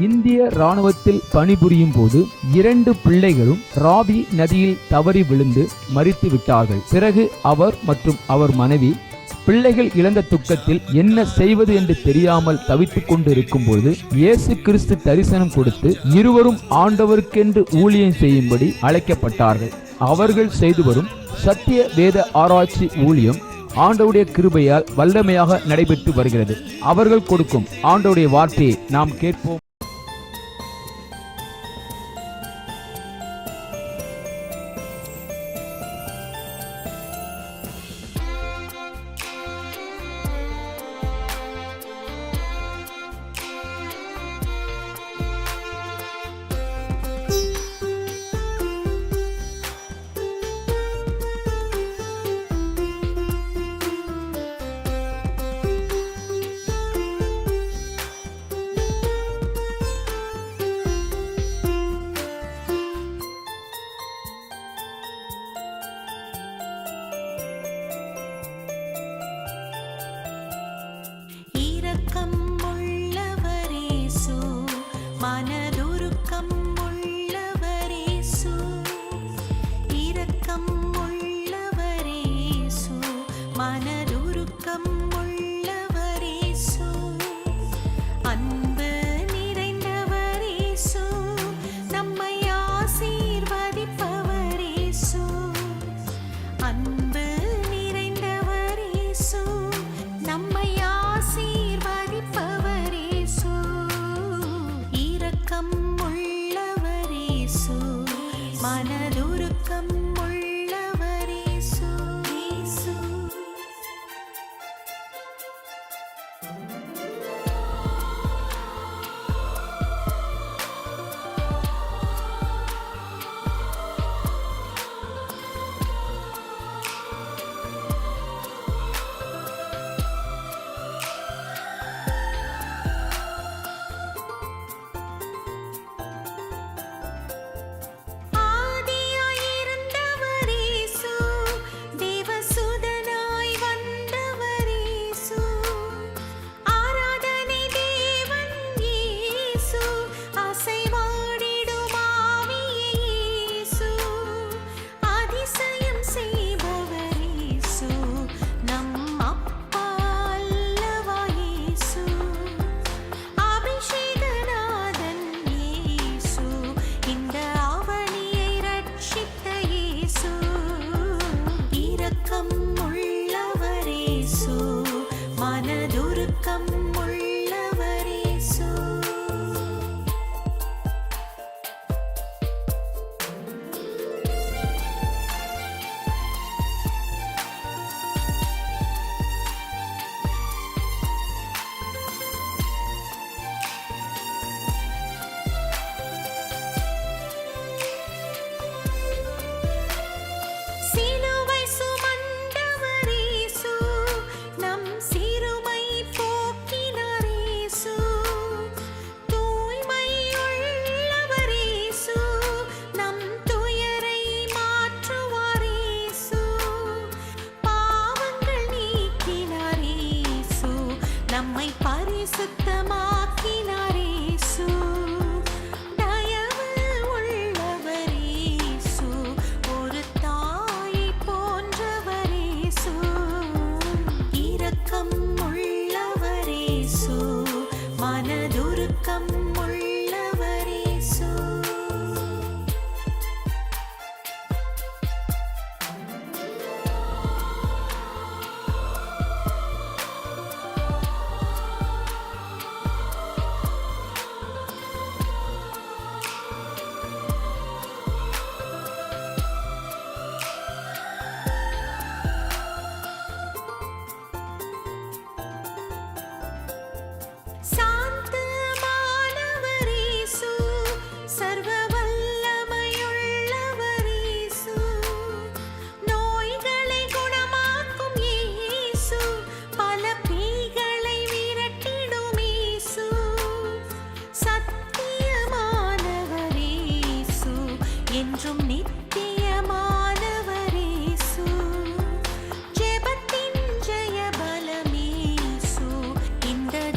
இந்திய இராணுவத்தில் பணிபுரியும் போது 2 பிள்ளைகளும் ராவி நதியில் தவறி விழுந்து மரித்து விட்டார்கள். பிறகு அவர் மற்றும் அவர் மனைவி பிள்ளைகள் இழந்த துக்கத்தில் என்ன செய்வது என்று தெரியாமல் தவித்துக் கொண்டு இருக்கும்போது இயேசு கிறிஸ்து தரிசனம் கொடுத்து இருவரும் ஆண்டவருக்கென்று ஊழியம் செய்யும்படி அழைக்கப்பட்டார்கள். அவர்கள் செய்து வரும் சத்திய வேத ஆராய்ச்சி ஊழியம் ஆண்டவருடைய கிருபையால் வல்லமையாக நடைபெற்று வருகிறது. அவர்கள் கொடுக்கும் ஆண்டவருடைய வார்த்தையை நாம் கேட்போம்.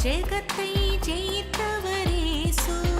ஜெகத்தை ஜெயித்தவரேசு.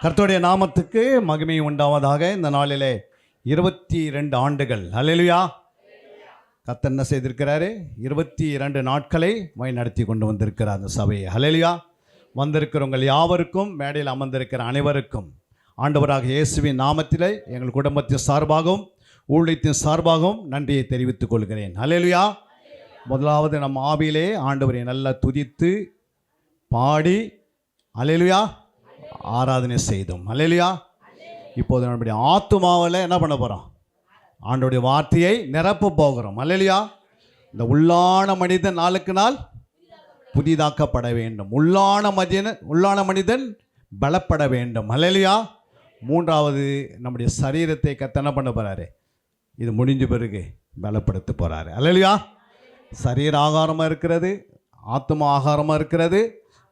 கர்த்தருடைய நாமத்துக்கு மகிமை உண்டாவதாக. இந்த நாளிலே 22 ஆண்டுகள் அல்லேலூயா கர்த்தர் என்ன செய்திருக்கிறாரு? 22 நாட்களை வழி நடத்தி கொண்டு வந்திருக்கிறார் அந்த சபையை. அல்லேலூயா. வந்திருக்கிறவங்கள் யாவருக்கும், மேடையில் அமர்ந்திருக்கிற அனைவருக்கும் ஆண்டவராக இயேசுவின் நாமத்திலே எங்கள் குடும்பத்தின் சார்பாகவும் ஊழியத்தின் சார்பாகவும் நன்றியை தெரிவித்துக் கொள்கிறேன். அல்லேலூயா. முதலாவது நம் ஆவியிலே ஆண்டவரை நல்லா துதித்து பாடி அல்லேலூயா ஆராதனை செய்தோம். அல்லேலூயா. இப்போது நம்முடைய ஆத்துமாவில் என்ன பண்ண போகிறோம்? ஆண்டவருடைய வார்த்தையை நிரப்ப போகிறோம். அல்லேலூயா. இந்த உள்ளான மனிதன் நாளுக்கு நாள் புதிதாக்கப்பட வேண்டும். உள்ளான மனிதன் பலப்பட வேண்டும். அல்லேலூயா. மூன்றாவது நம்முடைய சரீரத்தை கர்த்தர் என்ன பண்ண போகிறாரு? இது முடிஞ்ச பிறகு பலப்படுத்த போகிறாரு. அல்லேலூயா. சரீர ஆகாரமாக இருக்கிறது, ஆத்தும ஆகாரமாக இருக்கிறது,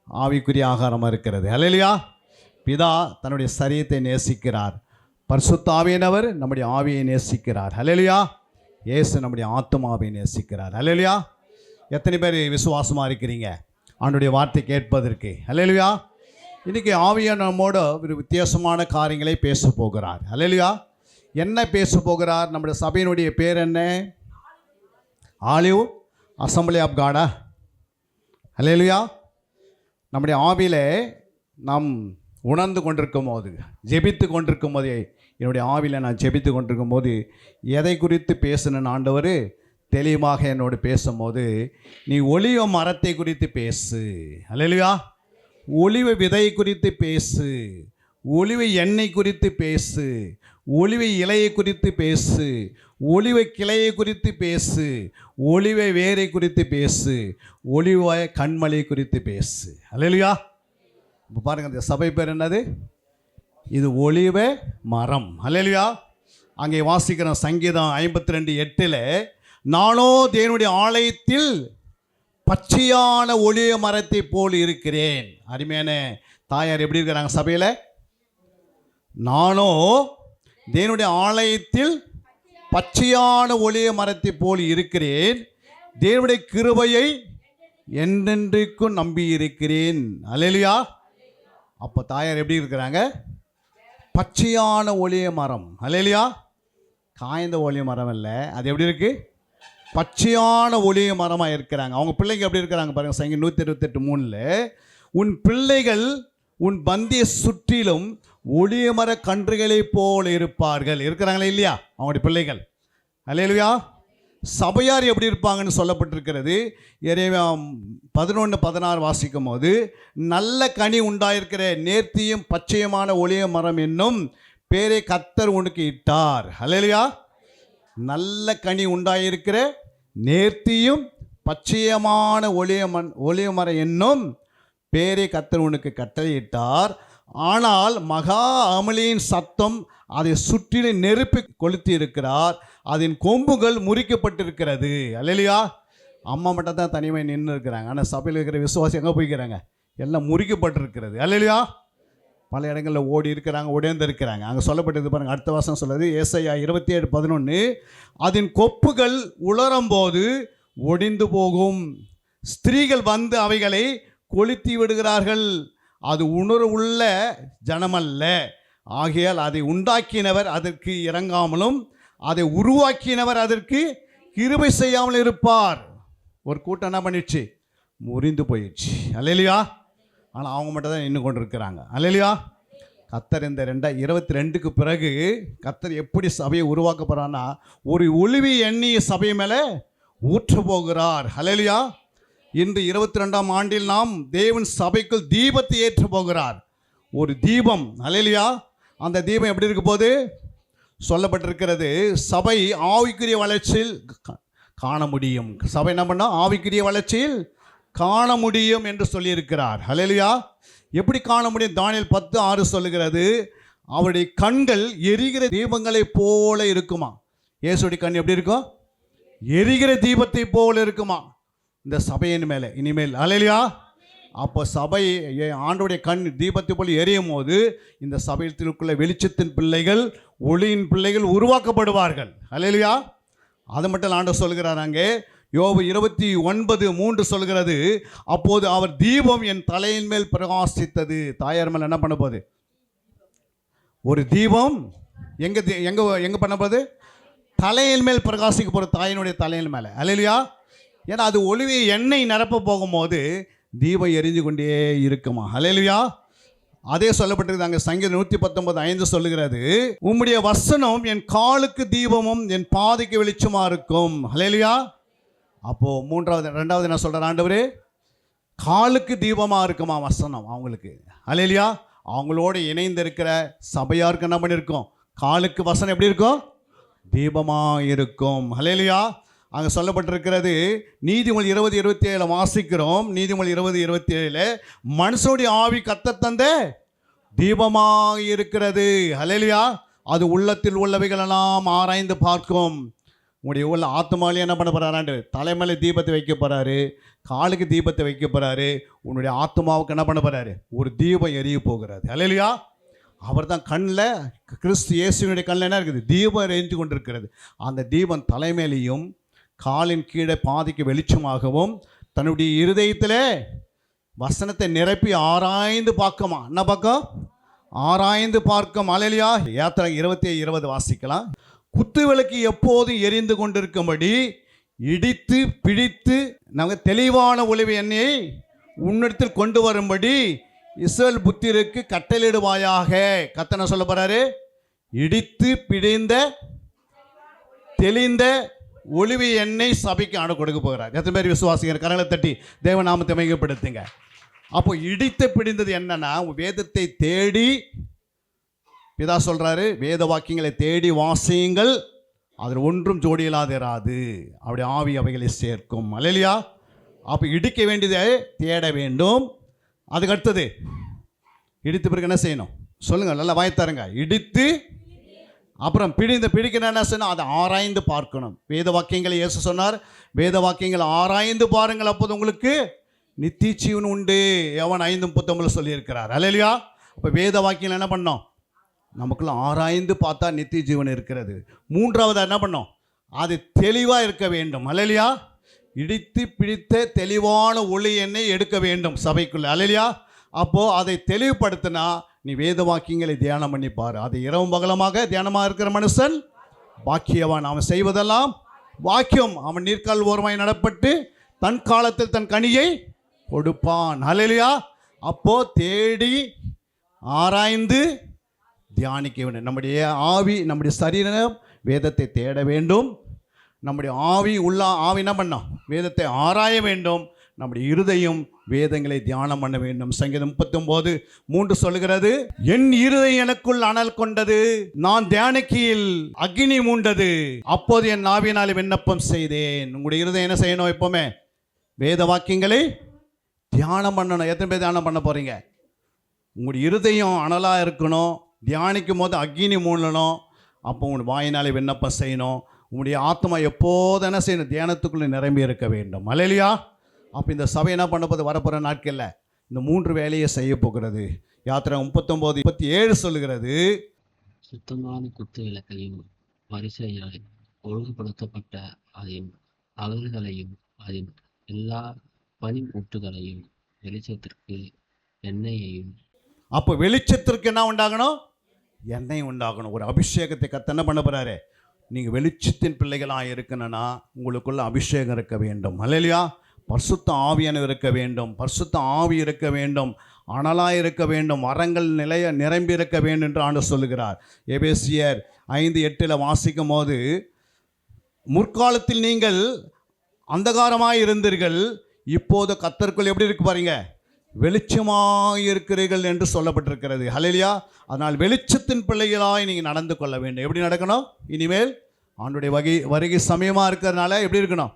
ஆவிக்குரிய ஆகாரமாக இருக்கிறது. அல்லேலூயா. பிதா தன்னுடைய சரீரத்தை நேசிக்கிறார். பரிசுத்த ஆவியானவர் நம்முடைய ஆவியை நேசிக்கிறார். அல்லேலூயா. இயேசு நம்முடைய ஆத்துமாவை நேசிக்கிறார். அல்லேலூயா. எத்தனை பேர் விசுவாசமாக இருக்கிறீங்க ஆண்டவருடைய வார்த்தை கேட்பதற்கு? அல்லேலூயா. இன்றைக்கி ஆவியானவர் நம்மோடு ஒரு வித்தியாசமான காரியங்களை பேச போகிறார். அல்லேலூயா. என்ன பேச போகிறார்? நம்முடைய சபையினுடைய பேர் என்ன? ஆலிவ் அசம்பிளி ஆஃப் காடா. அல்லேலூயா. நம்முடைய ஆவியில் நாம் உணர்ந்து கொண்டிருக்கும் போது, ஜெபித்து கொண்டிருக்கும் போது, என்னுடைய ஆவியில் நான் ஜெபித்து கொண்டிருக்கும் போது எதை குறித்து பேசணுன்னு ஆண்டவர் தெளிவாக என்னோடு பேசும்போது, நீ ஒலிவ மரத்தை குறித்து பேசு. அல்லேலூயா. ஒலிவ விதை குறித்து பேசு, ஒலிவ எண்ணெய் குறித்து பேசு, ஒலிவ இலையை குறித்து பேசு, ஒலிவ கிளையை குறித்து பேசு, ஒலிவ வேரை குறித்து பேசு, ஒலிவ கண்மலை குறித்து பேசு. அல்லேலூயா. இப்போ பாருங்கள், இந்த சபை பேர் என்னது? இது ஒலிவ மரம். அல்லேலூயா. அங்கே வாசிக்கிற சங்கீதம் 52:8 நானோ தேவனுடைய ஆலயத்தில் பச்சையான ஒலிவ மரத்தை போல் இருக்கிறேன். அருமையான தாயார் எப்படி இருக்கிறாங்க சபையில்? நானோ தேவனுடைய ஆலயத்தில் பச்சையான ஒலிவ மரத்தை போல் இருக்கிறேன், தேவனுடைய கிருபையை என்றென்றைக்கும் நம்பி இருக்கிறேன். அல்லேலூயா. அப்போ தாயார் எப்படி இருக்கிறாங்க? பச்சையான ஒலிவ மரம். அல்லேலூயா. காய்ந்த ஒலிவ மரம் இல்லை, அது எப்படி இருக்கு? பச்சையான ஒலிவ மரமாக இருக்கிறாங்க. அவங்க பிள்ளைங்க எப்படி இருக்கிறாங்க பாருங்கள். சங்கீதம் 128:3 உன் பிள்ளைகள் உன் பந்தியை சுற்றிலும் ஒலிவ மர கன்றுகளை போல் இருப்பார்கள். இருக்கிறாங்களே இல்லையா அவங்களுடைய பிள்ளைகள்? அல்லேலூயா. சபையார் எப்படி இருப்பாங்கன்னு சொல்லப்பட்டிருக்கிறது. எரேமியா 11:16 வாசிக்கும் போது, நல்ல கனி உண்டாயிருக்கிற நேர்த்தியும் பச்சையமான ஒலிவ மரம் என்னும் பேரை கர்த்தர் உனக்கு இட்டார். அல்லேலூயா. நல்ல கனி உண்டாயிருக்கிற நேர்த்தியும் பச்சையமான ஒலிவ மரம் என்னும் பேரை கர்த்தர் உனக்கு கட்டளையிட்டார். ஆனால் மகா அமளியின் சத்தம் அதை சுற்றிலும் நெருப்பி கொளுத்தி இருக்கிறார், அதன் கொம்புகள் முறிக்கப்பட்டிருக்கிறது. அல்லேலூயா. அம்மா மட்டும் தான் தனிமை நின்று இருக்கிறாங்க, ஆனால் சபையில் இருக்கிற விசுவாசி எங்கே போய்க்கிறாங்க? எல்லாம் முறிக்கப்பட்டிருக்கிறது. அல்லேலூயா. பல இடங்களில் ஓடி இருக்கிறாங்க, உடைந்து இருக்கிறாங்க. அங்கே சொல்லப்பட்டது பாருங்கள், அடுத்த வருஷம் சொல்லுது ஏசாயா 27:11 அதன் கொப்புகள் உலரும்போது ஒடிந்து போகும், ஸ்திரீகள் வந்து அவைகளை கொளுத்தி விடுகிறார்கள், அது உணர்வுள்ள ஜனமல்ல, ஆகையால் அதை உண்டாக்கினவர் அதற்கு இறங்காமலும் அதை உருவாக்கினவர் அதற்கு கிருபை செய்யாமல் இருப்பார். ஒரு கூட்டம் என்ன பண்ணிடுச்சு? முறிந்து போயிடுச்சு. அல்லேலூயா. ஆனால் அவங்க மட்டும் தான் நின்று கொண்டு இருக்கிறாங்க. அல்லேலூயா. கர்த்தர் இந்த 2022க்கு பிறகு கர்த்தர் எப்படி சபையை உருவாக்க போகிறான்னா, ஒரு ஒளிவி எண்ணெயை சபை மேலே ஊற்ற போகிறார். அல்லேலூயா. இன்று 22ஆம் ஆண்டில் நாம் தேவன் சபைக்குள் தீபத்தை ஏற்ற போகிறார். ஒரு தீபம். அல்லேலூயா. அந்த தீபம் எப்படி இருக்க போது சொல்லப்பட்டிருக்கிறது, சபை ஆவிக்குரிய வளர்ச்சியில் காண முடியும். சபை என்ன பண்ணால் ஆவிக்குரிய வளர்ச்சியில் காண முடியும் என்று சொல்லியிருக்கிறார். அல்லேலூயா. எப்படி காண முடியும்? தானியேல் 10:6 சொல்லுகிறது, அவருடைய கண்கள் எரிகிற தீபங்களை போல இருக்குமா. இயேசுடைய கண் எப்படி இருக்கும்? எரிகிற தீபத்தை போல இருக்குமா இந்த சபையின் மேலே இனிமேல். அல்லேலூயா. அப்போ சபை ஆண்டவருடைய கண் தீபத்தை போல் எரியும் போது இந்த சபையத்திற்குள்ள வெளிச்சத்தின் பிள்ளைகள், ஒளியின் பிள்ளைகள் உருவாக்கப்படுவார்கள். அல்லேலூயா. அது மட்டும் ஆண்டவர் சொல்கிறார். அங்கே யோபு 29:3 சொல்கிறது, அப்போது அவர் தீபம் என் தலையின் மேல் பிரகாசித்தது. தாயார் மேல் என்ன பண்ண போகுது? ஒரு தீபம் எங்கே எங்கே எங்கே பண்ணப்படுது? தலையின் மேல் பிரகாசிக்க போகிற தாயினுடைய தலையின் மேலே. அல்லேலூயா. ஏன்னா அது ஒளிவை எண்ணெய் நிரப்ப போகும்போது தீபம் எரிஞ்சு கொண்டே இருக்குமா. அல்லேலூயா. அதே சொல்லப்பட்டிருக்கு அங்கே சங்கீதம் 119:5 சொல்லுகிறது, உம்முடைய வசனம் என் காலுக்கு தீபமும் என் பாதைக்கு வெளிச்சமா இருக்கும். அல்லேலூயா. அப்போ ரெண்டாவது என்ன சொல்றார் ஆண்டவரே? காலுக்கு தீபமா இருக்குமா வசனம் அவங்களுக்கு. அல்லேலூயா. அவங்களோடு இணைந்து இருக்கிற சபையாருக்கு என்ன பண்ணியிருக்கோம்? காலுக்கு வசனம் எப்படி இருக்கும்? தீபமா இருக்கும். அல்லேலூயா. அங்கே சொல்லப்பட்டிருக்கிறது நீதிமொழி 20:27 வாசிக்கிறோம். நீதிமொழி 20:27 மனுஷனுடைய ஆவி கர்த்தர் தந்த தீபமாக இருக்கிறது. அல்லேலூயா. அது உள்ளத்தில் உள்ளவைகளெல்லாம் ஆராய்ந்து பார்க்கும். உங்களுடைய உள்ள ஆத்மாவிலே என்ன பண்ண போகிறாரு? தலைமையில தீபத்தை வைக்க போகிறாரு, காலுக்கு தீபத்தை வைக்க போகிறாரு. உன்னுடைய ஆத்மாவுக்கு என்ன பண்ண போகிறாரு? ஒரு தீபம் எரிய போகிறாரு. அல்லேலூயா. அவர் தான் கண்ணில், கிறிஸ்து இயேசுவினுடைய கண்ணில் என்ன இருக்குது? தீபம் எரிந்து கொண்டிருக்கிறது. அந்த தீபம் தலைமையிலையும் காலின் கீழே பாதிக்கு வெளிச்சமாகவும் தன்னுடைய இருதயத்தில் வசனத்தை நிரப்பி ஆராய்ந்து பார்க்குமா. என்ன பார்க்கும்? ஆராய்ந்து பார்க்கும். அல்லேலூயா. யாத்திரை 27:20 வாசிக்கலாம். குத்து விளக்கு எப்போதும் எரிந்து கொண்டிருக்கும்படி இடித்து பிடித்து நாங்கள் தெளிவான ஒளிவு எண்ணெயை உன்னிடத்தில் கொண்டு வரும்படி இஸ்ரவேல் புத்திரருக்கு கட்டளையிடுவாயாக. கர்த்தர் சொல்ல போறாரு, இடித்து பிடிந்த தெளிந்த ஒளிவு எண்ணெய் சபைக்கு ஆண்டு கொடுக்க போகிறார். எத்தனை பேர் விசுவாசிங்க? கரங்களை தட்டி தேவநாமத்தை மையப்படுத்துங்க. அப்போ இடித்து பிடிந்தது என்னன்னா, வேதத்தை தேடி, பிதா சொல்றாரு வேத வாக்கியங்களை தேடி வாசியுங்கள், அதில் ஒன்றும் ஜோடியில்லாதிராது, அப்படி ஆவி அவைகளை சேர்க்கும். அல்லேலூயா. அப்போ இடிக்க வேண்டியதை தேட வேண்டும். அதுக்கு அடுத்தது இடித்த பிறகு என்ன செய்யணும் சொல்லுங்க, நல்லா வாய்த்தாருங்க. இடித்து அப்புறம் பிடிக்கணும் என்ன செய்யணும்? அதை ஆராய்ந்து பார்க்கணும். வேத வாக்கியங்களை இயேசு சொன்னார், வேத வாக்கியங்களை ஆராய்ந்து பாருங்கள், அப்போது உங்களுக்கு நித்திய ஜீவன் உண்டு. யோவான் 5:39 சொல்லியிருக்கிறார். அல்லேலூயா. அப்போ வேத வாக்கியங்கள் என்ன பண்ணோம்? நமக்குள்ள ஆராய்ந்து பார்த்தா நித்திய ஜீவன் இருக்கிறது. மூன்றாவது என்ன பண்ணோம்? அது தெளிவாக இருக்க வேண்டும். அல்லேலூயா. இடித்து பிடித்த தெளிவான ஒளி எண்ணெய் எடுக்க வேண்டும் சபைக்குள்ள. அல்லேலூயா. அப்போது அதை தெளிவுபடுத்தினா நீ வேத வாக்கியங்களை தியானம் பண்ணி பாரு. அது இரவும் பகலமாக தியானமாக இருக்கிற மனுஷன் பாக்கியவான். அவன் செய்வதெல்லாம் வாக்கியம். அவன் நீர்க்கால் ஓரமாய் நடப்பட்டு தன் காலத்தில் தன் கனியை கொடுப்பான். அல்லேலூயா. அப்போ தேடி ஆராய்ந்து தியானிக்க வேண்டும். நம்முடைய ஆவி, நம்முடைய சரீரம் வேதத்தை தேட வேண்டும். நம்முடைய ஆவி என்ன பண்ணோம்? வேதத்தை ஆராய வேண்டும். நம்முடைய இருதயம் வேதங்களை தியானம் பண்ண வேண்டும். சங்கீதம் 39:3 சொல்லுகிறது, என் இருதயம் எனக்குள் அனல் கொண்டது, நான் தியானிக்கையில் அக்னி மூண்டது, அப்போது என் ஆவியினாலே விண்ணப்பம் செய்தேன். உங்களுடைய இருதயம் என்ன செய்யணும்? எப்பவுமே வேத வாக்கியங்களை தியானம் பண்ணணும். எத்தனை பேர் தியானம் பண்ண போறீங்க? உங்களுடைய இருதயம் அனலாக இருக்கணும். தியானிக்கும் போது அக்னி மூடணும். அப்போ உங்களுடைய வாயினாலே விண்ணப்பம் செய்யணும். உங்களுடைய ஆத்மா எப்போது என்ன செய்யணும்? தியானத்துக்குள்ளே நிரம்பி இருக்க வேண்டும். அல்லேலூயா. அப்போ இந்த சபை என்ன பண்ண போது வரப்போகிற நாட்களில் இந்த 3 வேலையை செய்ய போகிறது. யாத்திரை 39:27 சொல்லுகிறது, சுத்தமான குத்து விளக்கையும் வரிசையாய் ஒழுங்குபடுத்தப்பட்ட அதன் அகல்களையும் அதன் எல்லா பனிமுட்டுகளையும் வெளிச்சத்திற்கு எண்ணெயையும். அப்போ வெளிச்சத்திற்கு என்ன உண்டாகணும்? எண்ணெய் உண்டாகணும். ஒரு அபிஷேகத்தை கர்த்தர் என்ன பண்ண போறாரு? நீங்கள் வெளிச்சத்தின் பிள்ளைகளாக இருக்கணும்னா உங்களுக்குள்ள அபிஷேகம் இருக்க வேண்டும். அல்லேலூயா. பரிசுத்த ஆவியான இருக்க வேண்டும். பரிசுத்த ஆவி இருக்க வேண்டும். அனலாக இருக்க வேண்டும். வரங்கள் நிரம்பி இருக்க வேண்டும் என்று ஆண்டவர் சொல்லுகிறார். எபேசியர் 5:8 வாசிக்கும் போது, முற்காலத்தில் நீங்கள் அந்தகாரமாக இருந்தீர்கள், இப்போது கர்த்தருக்குள் எப்படி இருக்கு பாருங்க, வெளிச்சமாக இருக்கிறீர்கள் என்று சொல்லப்பட்டிருக்கிறது. ஹல்லேலூயா. அதனால் வெளிச்சத்தின் பிள்ளைகளாய் நீங்கள் நடந்து கொள்ள வேண்டும். எப்படி நடக்கணும்? இனிமேல் ஆண்டுடைய வருகை சமயமாக இருக்கிறதுனால எப்படி இருக்கணும்?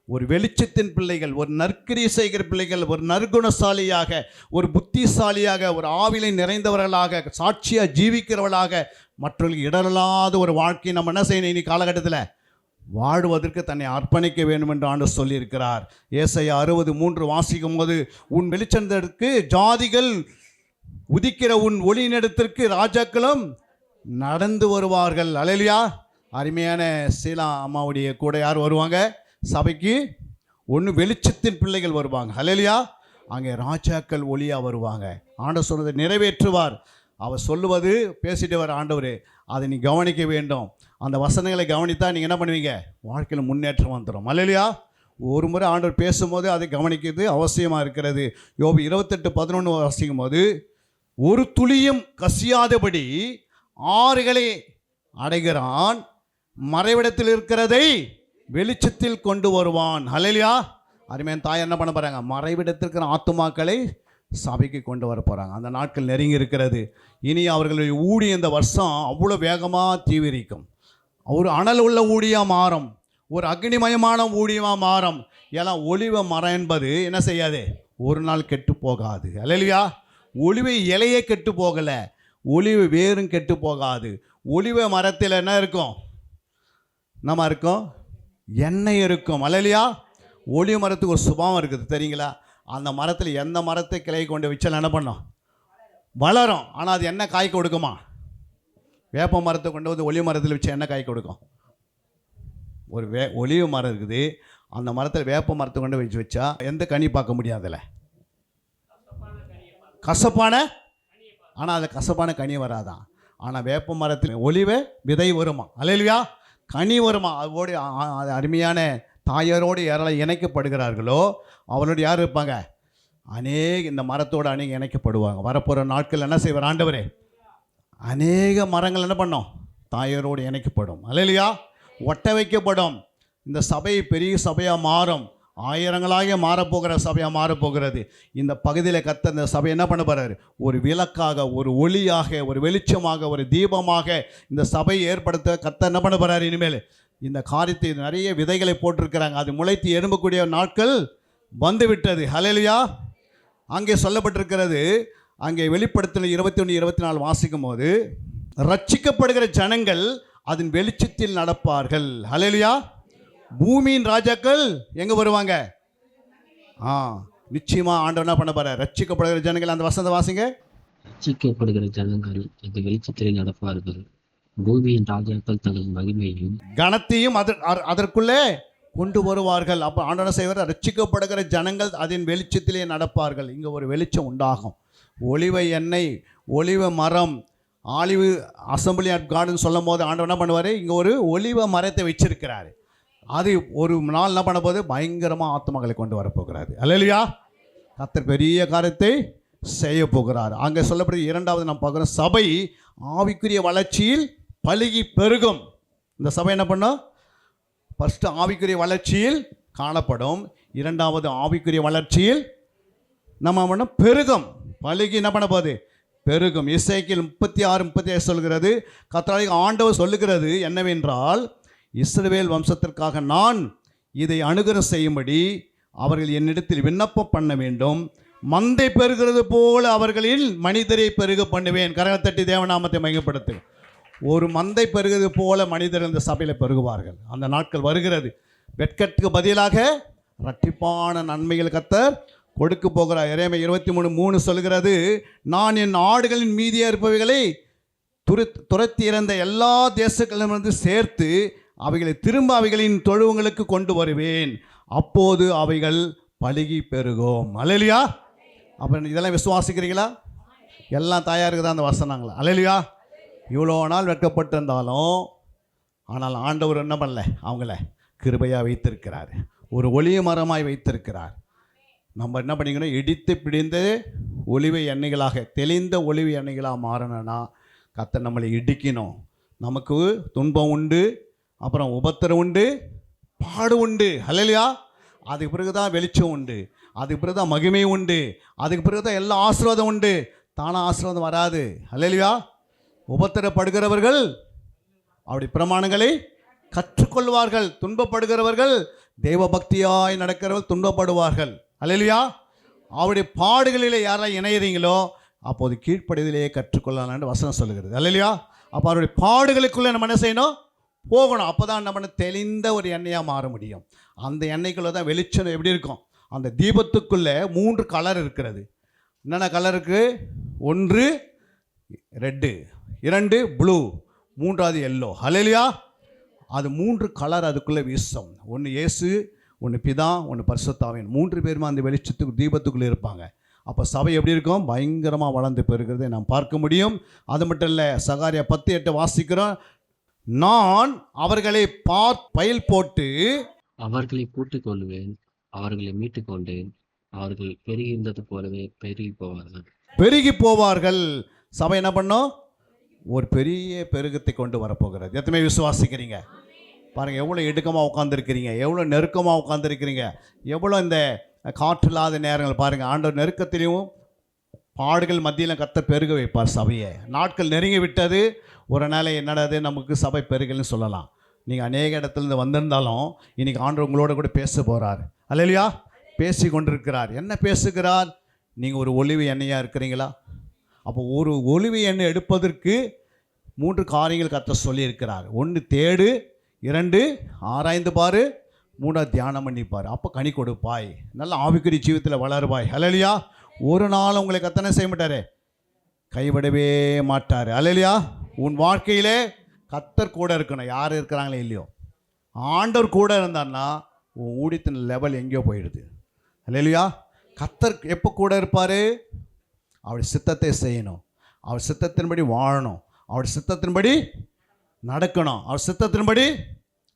ஒரு வெளிச்சத்தின் பிள்ளைகள், ஒரு நற்கிரியை செய்கிற பிள்ளைகள், ஒரு நற்குணசாலியாக, ஒரு புத்திசாலியாக, ஒரு ஆவிலை நிறைந்தவர்களாக, சாட்சியாக ஜீவிக்கிறவர்களாக, மற்றவர்களுக்கு இடரலாத ஒரு வாழ்க்கையை நம்ம என்ன செய்யணும்? இனி காலகட்டத்தில் வாழ்வதற்கு தன்னை அர்ப்பணிக்க வேண்டும் என்று ஆண்டவர் சொல்லியிருக்கிறார். ஏசாயா 60:3 வாசிக்கும் போது, உன் வெளிச்சத்திற்கு ஜாதிகள் உதிக்கிற உன் ஒளியினிடத்திற்கு ராஜாக்களும் நடந்து வருவார்கள். அல்லேலூயா. அருமையான சீலா அம்மாவுடைய கூட யார் வருவாங்க சபைக்கு? ஒன்று வெளிச்சத்தின் பிள்ளைகள் வருவாங்க. அல்லேலூயா. அங்கே ராஜாக்கள் ஒளியாக வருவாங்க. ஆண்டவர் சொன்னதை நிறைவேற்றுவார். அவர் சொல்லுவது பேசிட்டு வர ஆண்டவர், அதை நீ கவனிக்க வேண்டும். அந்த வசனங்களை கவனித்தா நீங்கள் என்ன பண்ணுவீங்க? வாழ்க்கையில் முன்னேற்றம் வந்துடும். அல்லேலூயா. ஒரு முறை ஆண்டவர் பேசும்போது அதை கவனிக்கிறது அவசியமாக இருக்கிறது. யோபு 28:11 வாசிக்கும் போது, ஒரு துளியும் கசியாதபடி ஆறுகளை அடைகிறான், மறைவிடத்தில் இருக்கிறதை வெளிச்சத்தில் கொண்டு வருவான். அல்லேலூயா. அருமையான தாய் என்ன பண்ண போகிறாங்க? மறைவிடத்தில் இருக்கிற ஆத்துமாக்களை சபைக்கு கொண்டு வர போகிறாங்க. அந்த நாட்கள் நெருங்கி இருக்கிறது. இனி அவர்களுடைய ஊழியம் இந்த வருஷம் அவ்வளோ வேகமாக தீவிரிக்கும். ஒரு அனல் உள்ள ஊழியாக மாறும், ஒரு அக்னிமயமான ஊழியமாக மாறும். ஏன்னா ஒலிவ மரம் என்பது என்ன செய்யாது? ஒரு நாள் கெட்டு போகாது. அல்லேலூயா. ஒலிவ இலையே கெட்டு போகலை, ஒலிவ வேரும் கெட்டு போகாது. ஒலிவ மரத்தில் என்ன இருக்கும்? நம்ம இருக்கும், எண்ணெய் இருக்கும். அல்லேலூயா. ஒலிவ மரத்துக்கு ஒரு சுபாவம் இருக்குது தெரியுங்களா? அந்த மரத்தில் எந்த மரத்தை கிளையை கொண்டு வச்சாலும் என்ன பண்ணோம்? வளரும். ஆனால் அது என்ன காய் கொடுக்குமா? வேப்ப மரத்தை கொண்டு வந்து ஒலிவ மரத்தில் வச்சு என்ன காய் கொடுக்கும்? ஒரு ஒலிவ மரம் இருக்குது, அந்த மரத்தில் வேப்ப மரத்தை கொண்டு வச்சா எந்த கனி பார்க்க முடியாதுல்ல? கசப்பான, ஆனால் அது கசப்பான கனி வராதான். ஆனால் வேப்ப மரத்தில் ஒலிவ விதை வருமா? அல்லேலூயா. கனி வருமா? அதோடு அருமையான தாயாரோடு யாரெல்லாம் இணைக்கப்படுகிறார்களோ அவளோடு யார் இருப்பாங்க? இந்த மரத்தோடு அநேக இணைக்கப்படுவாங்க. வரப்போகிற நாட்கள் என்ன செய்வார் ஆண்டவரே? அநேக மரங்கள் என்ன பண்ணோம்? தாயாரோடு இணைக்கப்படும். அல்லேலூயா. ஒட்ட வைக்கப்படும். இந்த சபை பெரிய சபையாக மாறும். ஆயிரங்களாக மாறப்போகிற சபையாக மாறப்போகிறது. இந்த பகுதியில் கத்த இந்த சபை என்ன பண்ண போகிறாரு? ஒரு விளக்காக, ஒரு ஒளியாக, ஒரு வெளிச்சமாக, ஒரு தீபமாக இந்த சபையை ஏற்படுத்த கத்த என்ன பண்ண போகிறாரு? இனிமேல் இந்த காரியத்தை நிறைய விதைகளை போட்டிருக்கிறாங்க. அது முளைத்து எறும்பக்கூடிய நாட்கள் வந்து விட்டது. ஹல்லேலூயா. அங்கே சொல்லப்பட்டிருக்கிறது, அங்கே வெளிப்படுத்தல் 21-24 வாசிக்கும் போது, ரட்சிக்கப்படுகிற ஜனங்கள் அதன் வெளிச்சத்தில் நடப்பார்கள். ஹல்லேலூயா. பூமியின் ராஜாக்கள் எங்கே வருவாங்க? நிச்சயமாக ஆண்டவர் என்ன பண்ண போறார்? ரட்சிக்கப்படுகிற ஜனங்கள், அந்த வசனத்தை வாசிங்க. ரட்சிக்கப்படுகிற ஜனங்கள் அந்த வெளிச்சத்தில் நடப்பார்கள், பூமியின் ராஜாக்கள் தங்கள் மகிமையையும் கனத்தையும் அதற்குள்ளே கொண்டு வருவார்கள். அப்போ ஆண்டவர் செய்வார், ரட்சிக்கப்படுகிற ஜனங்கள் அதன் வெளிச்சத்திலே நடப்பார்கள். இங்கே ஒரு வெளிச்சம் உண்டாகும். ஒலிவ எண்ணெய், ஒலிவ மரம், ஆலிவ் அசம்பிளி ஆஃப் கார்டன் சொல்லும் போது ஆண்டவர் என்ன பண்ணுவார்? இங்கே ஒரு ஒலிவ மரத்தை வச்சிருக்கிறாரு. அது ஒரு நாள் என்ன பண்ண போது? பயங்கரமாக ஆத்மாக்களை கொண்டு வரப்போகிறாரு. அல்லேலூயா. கர்த்தர் பெரிய காரியத்தை செய்ய போகிறார். அங்கே சொல்லப்படுது. இரண்டாவது நாம் பார்க்குறோம், சபை ஆவிக்குரிய வளர்ச்சியில் பலுகி பெருகும். இந்த சபை என்ன பண்ணும்? ஃபஸ்ட்டு ஆவிக்குரிய வளர்ச்சியில் காணப்படும், இரண்டாவது ஆவிக்குரிய வளர்ச்சியில் நம்ம பண்ண பெருகும். பலுகி என்ன பண்ண போகுது? பெருகும். எசேக்கியேல் 36-37 சொல்கிறது, கர்த்தராகிய ஆண்டவர் சொல்லுகிறது என்னவென்றால், இஸ்ரவேல் வம்சத்திற்காக நான் இதை அனுகிரகம் செய்யும்படி அவர்கள் என்னிடத்தில் விண்ணப்பம் பண்ண வேண்டும். மந்தை பெருகிறது போல அவர்களில் மனிதரை பெருக பண்ணுவேன். கரகத்தட்டி தேவநாமத்தை மையப்படுத்து. ஒரு மந்தை பெருகிறது போல மனிதர்கள் இந்த சபையில் பெருகுவார்கள். அந்த நாட்கள் வருகிறது. வெட்கத்துக்கு பதிலாக இரட்டிப்பான நன்மைகள் கர்த்தர் கொடுக்க போகிறார். எரேமியா 23:3 சொல்கிறது, நான் என் ஆடுகளின் மீதியாக இருப்பவைகளை துரத்தி இறந்த எல்லா தேசங்களிலிருந்து சேர்த்து அவைகளை திரும்ப அவைகளின் தொழுவங்களுக்கு கொண்டு வருவேன். அப்போது அவைகள் பலுகி பெருகும். அல்லேலூயா. அப்போ இதெல்லாம் விசுவாசிக்கிறீங்களா? எல்லாம் தயாருக்கு தான் அந்த வசனங்களா? அல்லேலூயா. இவ்வளோ நாள் வெட்கப்பட்டிருந்தாலும் ஆனால் ஆண்டவர் என்ன பண்ணல? அவங்கள கிருபையாக வைத்திருக்கிறார். ஒரு ஒளிய மரமாய் வைத்திருக்கிறார். நம்ம என்ன பண்ணிக்கணும்? இடித்து பிடிந்து ஒளிவை எண்ணெய்களாக, தெளிந்த ஒளிவு எண்ணெய்களாக மாறணும்னா கர்த்தர் நம்மளை இடிக்கணும். நமக்கு துன்பம் உண்டு, அப்புறம் உபத்திரம் உண்டு, பாடு உண்டு. அல்லேலூயா. அதுக்கு பிறகு தான் வெளிச்சம் உண்டு, அதுக்கு பிறகு தான் மகிமை உண்டு, அதுக்கு பிறகு தான் எல்லா ஆசீர்வாதம் உண்டு. தானாக ஆசீர்வாதம் வராது. அல்லேலூயா. உபத்திரப்படுகிறவர்கள் அப்படி பிரமாணங்களை கற்றுக்கொள்வார்கள். துன்பப்படுகிறவர்கள், தெய்வ பக்தியாய் நடக்கிறவர்கள் துன்பப்படுவார்கள். அல்லேலூயா. அவருடைய பாடுகளிலே யாராவது இணையிறீங்களோ அப்போது கீழ்ப்படிதலையே கற்றுக்கொள்ளலான்னு வசனம் சொல்லுகிறது. அல்லேலூயா. அப்போ அவருடைய பாடுகளுக்குள்ளே நம்ம என்ன செய்யணும்? போகணும். அப்போ தான் நம்ம தெளிந்த ஒரு எண்ணெயாக மாற முடியும். அந்த எண்ணெய்க்குள்ளே தான் வெளிச்சம் எப்படி இருக்கும்? அந்த தீபத்துக்குள்ளே 3 கலர் இருக்கிறது. என்னென்ன கலர் இருக்குது? 1 ரெட்டு, 2 ப்ளூ, 3வது எல்லோ. ஹல்லேலூயா. அது 3 கலர் அதுக்குள்ளே வீசும். ஒன்று இயேசு, ஒன்று பிதா, ஒன்று பரிசுத்த ஆவியானவர். 3 பேருமே அந்த வெளிச்சத்துக்கு தீபத்துக்குள்ளே இருப்பாங்க. அப்போ சபை எப்படி இருக்கும்? பயங்கரமாக வளர்ந்து பெறுகிறதை நாம் பார்க்க முடியும். அது மட்டும் இல்லை, சகாரியா 10:8 வாசிக்கிறோம். நான் அவர்களை பயில் போட்டு அவர்களை கூட்டிக் கொள்வேன், அவர்களை மீட்டுக் கொண்டேன், அவர்கள் பெருகியிருந்தது போலவே பெருகி போவார்கள். பெருகி போவார்கள். சபை என்ன பண்ணும்? ஒரு பெரிய பெருகத்தை கொண்டு வரப்போகிறது. எத்தனை விசுவாசிக்கிறீங்க? பாருங்கள், எவ்வளோ இடுக்கமாக உட்காந்துருக்கிறீங்க, எவ்வளோ நெருக்கமாக உட்காந்துருக்கிறீங்க, எவ்வளோ இந்த காற்று இல்லாத நேரங்கள். பாருங்கள், ஆண்டவர் நெருக்கத்திலையும் பாடுகள் மத்தியில் கர்த்தர் பெருக வைப்பார் சபையை. நாட்கள் நெருங்கி விட்டது. ஒரு நாள் என்னடாது நமக்கு சபை பெருகல்னு சொல்லலாம். நீங்கள் அநேக இடத்துலேருந்து வந்திருந்தாலும் இன்றைக்கி ஆண்டவர் உங்களோட கூட பேச போகிறார். அல்லேலூயா. பேசி கொண்டிருக்கிறார். என்ன பேசுகிறார்? நீங்கள் ஒரு ஒலிவு எண்ணெயாக இருக்கிறீங்களா? அப்போ ஒரு ஒலிவு எண்ணெய் எடுப்பதற்கு 3 காரியங்கள் கர்த்தர் சொல்லியிருக்கிறார். 1 தேடு, 2 ஆராய்ந்து பாரு, 3 தியானம் பண்ணிப்பார். அப்போ கனி கொடுப்பாய், நல்ல ஆவிக்குரிய ஜீவித்தில் வளருவாய். அல்லேலூயா. ஒரு நாள் உங்களை கர்த்தர் செய்ய மாட்டார், கைவிடவே மாட்டார். அல்லேலூயா. உன் வாழ்க்கையிலே கர்த்தர் கூட இருக்கணும். யார் இருக்கிறாங்களே இல்லையோ, ஆண்டவர் கூட இருந்தான்னா உன் ஊழியத்தின் லெவல் எங்கேயோ போயிடுது. அல்லேலூயா. கர்த்தர் எப்போ கூட இருப்பார்? அவருடைய சித்தத்தை செய்யணும், அவர் சித்தத்தின்படி வாழணும், அவர் சித்தத்தின்படி நடக்கணும், அவர் சித்தத்தின்படி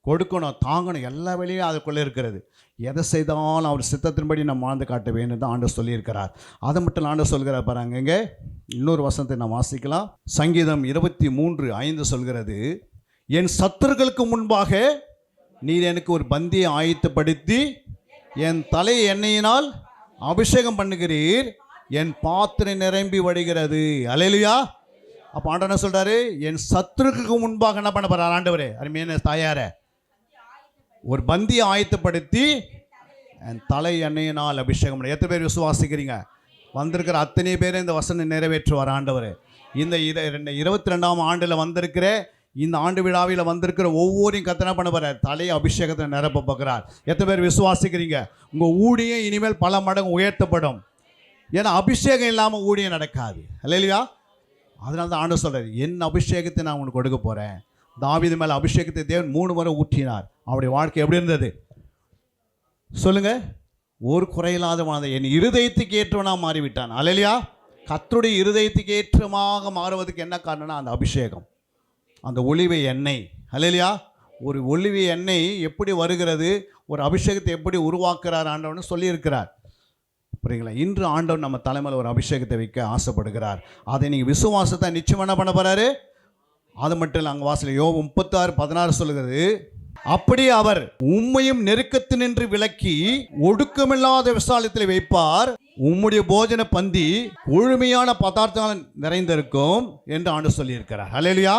கொடுக்கணும், தாங்கணும். எல்லா வேலையும் அதுக்குள்ளே இருக்கிறது. எதை செய்தாலும் அவர் சித்தத்தின்படி நம்ம வாழ்ந்து காட்ட வேணும் தான் ஆண்டவர் சொல்லியிருக்கிறார். அதை மட்டும் ஆண்டவர் சொல்கிறார் பாருங்க. இங்கே இன்னொரு வசனத்தை நாம் வாசிக்கலாம். சங்கீதம் 23:5 சொல்கிறது, என் சத்துருக்களுக்கு முன்பாக நீர் எனக்கு ஒரு பந்தியை ஆயத்தப்படுத்தி என் தலை எண்ணெயினால் அபிஷேகம் பண்ணுகிறீர், என் பாத்திரம் நிரம்பி வடிகிறது. அல்லேலூயா. அப்போ ஆண்டவர் என்ன சொல்கிறாரு? என் சத்துருக்களுக்கு முன்பாக என்ன பண்ண போகிறார் ஆண்டவரே? அருமையான தாயாரே, ஒரு பந்தியை ஆயத்தப்படுத்தி என் தலை எண்ணெயினால் அபிஷேகம் பண்ண. எத்தனை பேர் விசுவாசிக்கிறீங்க? வந்திருக்கிற அத்தனை பேர் இந்த வசனம் நிறைவேற்றுவார் ஆண்டவர். இந்த 22ஆம் ஆண்டில் வந்திருக்கிற இந்த ஆண்டு விழாவில் வந்திருக்கிற ஒவ்வொரையும் கர்த்தர் பண்ண போகிறார், தலையை அபிஷேகத்தை நிரப்ப போகிறார். எத்தனை பேர் விசுவாசிக்கிறீங்க? உங்கள் ஊழியம் இனிமேல் பல மடங்கு உயர்த்தப்படும். ஏன்னா அபிஷேகம் இல்லாமல் ஊழியம் நடக்காது. அல்லேலூயா. அதனால தான் ஆண்டவர் சொல்கிறார், என் அபிஷேகத்தை நான் உனக்கு கொடுக்க போகிறேன். தாவீது மேலே அபிஷேகத்தை தேவன் 3 முறை ஊற்றினார். அவருடைய வாழ்க்கை எப்படி இருந்தது சொல்லுங்க? ஒரு குறையில்லாத வாழ்ந்த என் இருதயத்துக்கு ஏற்றவனாக மாறிவிட்டான். அல்லேலூயா. கர்த்தருடைய இருதயத்துக்கு ஏற்றமாக மாறுவதுக்கு என்ன காரணம்னா அந்த அபிஷேகம், அந்த ஒலிவை எண்ணெய். அல்லேலூயா. ஒரு ஒலிவை எண்ணெய் எப்படி வருகிறது, ஒரு அபிஷேகத்தை எப்படி உருவாக்குறார் ஆண்டவன்னு சொல்லியிருக்கிறார். புரியுங்களா? இன்று ஆண்டவர் நம்ம தலைமையில் ஒரு அபிஷேகத்தை வைக்க ஆசைப்படுகிறார். அதை நீங்கள் விசுவாசத்தை நிச்சயம் என்ன பண்ண போகிறாரு? அது மட்டும் இல்லை, அங்கே வாசல் யோபு 36:16 சொல்கிறது, அப்படி அவர் உம்மையும் நெருக்கத்தினின்று விலக்கி ஒடுக்கமில்லாத விசாலத்தில் வைப்பார், உம்முடைய போஜன பந்தி கொழுமையான பதார்த்தங்கள் நிறைந்திருக்கும் என்று ஆண்டு சொல்லியிருக்கிறார். அல்லேலூயா.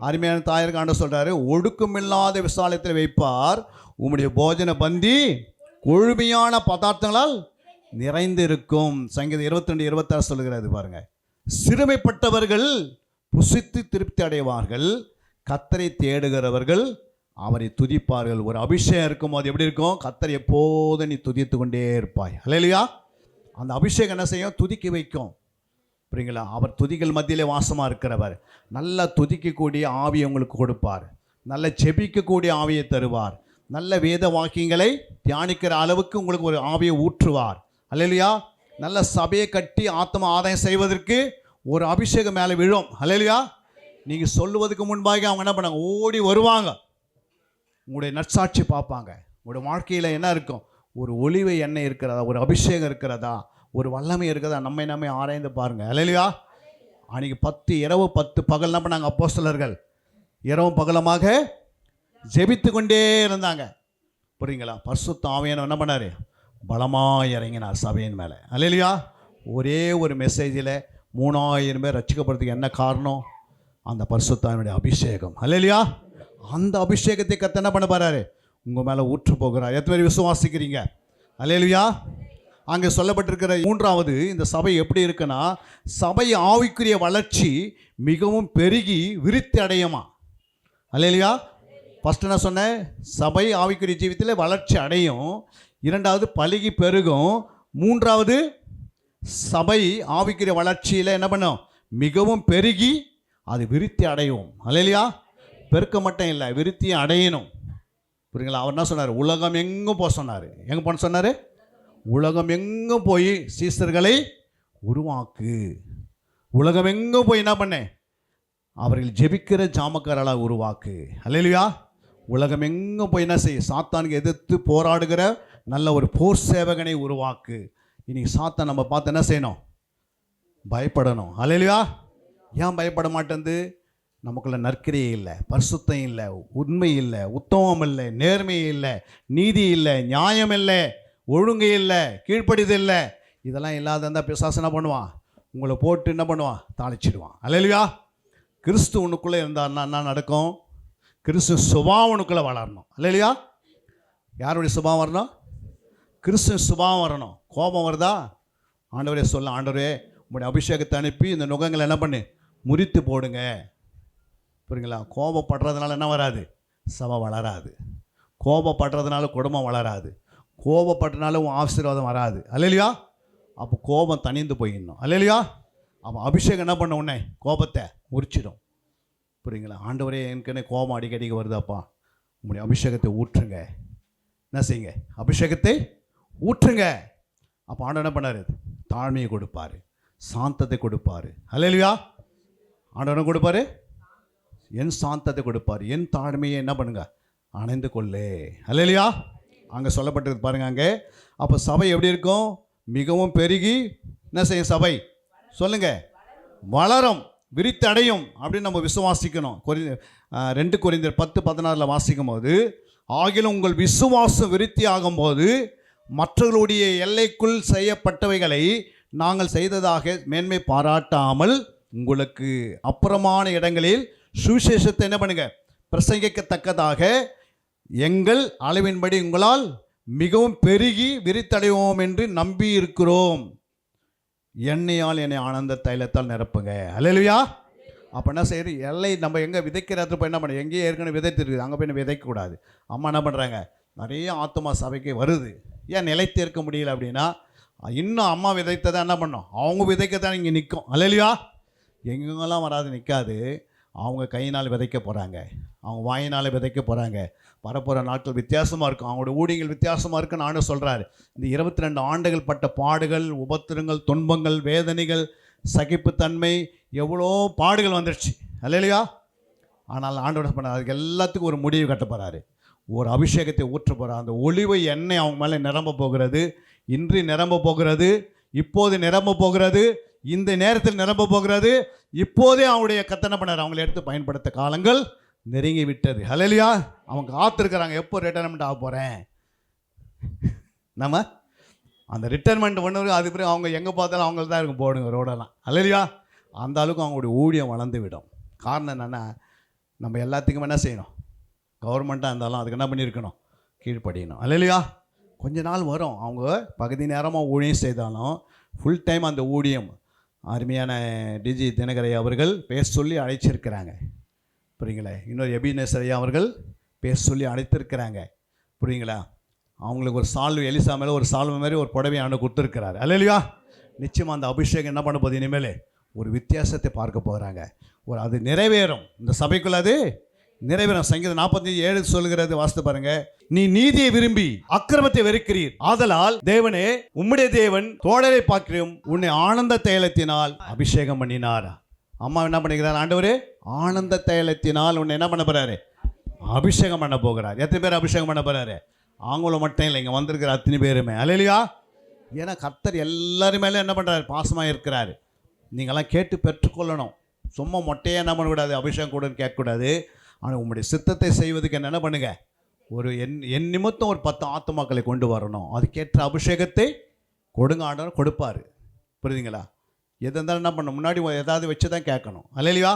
அருமையான தாயருக்கு ஆண்டு சொல்கிறாரு, ஒடுக்கமில்லாத விசாலத்தில் வைப்பார், உம்முடைய போஜன பந்தி கொழுமையான பதார்த்தங்களால் நிறைந்திருக்கும். சங்கீதம் 22:26 சொல்கிறது பாருங்க. சிறுமைப்பட்டவர்கள் புசித்து திருப்தி அடைவார்கள், கர்த்தரை தேடுகிறவர்கள் அவரை துதிப்பார்கள். ஒரு அபிஷேகம் இருக்கும் போது எப்படி இருக்கும்? கர்த்தர் எப்போதும் நீ துதித்து கொண்டே இருப்பாய். அல்லேலூயா. அந்த அபிஷேகம் என்ன செய்யும்? துதிக்க வைக்கும். புரியுங்களா? அவர் துதிகள் மத்தியிலே வாசமாக இருக்கிறவர். நல்லா துதிக்கக்கூடிய ஆவியை உங்களுக்கு கொடுப்பார், நல்ல செபிக்கக்கூடிய ஆவியை தருவார், நல்ல வேத வாக்கியங்களை தியானிக்கிற அளவுக்கு உங்களுக்கு ஒரு ஆவியை ஊற்றுவார். அல்லேலூயா. நல்ல சபையை கட்டி ஆத்ம ஆதாயம் செய்வதற்கு ஒரு அபிஷேகம் மேலே விழும். அல்லேலூயா. நீங்கள் சொல்லுவதுக்கு முன்பாக அவங்க என்ன பண்ணாங்க? ஓடி வருவாங்க, உங்களுடைய நற்சாட்சி பார்ப்பாங்க. உங்களுடைய வாழ்க்கையில் என்ன இருக்கும்? ஒரு ஒலிவை எண்ணெய் இருக்கிறதா, ஒரு அபிஷேகம் இருக்கிறதா, ஒரு வல்லமை இருக்கிறதா, நம்மை ஆராய்ந்து பாருங்கள். அல்லேலூயா. அன்றைக்கி 10 இரவு 10 பகல் என்ன பண்ணாங்க அப்போஸ்தலர்கள்? இரவும் பகலமாக ஜெபித்து கொண்டே இருந்தாங்க. புரியுங்களா? பரிசுத்த ஆவியானவர் என்ன பண்ணார்? பலமாக இறங்கினார் சபையின் மேலே. அல்லேலூயா. ஒரே ஒரு மெசேஜில் 3000 பேர் ரட்சிக்கப்படுறதுக்கு என்ன காரணம்? அந்த பரிசுத்த ஆவியினுடைய அபிஷேகம். அல்லேலூயா. அந்த அபிஷேகத்தை கர்த்தர் என்ன பண்ண போகிறாரு? உங்கள் மேலே ஊற்று போகிறார். எத்தனை பேர் விசுவாசிக்கிறீங்க? அல்லேலூயா. அங்கே சொல்லப்பட்டிருக்கிற 3வது இந்த சபை எப்படி இருக்குன்னா, சபை ஆவிக்குரிய வளர்ச்சி மிகவும் பெருகி விருத்தி அடையுமா. அல்லேலூயா. ஃபஸ்ட்டு என்ன சொன்னேன்? சபை ஆவிக்குரிய ஜீவித்தில் வளர்ச்சி அடையும். 2வது பலுகி பெருகும். 3வது சபை ஆவிக்குரிய வளர்ச்சியில் என்ன பண்ணும்? மிகவும் பெருகி அது விருத்தி அடையும். அல்லேலூயா. பெருக்க மட்டும் இல்லை, விருத்தி அடையணும். புரியுங்களா? அவர் என்ன சொன்னார்? உலகம் எங்கும் போக சொன்னார். எங்கே போன சொன்னார்? உலகம் எங்கும் போய் சீசர்களை உருவாக்கு. உலகமெங்கும் போய் என்ன பண்ணேன், அவர்கள் ஜெபிக்கிற ஜாமக்காரர்களாக உருவாக்கு. அல்லேலூயா. உலகமெங்கும் போய் என்ன செய்ய, சாத்தானுக்கு எதிர்த்து போராடுகிற நல்ல ஒரு போர் சேவகனை உருவாக்கு. இன்னைக்கு சாத்தான் நம்ம பார்த்து என்ன செய்யணும், பயப்படணும். அல்லேலூயா. ஏன் பயப்பட மாட்டேங்குது? நமக்குள்ள நற்கிரியை இல்லை, பரிசுத்தம் இல்லை, உண்மை இல்லை, உத்தமம் இல்லை, நேர்மை இல்லை, நீதி இல்லை, நியாயம் இல்லை, ஒழுங்கு இல்லை, கீழ்ப்படிது இல்லை. இதெல்லாம் இல்லாத இருந்தால் பிசாசு என்ன பண்ணுவான், உங்களை போட்டு என்ன பண்ணுவான், தாளிச்சிடுவான். அல்லேலூயா. கிறிஸ்து உனக்குள்ளே இருந்தார்னா என்ன நடக்கும்? கிறிஸ்து சுபாவம் உனக்குள்ளே வளரணும். அல்லேலூயா. யாருடைய சுபாவம் வரணும்? கிறிஸ்து சுபாவம் வரணும். கோபம் வருதா? ஆண்டவரே சொல்ல, ஆண்டவரே உங்களுடைய அபிஷேகத்தை அனுப்பி இந்த நுகங்களை என்ன பண்ணு, முறித்து போடுங்க. புரியுங்களா? கோபப்படுறதுனால என்ன வராது, சபை வளராது. கோபப்படுறதுனால குடும்பம் வளராது. கோபப்படுறதுனால உன் ஆசீர்வாதம் வராது. அல்லேலூயா. அப்போ கோபம் தனிந்து போயிடணும். அல்லேலூயா. அப்போ அபிஷேகம் என்ன பண்ண உடனே கோபத்தை முறிச்சிடும். புரியுங்களா? ஆண்டவரே எனக்கு கோபம் அடிக்கடிக்கு வருதாப்பா, உங்களுடைய அபிஷேகத்தை ஊற்றுங்க. என்ன செய்யுங்க, அபிஷேகத்தை ஊற்றுங்க. அப்போ ஆண்டவர் என்ன பண்ணார், தாழ்மையை கொடுப்பார், சாந்தத்தை கொடுப்பார். அல்லேலூயா. ஆண்டவர் கொடுப்பார், என் சாந்தத்தை கொடுப்பார், என் தாழ்மையை என்ன பண்ணுங்க, அணைந்து கொள்ளு. அல்லேலூயா. அங்கே சொல்லப்பட்டிருக்கு பாருங்க. அங்கே அப்போ சபை எப்படி இருக்கும், மிகவும் பெருகி என்ன செய்யும் சபை, சொல்லுங்க, வளரும், விரித்தடையும் அப்படின்னு நம்ம விசுவாசிக்கணும். 2 கொரிந்தியர் 10:16 வாசிக்கும் போது, ஆகிலும் உங்கள் விசுவாசம் விருத்தி ஆகும்போது மற்றவர்களுடைய எல்லைக்குள் செய்யப்பட்டவைகளை நாங்கள் செய்ததாக மேன்மை பாராட்டாமல் உங்களுக்கு அப்புறமான இடங்களில் சுவிசேஷத்தை என்ன பண்ணுங்க, பிரசங்கிக்கத்தக்கதாக எங்கள் அளவின்படி உங்களால் மிகவும் பெருகி விரித்தடைவோம் என்று நம்பி இருக்கிறோம். எண்ணெயால் என்னை ஆனந்த தைலத்தால் நிரப்புங்க. அல்லேலூயா. அப்போ என்ன செய்யுது, எல்லை நம்ம எங்கே விதைக்கிறது போய் என்ன பண்ண, எங்கேயே ஏற்கனவே விதைத்திருக்குது, அங்கே போய் விதைக்கக்கூடாது. அம்மா என்ன பண்ணுறாங்க, நிறைய ஆத்மா சபைக்கு வருது. ஏன் நிலைத்து இருக்க முடியல அப்படின்னா, இன்னும் அம்மா விதைத்ததான் என்ன பண்ணோம், அவங்க விதைக்கத்தான் இங்கே நிற்கும். அல்லேலூயா. எங்கெங்கெல்லாம் வராது, நிற்காது. அவங்க கையினால் விதைக்க போகிறாங்க, அவங்க வாயினால் விதைக்க போகிறாங்க. வரப்போகிற நாட்கள் வித்தியாசமாக இருக்கும், அவங்களோட ஊழியங்கள் வித்தியாசமாக இருக்குன்னு நானும் சொல்கிறாரு. இந்த 22 ஆண்டுகள் பட்ட பாடுகள், உபத்திரங்கள், துன்பங்கள், வேதனைகள், சகிப்புத்தன்மை, எவ்வளோ பாடுகள் வந்துடுச்சு. அல்லேலூயா. ஆனால் ஆண்டவர் பண்ண அதுக்கு எல்லாத்துக்கும் ஒரு முடிவு கட்ட போகிறாரு, ஒரு அபிஷேகத்தை ஊற்ற போகிறார். அந்த ஒளிவை எண்ணெய் அவங்க மேலே நிரம்ப போகிறது. இன்று நிரம்ப போகிறது, இப்போது நிரம்ப போகிறது, இந்த நேரத்தில் நிரம்ப போகிறது. இப்போதே அவங்களுடைய கத்தனை பண்ணார், அவங்களை எடுத்து பயன்படுத்த காலங்கள் நெருங்கி விட்டது. அல்லேலூயா. அவங்க காத்திருக்கிறாங்க, எப்போ ரிட்டைர்மெண்ட் ஆக போகிறேன். நம்ம அந்த ரிட்டைர்மெண்ட் ஒன்று, அது பிறகு அவங்க எங்கே பார்த்தாலும் அவங்களுக்கு தான் இருக்கும் போடுங்க ரோடெல்லாம். அல்லேலூயா. அந்த அளவுக்கு அவங்களுடைய ஊழியம் வளர்ந்து விடும். காரணம் என்னென்னா, நம்ம எல்லாத்துக்கும் என்ன செய்யணும், கவர்மெண்ட்டாக இருந்தாலும் அதுக்கு என்ன பண்ணியிருக்கணும், கீழ்ப்படியணும். அல்லேலூயா. கொஞ்ச நாள் வரும், அவங்க பகுதி நேரமாக ஊழியம் செய்தாலும் ஃபுல் டைம் அந்த ஊழியம் அருமையான டிஜி தினகரை அவர்கள் பேச சொல்லி அழைச்சிருக்கிறாங்க. புரியுங்களா? இன்னொரு எபினேசர் ஐயா அவர்கள் பேச சொல்லி அழைத்திருக்கிறாங்க. புரியுங்களா? அவங்களுக்கு ஒரு சால்வு, எலிசா மேலே ஒரு சால்வு மாதிரி ஒரு புடவை ஆண்டு கொடுத்துருக்கிறார். அல்லேலூயா. நிச்சயமாக அந்த அபிஷேகம் என்ன பண்ண போகுது, இனிமேல் ஒரு வித்தியாசத்தை பார்க்க போகிறாங்க. ஒரு அது நிறைவேறும், இந்த சபைக்குள்ள அது நிறைவேறும். சங்கீதம் 45:7 சொல்லுகிறது, வாசித்து பாருங்க. நீ நீதியை விரும்பி அக்கிரமத்தை வெறுக்கிறீர், ஆதலால் தேவனே உம்முடைய தேவன் தோழரை பார்க்கிறோம், உன்னை ஆனந்த தைலத்தினால் அபிஷேகம் பண்ணினார். அம்மா என்ன பண்ணிக்கிறார், ஆண்டவரே ஆனந்த தைலத்தினால் உன்னை என்ன பண்ண போறாரு, அபிஷேகம் பண்ண போகிறார். எத்தனை பேர் அபிஷேகம் பண்ண போறாரு? அவங்கள மட்டும் இல்லை, இங்கே வந்திருக்கிற அத்தனை பேருமே. அல்லேலூயா. ஏன்னா கர்த்தர் எல்லாரும் மேலே என்ன பண்ணுறாரு, பாசமாக இருக்கிறாரு. நீங்கள்லாம் கேட்டு பெற்றுக்கொள்ளணும். சும்மா மொட்டையாக என்ன பண்ணக்கூடாது, அபிஷேகம் கூடன்னு கேட்கக்கூடாது. ஆனால் உங்களுடைய சித்தத்தை செய்வதுக்கு என்ன பண்ணுங்க, ஒரு என் நிமித்தம் ஒரு 10 ஆத்துமாக்களை கொண்டு வரணும். அதுக்கேற்ற அபிஷேகத்தை கொடுங்க, ஆண்டவர் கொடுப்பார். புரியுதுங்களா? எது இருந்தாலும் என்ன பண்ணணும், முன்னாடி ஏதாவது வச்சு தான் கேட்கணும். அல்லேலூயா.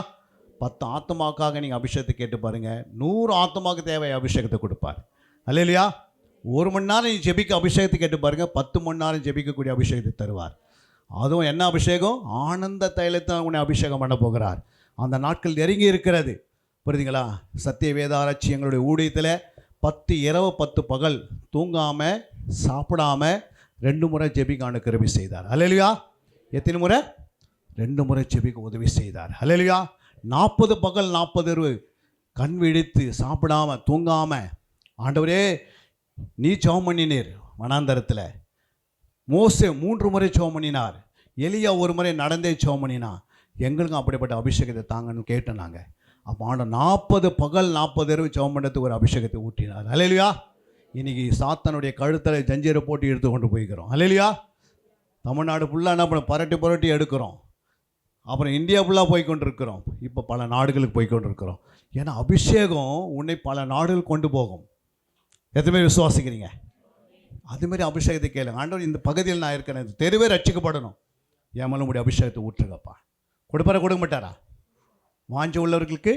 10 ஆத்துமாக்காக நீங்கள் அபிஷேகத்தை கேட்டு பாருங்கள், 100 ஆத்துமாவுக்கு தேவை அபிஷேகத்தை கொடுப்பார். அல்லேலூயா. 1 மணி நேரம் ஜெபிக்க அபிஷேகத்தை கேட்டு பாருங்கள், 10 மணி நேரம் ஜெபிக்கக்கூடிய அபிஷேகத்தை தருவார். அதுவும் என்ன அபிஷேகம், ஆனந்த தைலத்தை உன்னை அபிஷேகம் பண்ண போகிறார். அந்த நாட்கள் நெருங்கி இருக்கிறது. புரியுதுங்களா? சத்திய வேத ஆராய்ச்சி எங்களுடைய ஊழியத்தில் 10 இரவு 10 பகல் தூங்காமல் சாப்பிடாமல் 2 முறை ஜெபிக்க கிருபை செய்தார். அல்லேலூயா. எத்தனை முறை? 2 முறை ஜெபிக்க உதவி செய்தார். அல்லேலூயா. 40 பகல் 40 இரவு கண் விழித்து சாப்பிடாமல் தூங்காமல், ஆண்டவரே நீ ஜெபம் பண்ணினீர் வனாந்தரத்தில். மோசே 3 முறை ஜெபம் பண்ணினார். எலியா ஒரு முறை நடந்தே ஜெபம் பண்ணினா, எங்களுக்கும் அப்படிப்பட்ட அபிஷேகத்தை தாங்கன்னு கேட்டோம் நாங்கள். அப்போ ஆண்டவர் 40 பகல் 40 இரவு ஜெபம் பண்ணுறதுக்கு ஒரு அபிஷேகத்தை ஊற்றினார். அல்லேலூயா. இன்றைக்கி சாத்தானுடைய கழுத்தில் ஜஞ்சீரை போட்டு எடுத்து கொண்டு போய்க்கிறோம். அல்லேலூயா. தமிழ்நாடு ஃபுல்லாக என்ன பண்ண புரட்டி எடுக்கிறோம். அப்புறம் இந்தியா ஃபுல்லாக போய்கொண்டு இருக்கிறோம். இப்போ பல நாடுகளுக்கு போய்கொண்டு இருக்கிறோம். ஏன்னா அபிஷேகம் உன்னை பல நாடுகள் கொண்டு போகும். எத்தனை பேர் விசுவாசிக்கிறீங்க? அதுமாரி அபிஷேகத்தை கேளுங்க. ஆண்டவர், இந்த பகுதியில் நான் இருக்கிறேன், இந்த தெருவே ரட்சிக்கப்படணும், என் மேலே உடைய அபிஷேகத்தை ஊற்றுங்கப்பா. கொடுப்பார கொடுக்க மாட்டாரா? வாஞ்ச உள்ளவர்களுக்கு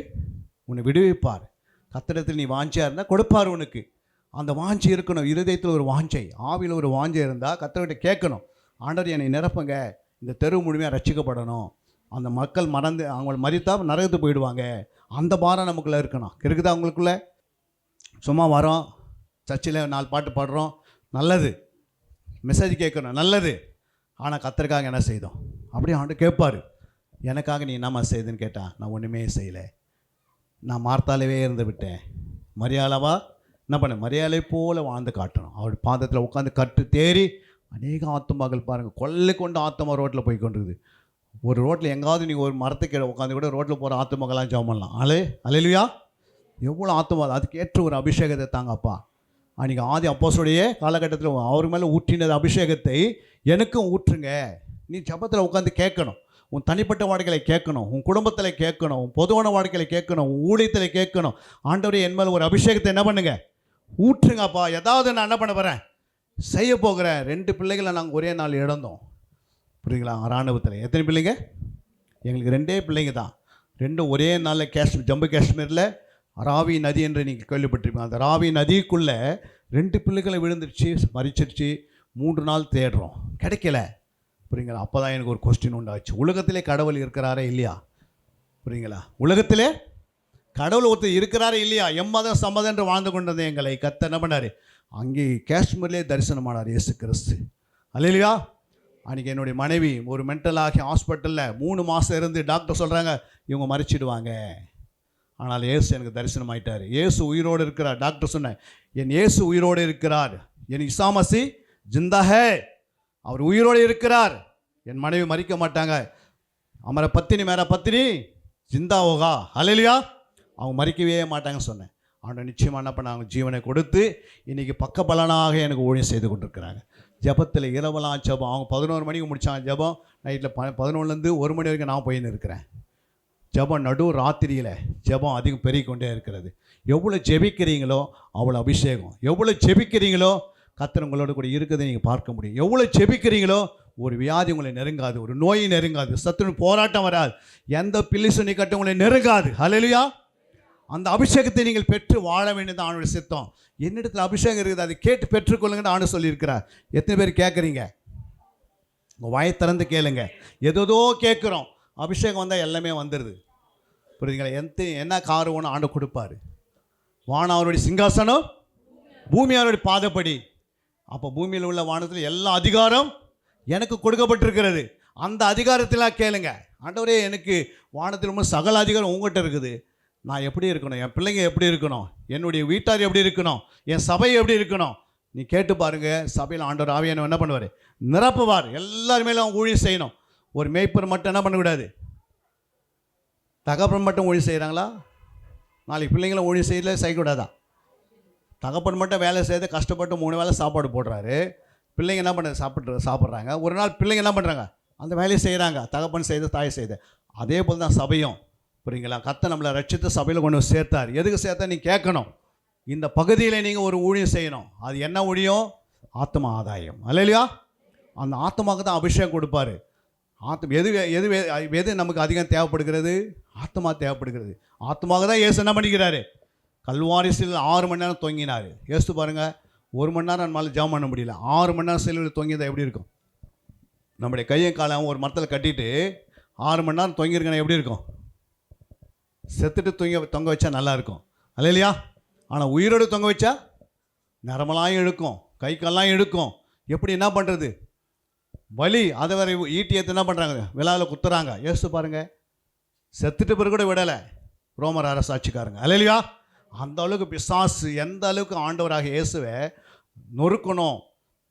உன்னை விடுவிப்பார். கத்திரத்தில் நீ வாஞ்சியாக இருந்தால் கொடுப்பார் உனக்கு. அந்த வாஞ்சி இருக்கணும். இருதயத்தில் ஒரு வாஞ்சை, ஆவியில் ஒரு வாஞ்சை இருந்தால் கத்திரக்கிட்ட கேட்கணும். ஆண்டவர், என்னை நிரப்புங்க, இந்த தெரு முழுமையாக ரட்சிக்கப்படணும், அந்த மக்கள் அவங்கள மறித்தா நரகத்து போயிடுவாங்க, அந்த பாரம் நமக்குள்ளே இருக்கணும். இருக்குதா அவங்களுக்குள்ளே? சும்மா வரோம், சர்ச்சில் 4 பாட்டு பாடுறோம், நல்லது. மெசேஜ் கேட்கணும், நல்லது. ஆனால் கத்தருக்காக என்ன செய்தோம்? அப்படியே ஆண்டு கேட்பார். எனக்காக நீ என்னம்மா செய்துன்னு கேட்டால், நான் ஒன்றுமே செய்யலை, நான் மார்த்தாலவே இருந்து விட்டேன். மரியாளவா என்ன பண்ண? மரியாதை போல் வாழ்ந்து காட்டணும். அவருடைய பாதத்தில் உட்காந்து கட்டு தேறி அநேக ஆத்துமாக்கள் பாருங்கள், கொள்ளை கொண்டு ஆத்துமா ரோட்டில் போய் கொண்டிருக்குது. ஒரு ரோட்டில் எங்காவது நீங்கள் ஒரு மரத்துக்கு உட்காந்து கூட ரோட்டில் போகிற ஆத்துமாக்கெல்லாம் ஜெபம் பண்ணலாம். அல்லேலூயா. எவ்வளோ ஆத்துமா! அதுக்கேற்ற ஒரு அபிஷேகத்தை தாங்கப்பா. அன்றைக்கி ஆதி அப்போஸ்தலருடைய காலகட்டத்தில் அவர் மேலே ஊற்றினது அபிஷேகத்தை எனக்கும் ஊற்றுங்க. நீ ஜெபத்தில் உட்காந்து கேட்கணும். உன் தனிப்பட்ட வாழ்க்கையை கேட்கணும், உன் குடும்பத்தில் கேட்கணும், உன் பொதுவான வாழ்க்கையில் கேட்கணும், உன் ஊழியத்தில் கேட்கணும். ஆண்டவரே, என் மேலே ஒரு அபிஷேகத்தை என்ன பண்ணுங்க? ஊற்றுங்கப்பா. ஏதாவது நான் என்ன பண்ண போகிறேன்? செய்ய போகிறேன். 2 பிள்ளைகளை நாங்கள் ஒரே நாள் இழந்தோம். புரியுங்களா? இராணுவத்தில் எத்தனை பிள்ளைங்க? எங்களுக்கு 2 பிள்ளைங்க தான். 2 ஒரே நாளில் ஜம்மு காஷ்மீரில் ராவி நதி என்று நீங்கள் கேள்விப்பட்டிருப்பீங்க. அந்த ராவி நதிக்குள்ளே 2 பிள்ளைகளை விழுந்துருச்சு, மறிச்சிருச்சு. 3 நாள் தேடுறோம், கிடைக்கல. புரியுங்களா? அப்போ தான் எனக்கு ஒரு கொஸ்டின் உண்டாச்சு. உலகத்திலே கடவுள் இருக்கிறாரே இல்லையா? புரியுங்களா? உலகத்திலே கடவுள் ஒருத்தர் இருக்கிறாரே இல்லையா? எம்மதம் சம்மதம் என்று வாழ்ந்து கொண்டது எங்களை கர்த்தர் என்ன பண்ணார்? அங்கே காஷ்மீர்லேயே தரிசனமானார் இயேசு கிறிஸ்து. அல்லேலூயா. அன்றைக்கி என்னுடைய மனைவி ஒரு மென்டலாகி ஹாஸ்பிட்டலில் 3 மாதம் இருந்து டாக்டர் சொல்கிறாங்க இவங்க மறிச்சிடுவாங்க. ஆனால் இயேசு எனக்கு தரிசனம் ஆயிட்டார். இயேசு உயிரோடு இருக்கிறார். டாக்டர் சொன்னேன், என் இயேசு உயிரோடு இருக்கிறார், என் ஈசா மசீஹ் ஜிந்தா ஹே, அவர் உயிரோடு இருக்கிறார். என் மனைவி மறிக்க மாட்டாங்க. அமர பத்தினி மேர பத்தினி ஜிந்தா ஹோகா. அல்லேலூயா. அவங்க மறிக்கவே மாட்டாங்கன்னு சொன்னேன். ஆண்டவர் நிச்சயமாக என்ன பண்ண, அவங்க ஜீவனை கொடுத்து இன்றைக்கி பக்கபலனாக எனக்கு ஊழியம் செய்து கொண்டிருக்கிறாங்க. ஜபத்தில் இரவலாம் ஜபம். அவங்க 11 மணிக்கு முடித்தாங்க ஜபம். நைட்டில் 11லேருந்து 1 மணி வரைக்கும் நான் போயின்னு இருக்கிறேன். ஜபம் நடு ராத்திரியில் ஜபம் அதிகம் பெருகிக்கொண்டே இருக்கிறது. எவ்வளோ ஜெபிக்கிறீங்களோ அவ்வளோ அபிஷேகம். எவ்வளோ ஜெபிக்கிறீங்களோ கர்த்தர் உங்களோட கூட இருக்கிறதை நீங்கள் பார்க்க முடியும். எவ்வளோ ஜெபிக்கிறீங்களோ ஒரு வியாதி உங்களை நெருங்காது, ஒரு நோய் நெருங்காது, சத்துரு போராட்டம் வராது, எந்த பில்லி சுனி கட்டும் உங்களை நெருங்காது. அல்லேலூயா. அந்த அபிஷேகத்தை நீங்கள் பெற்று வாழ வேண்டியது ஆண்டவருடைய சித்தம். என்னிடத்தில் அபிஷேகம் இருக்குது, அதை கேட்டு பெற்றுக்கொள்ளுங்கன்னு ஆண்டு சொல்லியிருக்கிறார். எத்தனை பேர் கேட்குறீங்க? உங்கள் வாயை திறந்து கேளுங்க. ஏதோ கேட்குறோம், அபிஷேகம் வந்தால் எல்லாமே வந்துடுது. புரியுதுங்களா? என்ன காரணம் ஆண்டு கொடுப்பார். வானம் அவருடைய சிங்காசனம், பூமி அவருடைய பாதப்படி. அப்போ பூமியில் உள்ள வானத்தில் எல்லா அதிகாரம் எனக்கு கொடுக்கப்பட்டிருக்கிறது. அந்த அதிகாரத்தில் கேளுங்க, ஆண்டவரே எனக்கு வானத்தில் சகல அதிகாரம் உங்கள்கிட்ட இருக்குது, நான் எப்படி இருக்கணும், என் பிள்ளைங்க எப்படி இருக்கணும், என்னுடைய வீட்டார் எப்படி இருக்கணும், என் சபை எப்படி இருக்கணும், நீ கேட்டு பாருங்கள். சபையில் ஆண்டவர் ஆவியானவர் என்ன பண்ணுவார்? நிரப்புவார். எல்லாருமே அவங்க ஊழியம் செய்யணும். ஒரு மேய்ப்பர் மட்டும் என்ன பண்ணக்கூடாது? தகப்பன் மட்டும் ஊழியம் செய்கிறாங்களா? நாளைக்கு பிள்ளைங்களும் ஊழியம் செய்யக்கூடாதா? தகப்பன் மட்டும் வேலை செய்து கஷ்டப்பட்டு 3 வேளை சாப்பாடு போடுறாரு. பிள்ளைங்க என்ன பண்ணுறது? சாப்பிட்றாங்க. ஒரு நாள் பிள்ளைங்க என்ன பண்ணுறாங்க? அந்த வேலையை செய்கிறாங்க. தகப்பன் செய்து தாய் செய்து. அதே போல் தான் சபையும். புரியுங்களா? கர்த்தர் நம்மளை ரட்சித்து சபையில் கொண்டு சேர்த்தார். எதுக்கு சேர்த்தா நீ கேட்கணும். இந்த பகுதியில் நீங்கள் ஒரு ஊழியம் செய்யணும். அது என்ன ஊழியம்? ஆத்ம ஆதாயம். அல்லேலூயா. அந்த ஆத்மாவுக்கு தான் அபிஷேகம் கொடுப்பார். எது நமக்கு அதிகம் தேவைப்படுகிறது? ஆத்மா தேவைப்படுகிறது. ஆத்மாவுக்கு தான் இயேசு என்ன பண்ணிக்கிறாரு? கல்வாரிசில் 6 மணி நேரம் தொங்கினார். யோசித்து பாருங்கள். 1 மணி நேரம் நம்மளால் ஜெபம் பண்ண முடியல. 6 மணி நேரம் சிலுவையில் தொங்கியதா எப்படி இருக்கும்? நம்முடைய கையும் காலம் ஒரு மரத்தில் கட்டிட்டு 6 மணி நேரம் தொங்கியிருக்கணும், எப்படி இருக்கும்? செத்துட்டு தொங்க வச்சா நல்லாயிருக்கும். அல்லேலூயா. ஆனால் உயிரோடு தொங்க வச்சா நரம்பெல்லாம் இழுக்கும், கை கால்லாம் இழுக்கும். எப்படி என்ன பண்ணுறது? வலி. அதை வரை ஈட்டி ஏற்று என்ன பண்ணுறாங்க? விழாவில் குத்துறாங்க. யோசித்து பாருங்கள். செத்துட்டு பிறகு கூட விடலை ரோமர் அரசாட்சிக்காரங்க. அல்லேலூயா. அந்த அளவுக்கு பிசாசு எந்த அளவுக்கு ஆண்டவராக இயேசுவை நொறுக்கணும்,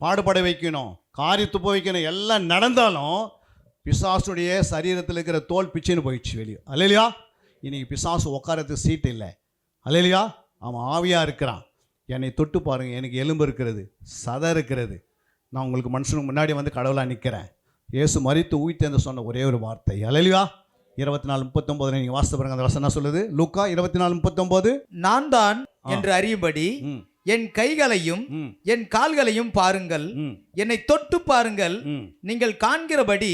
பாடுபட வைக்கணும், காரி துப்ப வைக்கணும், எல்லாம் நடந்தாலும் பிசாசுடைய சரீரத்தில் இருக்கிற தோல் பிச்சுன்னு போயிடுச்சு வெளியே. அல்லேலூயா. இன்னைக்கு பிசாசு உட்காரத்துக்கு சீட்டு இல்லை. அல்லேலூயா. அவன் ஆவியாக இருக்கிறான். என்னை தொட்டு பாருங்கள், எனக்கு எலும்பு இருக்கிறது, சதை இருக்கிறது. நான் உங்களுக்கு மனுஷனுக்கு முன்னாடி வந்து கடவுளாக நிற்கிறேன். இயேசு மரித்து உயிர்த்தென்று சொன்ன ஒரே ஒரு வார்த்தை. அல்லேலூயா. 24:39 நீங்கள் வாசித்து பாருங்க. அந்த வசனம் சொல்லுது, லூக்கா 24:39. நான் தான் என்று அறியும்படி என் கைகளையும் என் கால்களையும் பாருங்கள், என்னை தொட்டு பாருங்கள், நீங்கள் காண்கிறபடி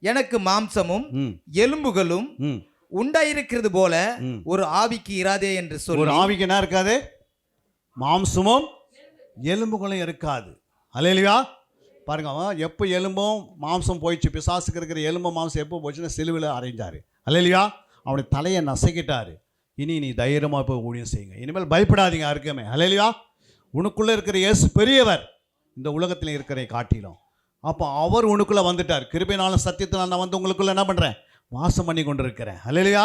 எனக்கு மாம்சமும் எலும்புகளும் உண்டாயிருக்கிறது போல ஒரு ஆவிக்கு இராதே என்று சொல்லி. ஒரு ஆவிக்கு என்ன இருக்காது? மாம்சமும் எலும்புகளும் இருக்காது. அல்லேலூயா. பாருங்க, அவன் எப்போ எலும்பும் மாம்சம் போயிடுச்சு, பிசாசுக்கு இருக்கிற எலும்பு மாம்சம் எப்போ போச்சுன்னா சிலுவையில் அரைஞ்சார். அல்லேலூயா. அவனுடைய தலையை நசைக்கிட்டார். இனி நீ தைரியமாக போய் ஊழியம் செய்யுங்க, இனிமேல் பயப்படாதீங்க யாருக்குமே. அல்லேலூயா. உனக்குள்ளே இருக்கிற இயேசு பெரியவர் இந்த உலகத்தில் இருக்கிற காட்டிலும். அப்போ அவர் உனக்குள்ளே வந்துட்டார். கிருபையினாலும் சத்தியத்தினால் நான் வந்து உங்களுக்குள்ளே என்ன பண்ணுறேன்? வாசம் பண்ணி கொண்டு இருக்கிறேன். அல்லேலூயா.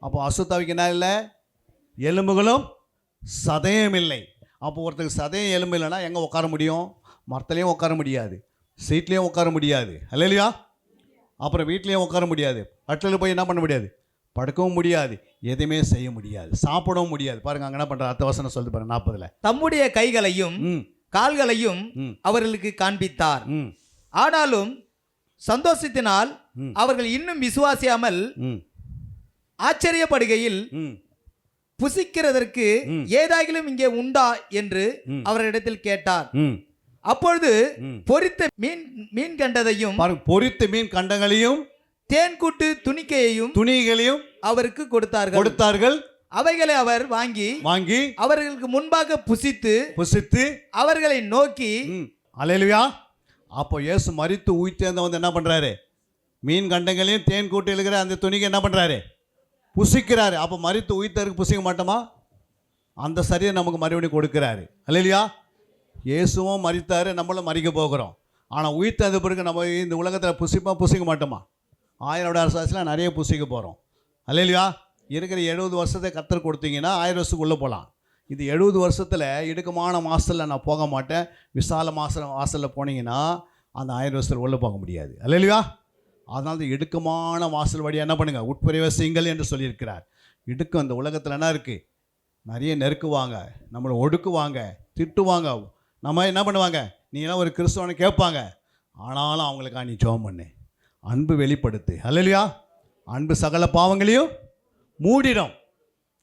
அப்போ அசுத்தாவிக்கு என்ன இல்லை? எலும்புகளும் சதையும் இல்லை. அப்போ ஒருத்தருக்கு சதையும் எலும்பு இல்லைன்னா எங்கே உட்கார முடியும்? மரத்துலேயும் உட்கார முடியாது, சீட்லேயும் உட்கார முடியாது. அல்லேலூயா. அப்புறம் வீட்லேயும் உட்கார முடியாது, கட்டிலில் போய் என்ன பண்ண முடியாது? படுக்கவும் முடியாது, எதுவுமே செய்ய முடியாது, சாப்பிடவும் முடியாது. பாருங்க அங்கே என்ன பண்ணுற அடுத்த வசனம் சொல்லுது பாருங்க 40. தம்முடைய கைகளையும் கால்களையும் அவர்களுக்கு காண்பித்தார். ஆனாலும் சந்தோஷத்தினால் அவர்கள் இன்னும் விசுவாசியாமல் ஆச்சரியப்படுகையில் புசிக்கிறதற்கு ஏதாகிலும் இங்கே உண்டா என்று அவரிடத்தில் கேட்டார். அப்பொழுது பொரித்த மீன் கண்டதையும் பொரித்த மீன் கண்டங்களையும் தேன் கூட்டு துணிகளையும் அவருக்கு கொடுத்தார்கள். அவைகளை அவர் வாங்கி அவர்களுக்கு முன்பாக புசித்து அவர்களை நோக்கி. அல்லேலூயா. அப்போ இயேசு மரித்து உயிர்த்தெழுந்த வந்து என்ன பண்றாரு? மீன் கண்டங்களையும் தேன் கூட்டு எழுகிற அந்த துணிக்கு என்ன பண்றாரு? புசிக்கிறாரு. அப்போ மரித்து உயிர்த்தருக்கு புசிக்க மாட்டோமா? அந்த சரீரம் நமக்கு மறுபடியும் கொடுக்கிறாரு. அல்லேலூயா. இயேசுவும் மரித்தாரு, நம்மளும் மறிக்க போகிறோம். ஆனால் உயிர்த்தெழுந்த பிறகு நம்ம இந்த உலகத்தில் புசிக்க மாட்டோமா? 1000 அரசாட்சியில் நிறைய புசிக்க போகிறோம். அல்லேலூயா. இருக்கிற 70 வருஷத்தை கத்தர் கொடுத்தீங்கன்னா 1000 வருஷத்துக்குள்ளே போகலாம். இது 70 வருஷத்தில் இடுக்கமான மாதத்தில் நான் போக மாட்டேன். விசால வாசலில் போனீங்கன்னா அந்த 1000 வருஷத்தில் உள்ளே போக முடியாது. அல்லேலூயா. அதனால தான் இடுக்கமான வாசல் வழியாக என்ன பண்ணுங்கள்? உட்பிரவேசிங்கள் என்று சொல்லியிருக்கிறார். இடுக்கம் இந்த உலகத்தில் என்ன இருக்குது? நிறைய நெருக்குவாங்க, நம்மளை ஒடுக்குவாங்க, திட்டுவாங்க. நம்ம என்ன பண்ணுவாங்க? நீங்களாம் ஒரு கிறிஸ்தவனை கேட்பாங்க. ஆனாலும் அவங்களுக்காக நீ ஜெபம் பண்ணு, அன்பு வெளிப்படுத்து. அல்லேலூயா. அன்பு சகல பாவங்களையும் மூடிடும்.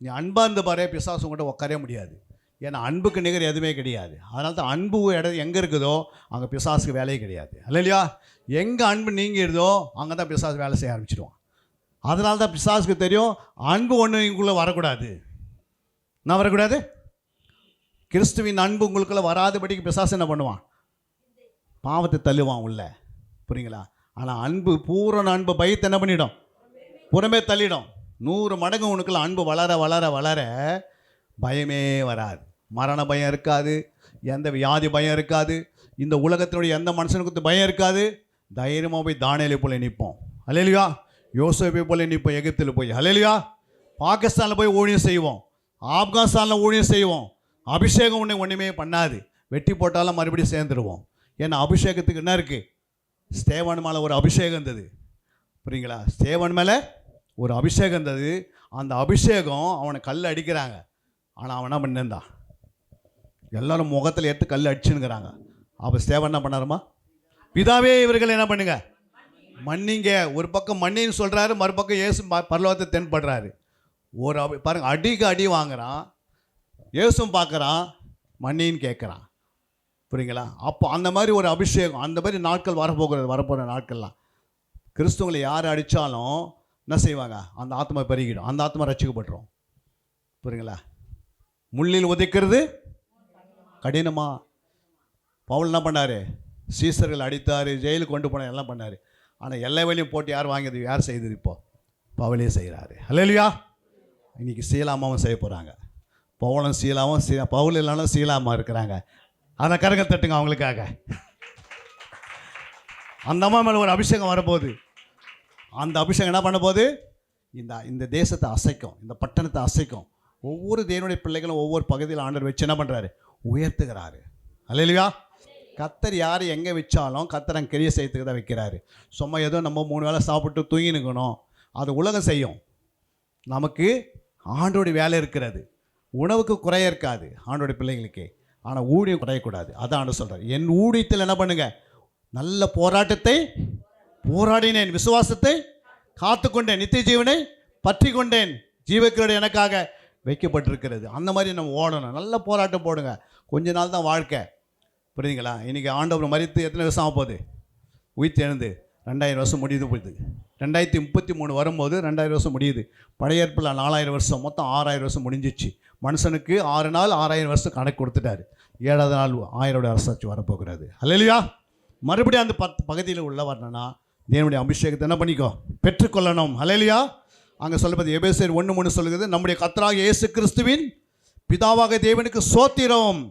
நீ அன்பாக இருந்து பாரு, பிசாசு உங்கள்கிட்ட உட்காரவே முடியாது. ஏன்னா அன்புக்கு நிகர் எதுவுமே கிடையாது. அதனால தான் அன்பு இடம் எங்கே இருக்குதோ அங்கே பிசாசுக்கு வேலையே கிடையாது. அல்லேலூயா. எங்கே அன்பு நீங்கிடுதோ அங்கே தான் பிசாசு வேலை செய்ய ஆரம்பிச்சிடுவான். அதனால தான் பிசாசுக்கு தெரியும் அன்பு ஒன்று இங்குள்ளே வரக்கூடாது. நான் வரக்கூடாது. கிறிஸ்துவின் அன்பு உங்களுக்குள்ளே வராதபடிக்கு பிசாசு என்ன பண்ணுவான்? பாவத்தை தள்ளுவான் உள்ள. புரியுங்களா? ஆனால் அன்பு, பூரண அன்பு பயத்தை என்ன பண்ணிடும்? புறமே தள்ளிடும். 100 மடங்கு உனக்குள்ள அன்பு வளர வளர வளர பயமே வராது. மரண பயம் இருக்காது, எந்த வியாதி பயம் இருக்காது, இந்த உலகத்தினுடைய எந்த மனுஷனுக்கு பயம் இருக்காது. தைரியமாக போய் தானியேலை போல நிற்போம். அல்லேலூயா. யோசேப்பை போல நிற்போம் எகிப்தில் போய். அல்லேலூயா. பாகிஸ்தானில் போய் ஊழியம் செய்வோம், ஆப்கானிஸ்தானில் ஊழியம் செய்வோம். அபிஷேகம் ஒன்றுமே பண்ணாது, வெட்டி போட்டாலும் மறுபடியும் சேர்ந்துடுவோம். ஏன்னா அபிஷேகத்துக்கு என்ன இருக்குது? ஸ்தேவான் மேலே ஒரு அபிஷேகம் இருந்தது. புரியுங்களா? ஸ்தேவான் மேலே ஒரு அபிஷேகம் இருந்தது. அந்த அபிஷேகம் அவனை கல் அடிக்கிறாங்க. ஆனால் அவன் என்ன பண்ணிருந்தான்? எல்லாரும் முகத்தில் எடுத்து கல் அடிச்சுன்னுங்கிறாங்க. அப்போ ஸ்தேவான் என்ன பண்ணாருமா? பிதாவே இவர்கள் என்ன பண்ணுங்க? மன்னிங்க. ஒரு பக்கம் மன்னின்னு சொல்கிறாரு, மறுபக்கம் இயேசு பரலோகத்தை தென்படுறாரு. பாருங்க, அடிக்கு அடி வாங்குறான். இயேசும் பார்க்குறான், மன்னின்னு கேட்குறான். புரியுங்களா? அப்போ அந்த மாதிரி ஒரு அபிஷேகம், அந்த மாதிரி நாட்கள் வரப்போகிற நாட்கள்லாம் கிறிஸ்துவங்களை யார் அடித்தாலும் என்ன செய்வாங்க? அந்த ஆத்மா பெருகிடும், அந்த ஆத்மா ரட்சிக்கப்பட்டுரும். புரியுங்களா? முள்ளில் உதைக்கிறது கடினமா? பவுல் என்ன பண்ணார்? சீசர்கள் அடித்தார், ஜெயிலுக்கு கொண்டு போனார், எல்லாம் பண்ணார். ஆனால் எல்லா வேலையும் போட்டு யார் வாங்கியது? யார் செய்தது? இப்போ பவுலே செய்கிறாரு. அல்லேலூயா. இன்றைக்கி சீலாமாவும் செய்ய போகிறாங்க. பவுலும் சீலாவும் பவுல் இல்லைனாலும் சீலாமா இருக்கிறாங்க. அதை கரங்க தட்டுங்க அவங்களுக்காக. அந்த அம்மா மேலே ஒரு அபிஷேகம் வரப்போகுது. அந்த அபிஷேகம் என்ன பண்ண போகுது? இந்த தேசத்தை அசைக்கும், இந்த பட்டணத்தை அசைக்கும். ஒவ்வொரு தேவனுடைய பிள்ளைகளும் ஒவ்வொரு பகுதியில் ஆண்டவர் வச்சு என்ன பண்ணுறாரு? உயர்த்துகிறாரு. அல்லேலூயா. கத்தர் யார் எங்கே வச்சாலும் கத்தர் அங்கே கிரியை செய்யறதுக்கு தான் வைக்கிறாரு. சும்மா ஏதோ நம்ம 3 வேளை சாப்பிட்டு தூங்கி நிற்கணும், அது உலகம் செய்யும். நமக்கு ஆண்டோடைய வேலை இருக்கிறது. உணவுக்கு குறைய இருக்காது ஆண்டோடைய பிள்ளைங்களுக்கு, ஆனால் ஊழியம் குறையக்கூடாது. அதான் ஆண்டு சொல்கிறார், என் ஊழியத்தில் என்ன பண்ணுங்க, நல்ல போராட்டத்தை போராடினேன், விசுவாசத்தை காத்துக்கொண்டேன், நித்திய ஜீவனை பற்றி கொண்டேன், ஜீவக்கிரீடை எனக்காக வைக்கப்பட்டிருக்கிறது. அந்த மாதிரி நம்ம ஓடணும், நல்ல போராட்டம் போடுங்க. கொஞ்ச நாள் தான் வாழ்க்கை, புரியுதுங்களா? இன்றைக்கி ஆண்டவர் மரித்து எத்தனை வருஷம் ஆக போகுது? உயிர்த்து எழுந்து 2000 வருஷம் முடியுது போகுது. 2033 வரும்போது 2000 வருஷம் முடியுது. பழைய ஏற்பில் 4000 வருஷம், மொத்தம் 6000 வருஷம் முடிஞ்சிச்சு. மனுஷனுக்கு 6 நாள் 6000 வருஷம் கணக்கு கொடுத்துட்டாரு. 7வது நாள் 1000 அரசாட்சி வரப்போகிறது. அல்லேலூயா. மறுபடியும் அந்த பகுதியில் உள்ள வரணும்னா தேவனுடைய அபிஷேகத்தை என்ன பண்ணிக்கோ, பெற்றுக்கொள்ளணும். அல்லேலூயா. அங்கே சொல்லப்பது எபேசியர் 1:3 சொல்லுகிறது, நம்முடைய கர்த்தராகிய இயேசு கிறிஸ்துவின் பிதாவாக தேவனுக்கு சோத்திரம்,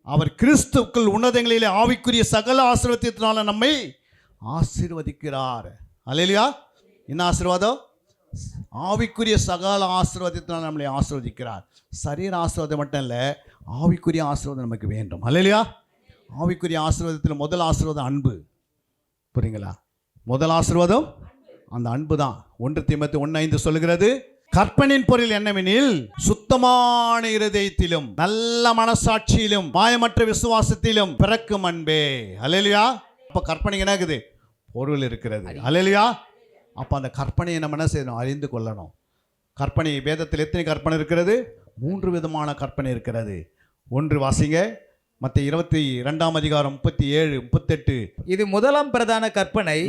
அவர் கிறிஸ்துவுக்குள் உன்னதங்களிலே ஆவிக்குரிய சகல ஆசீர்வாதத்தினால நம்மை ஆசீர்வதிக்கிறார். அல்லேலூயா. என்ன ஆசீர்வாதம்? ஆவிக்குரிய சகல ஆசீர்வாதத்தினால் நம்மளை ஆசீர்வதிக்கிறார். சரீர ஆசீர்வாதம் மட்டும் இல்லை, ஆவிக்குரிய ஆசீர்வாதம் நமக்கு வேண்டும். அல்லேலூயா. ஆவிக்குரிய ஆசீர்வாதத்தில் முதல் ஆசீர்வாதம் அன்பு. புரியுங்களா? முதல் ஆசீர்வாதம் அந்த அன்பு தான். 1 தீமோத்தேயு 1:5 சொல்லுகிறது, கற்பனின் பொருள் என்னவெனில் சுத்தமான இருதயத்திலும் நல்ல மனசாட்சியிலும் மாயமற்ற விசுவாசத்திலும் பிறக்கும் அன்பே. அல்லேலூயா. அப்போ கற்பனை என்ன இருக்குது? பொருள் இருக்கிறது. அல்லேலூயா. அப்போ அந்த கற்பனையை நம்ம என்ன செய்யணும்? அறிந்து கொள்ளணும். கற்பனை வேதத்தில் எத்தனை கற்பனை இருக்கிறது? 3 விதமான கற்பனை இருக்கிறது. ஒன்று வாசிங்க, மத்திய 22ஆம் அதிகாரம் 37, 38. இது முதலாம் பிரதான கற்பனை.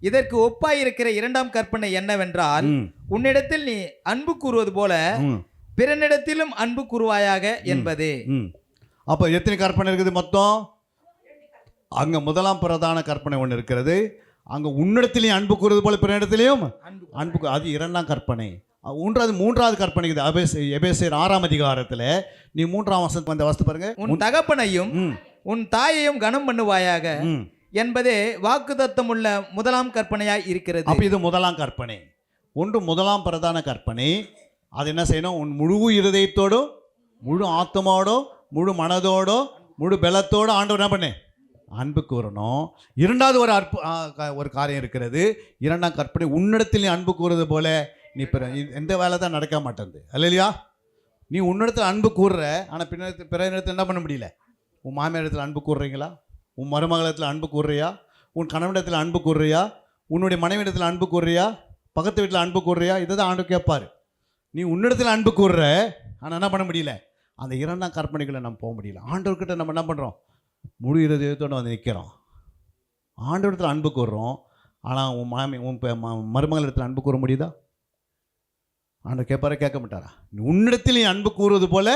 இதற்கு ஒப்பாயிருக்கிற 2ஆம் கற்பனை என்னவென்றால், உன்னிடத்தில் நீ அன்பு கூறுவது போல பிறனிடத்திலும் அன்பு கூறுவாயாக என்பதே. அப்போ எத்தனை கற்பனை இருக்குது மொத்தம்? அங்கே முதலாம் பிரதான கற்பனை ஒன்று இருக்கிறது. அங்கே உன்னிடத்திலையும் அன்பு கூறுவது போல பிறனிடத்திலையும் அன்பு, அது 2ஆம் கற்பனை. மூன்றாவது கற்பனை இருக்குது. எபேசியர் 6ஆம் அதிகாரத்தில் நீ 3ஆம் வசனத்துக்கு வந்த வசனத்தை பாருங்க. உன் தகப்பனையும் உன் தாயையும் கனம் பண்ணுவாயாக என்பதே வாக்குத்தத்தம் உள்ள முதலாம் கற்பனையாய் இருக்கிறது. அப்ப இது முதலாம் கற்பனை. ஒன்று முதலாம் பிரதான கற்பனை. அது என்ன செய்யணும்? உன் முழு இருதயத்தோடும் முழு ஆத்மாவோடும் முழு மனதோடும் முழு பலத்தோடு ஆண்டவர் என்ன பண்ணு? அன்பு கூறணும். 2வது ஒரு காரியம் இருக்கிறது. 2ஆம் கற்பனை, உன்னிடத்தில் நீ அன்பு கூறுறது போல நீ எந்த வேலை தான் நடக்க மாட்டேங்குது. அல்லேலூயா. நீ உன்னிடத்தில் அன்பு கூறுற, ஆனால் பிற இடத்துல என்ன பண்ண முடியல. உன் மாமியார் இடத்துல அன்பு கூறுறீங்களா? உன் மருமகளத்தில் அன்பு கூறுறியா? உன் கணவனிடத்தில் அன்பு கூறுறியா? உன்னுடைய மனைவிடத்தில் அன்பு கூறுறியா? பக்கத்து வீட்டில் அன்பு கூறுறியா? இதை தான் ஆண்டு கேட்பார். நீ உன்னிடத்தில் அன்பு கூறுற, ஆனால் என்ன பண்ண முடியல. அந்த 2ஆம் கற்பனைகளை நம்ம போக முடியல. ஆண்டவர்கிட்ட நம்ம என்ன பண்ணுறோம்? முழு இருதயத்தோடு வந்து நிற்கிறோம். ஆண்டவரிடத்தில் அன்பு கூறுறோம், ஆனால் உன் மருமகள் இடத்துல அன்பு கூற முடியுதா? ஆண்டவர் கேட்பார? கேட்க மாட்டாரா? உன்னிடத்தில் நீ அன்பு கூறுவது போல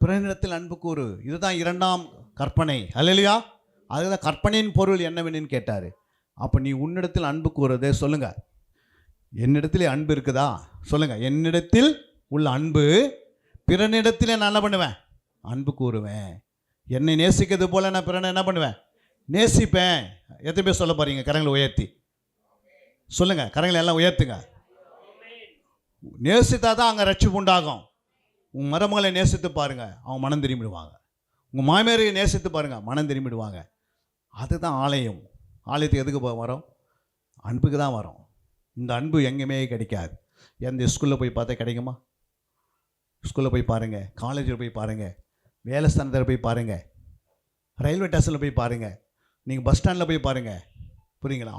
பிறனிடத்தில் அன்பு கூறு. இதுதான் 2ஆம் கற்பனை. அல்லேலூயா. அதுதான் கற்பனையின் பொருள் என்னவென்னு கேட்டார். அப்போ நீ உன்னிடத்தில் அன்பு கூறுறதே சொல்லுங்க. என்னிடத்திலே அன்பு இருக்குதா? சொல்லுங்க. என்னிடத்தில் உள்ள அன்பு பிறனிடத்திலே நான் என்ன பண்ணுவேன்? அன்பு கூறுவேன். என்னை நேசிக்கிறது போல நான் பிறனை என்ன பண்ணுவேன்? நேசிப்பேன். எத்தனை பேர் சொல்ல போறீங்க? கரங்களை உயர்த்தி சொல்லுங்க. கரங்களை எல்லாம் உயர்த்துங்க. நேசித்தா தான் அங்கே ரட்சிப்பு உண்டாகும். உங்கள் மருமகளை நேசித்து பாருங்க, அவங்க மனம் திரும்பிடுவாங்க. உங்கள் மாமியாரை நேசித்து பாருங்க, மனம் திரும்பிடுவாங்க. அதுதான் ஆலயம். ஆலயத்துக்கு எதுக்கு வரோம்? அன்புக்கு தான் வரோம். இந்த அன்பு எங்கேயுமே கிடைக்காது. எந்த ஸ்கூலில் போய் பார்த்தா கிடைக்குமா? ஸ்கூலில் போய் பாருங்கள், காலேஜில் போய் பாருங்கள், வேலை ஸ்தானத்தில் போய் பாருங்கள், ரயில்வே ஸ்டேஷனில் போய் பாருங்கள், நீங்கள் பஸ் ஸ்டாண்டில் போய் பாருங்கள். புரியுங்களா?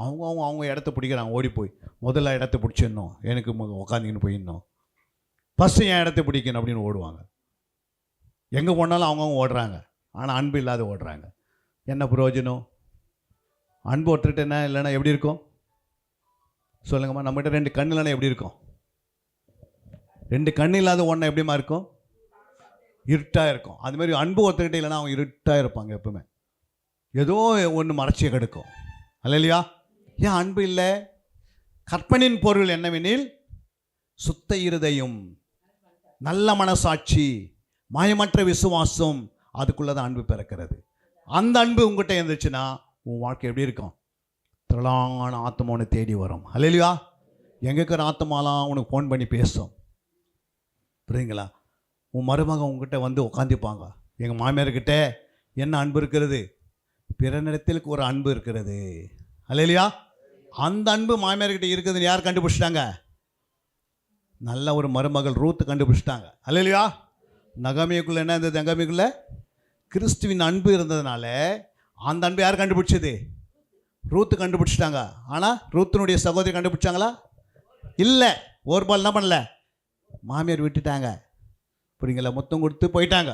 அவங்க இடத்த பிடிக்கிறாங்க. ஓடி போய் முதல்ல இடத்த பிடிச்சிடணும், எனக்கு உட்காந்துக்கின்னு போயிடணும், ஃபஸ்ட்டு என் இடத்த பிடிக்கணும் அப்படின்னு ஓடுவாங்க. எங்கே போனாலும் அவங்கவுங்க ஓடுறாங்க, ஆனால் அன்பு இல்லாத ஓடுறாங்க. என்ன பிரயோஜனம்? அன்பு ஒருத்தர்கிட்ட என்ன இல்லைன்னா எப்படி இருக்கும் சொல்லுங்கம்மா? நம்மகிட்ட 2 கண் இல்லைன்னா எப்படி இருக்கும்? 2 கண் இல்லாத ஒன்றை எப்படிமா இருக்கும்? இருட்டாக இருக்கும். அதுமாதிரி அன்பு ஒருத்தர்கிட்ட இல்லைன்னா அவங்க இருட்டாக இருப்பாங்க. எப்பவுமே ஏதோ ஒன்று மறைச்சிய கிடக்கும். அல்லேலூயா. ஏன் அன்பு இல்லை? கற்பனின் பொருள் என்னவெனில் சுத்த இருதயம், நல்ல மனசாட்சி, மாயமற்ற விசுவாசம். அதுக்குள்ளே தான் அன்பு பிறக்கிறது. அந்த அன்பு உங்கள்கிட்ட இருந்துச்சுன்னா உன் வாழ்க்கை எப்படி இருக்கும்? திரளான ஆத்மா உன்னை தேடி வரும். அல்லேலூயா. எங்கே இருக்கிற ஆத்மாலாம் உனக்கு ஃபோன் பண்ணி பேசும். புரியுங்களா? உன் மருமகன் உங்ககிட்ட வந்து உட்காந்துப்பாங்க. எங்கள் மாமியார்கிட்ட என்ன அன்பு இருக்கிறது? பிறனிடத்தில் ஒரு அன்பு இருக்கிறது. அல்லேலூயா. அந்த அன்பு மாமியார்கிட்ட இருக்குதுன்னு யார் கண்டுபிடிச்சிட்டாங்க? நல்ல ஒரு மருமகள் ரூத்து கண்டுபிடிச்சிட்டாங்க. அல்லேலூயா. நகமியக்குள்ள என்ன இருந்தது? நகமியக்குள்ள கிறிஸ்துவின் அன்பு இருந்ததுனால அந்த அன்பு யார் கண்டுபிடிச்சது? ரூத்து கண்டுபிடிச்சிட்டாங்க. ஆனால் ரூத்தினுடைய சகோதரி கண்டுபிடிச்சாங்களா? இல்லை. ஒரு பால் என்ன பண்ணல, மாமியார் விட்டுட்டாங்க. புரியுங்களா? மொத்தம் கொடுத்து போயிட்டாங்க.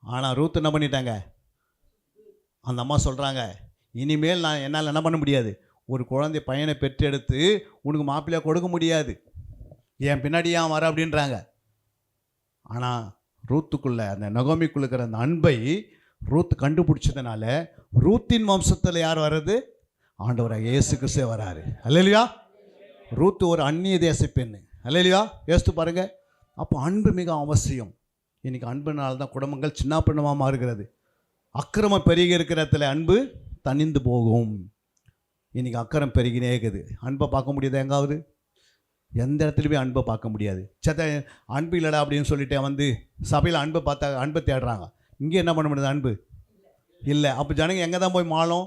ஆனால் ரூத்து என்ன பண்ணிட்டாங்க? அந்த அம்மா சொல்கிறாங்க, இனிமேல் நான் என்னால் என்ன பண்ண முடியாது, ஒரு குழந்தை பையனை பெற்றெடுத்து உனக்கு மாப்பிள்ளையாக கொடுக்க முடியாது, என் பின்னாடி ஏன் வர அப்படின்றாங்க. ஆனால் ரூத்துக்குள்ளே அந்த நகோமிக்குள்ள இருக்கிற அந்த அன்பை ரூத் கண்டுபிடிச்சதுனால ரூத்தின் வம்சத்தில் யார் வர்றது? ஆண்டவராக இயேசு கிறிஸ்து வராரு. அல்லேலூயா. ரூத்து ஒரு அந்நிய தேச பெண்ணு. அல்லேலூயா. யோசித்து பாருங்க. அப்போ அன்பு மிக அவசியம். இன்னைக்கு அன்புனால தான் குடும்பங்கள் சின்ன பின்னமாக மாறுகிறது. அக்கிரமம் பெருகி இருக்கிற இடத்துல அன்பு தனிந்து போகும். இன்னைக்கு அக்கிரம் பெருகினே இருக்குது. அன்பை பார்க்க முடியுதா? எங்காவது எந்த இடத்துலையுமே அன்பை பார்க்க முடியாது. சத்த அன்பு இல்லைடா அப்படின்னு சொல்லிட்டு வந்து சபையில் அன்பை பார்த்தா அன்பை தேடுறாங்க. இங்கே என்ன பண்ண முடியுது? அன்பு இல்லை. அப்போ ஜனங்க எங்கே தான் போய் மாளும்?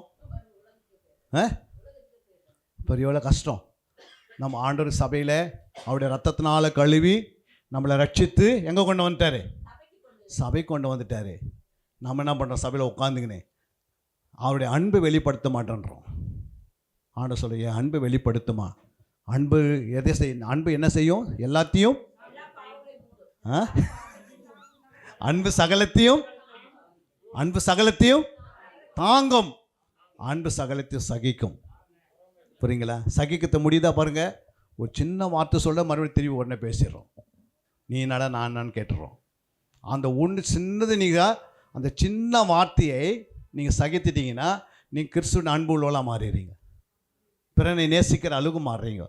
பெரிய எவ்வளோ கஷ்டம். நம்ம ஆண்டவர் சபையில் அவருடைய ரத்தத்தினால கழுவி நம்மளை ரட்சித்து எங்கே கொண்டு வந்துட்டார்? சபை கொண்டு வந்துட்டார். நம்ம என்ன பண்ணுறோம்? சபையில் உட்காந்துக்கினே அவருடைய அன்பு வெளிப்படுத்த மாட்டேன்றோம். ஆண்டவர் சொல்ல, என் அன்பு வெளிப்படுத்துமா? அன்பு எதை செய்யும்? அன்பு என்ன செய்யும்? எல்லாத்தையும் அன்பு சகலத்தையும் தாங்கும். அன்பு சகலத்தையும் சகிக்கும். புரியுங்களா? சகிக்கத்த முடியுதா பாருங்க. ஒரு சின்ன வார்த்தை சொல்ல மறுபடியும் திரும்பி உடனே பேசிடுறோம். நீ என்னடா நான் என்னன்னு கேட்டுறோம். அந்த ஒன்று சின்னது நீங்கள் அந்த சின்ன வார்த்தையை நீங்கள் சகித்துட்டீங்கன்னா நீங்கள் கிறிஸ்துவின் அன்பு உள்ளவளாக மாறிடுறீங்க. பிறனை நேசிக்கிற அளவுக்கு மாறுறீங்க.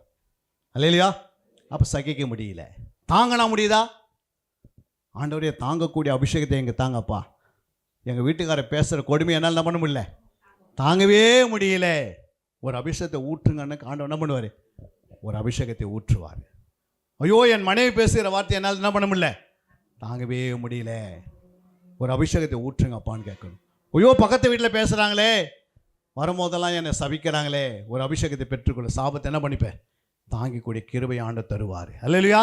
அல்லேலூயா. அப்போ சகிக்க முடியல. தாங்கினா முடியுதா? ஆண்டவரே தாங்கக்கூடிய அபிஷேகத்தை எங்கே தாங்கப்பா. எங்கள் வீட்டுக்காரர் பேசுகிற கொடுமை என்னால் என்ன பண்ண முடியல, தாங்கவே முடியல. ஒரு அபிஷேகத்தை ஊற்றுங்கன்னு ஆண்டவர் என்ன பண்ணுவார்? ஒரு அபிஷேகத்தை ஊற்றுவார். ஐயோ என் மனைவி பேசுகிற வார்த்தை என்னால் என்ன பண்ண முடியல, தாங்கவே முடியல, ஒரு அபிஷேகத்தை ஊற்றுங்கப்பான்னு கேட்கணும். ஐயோ பக்கத்து வீட்டில் பேசுகிறாங்களே, வரும்போதெல்லாம் என்னை சபிக்கிறாங்களே, ஒரு அபிஷேகத்தை பெற்றுக்கொள்ள. சாபத்தை என்ன பண்ணிப்பேன்? தாங்கிக்கூடிய கிருபை ஆண்டு தருவார். அல்லேலூயா.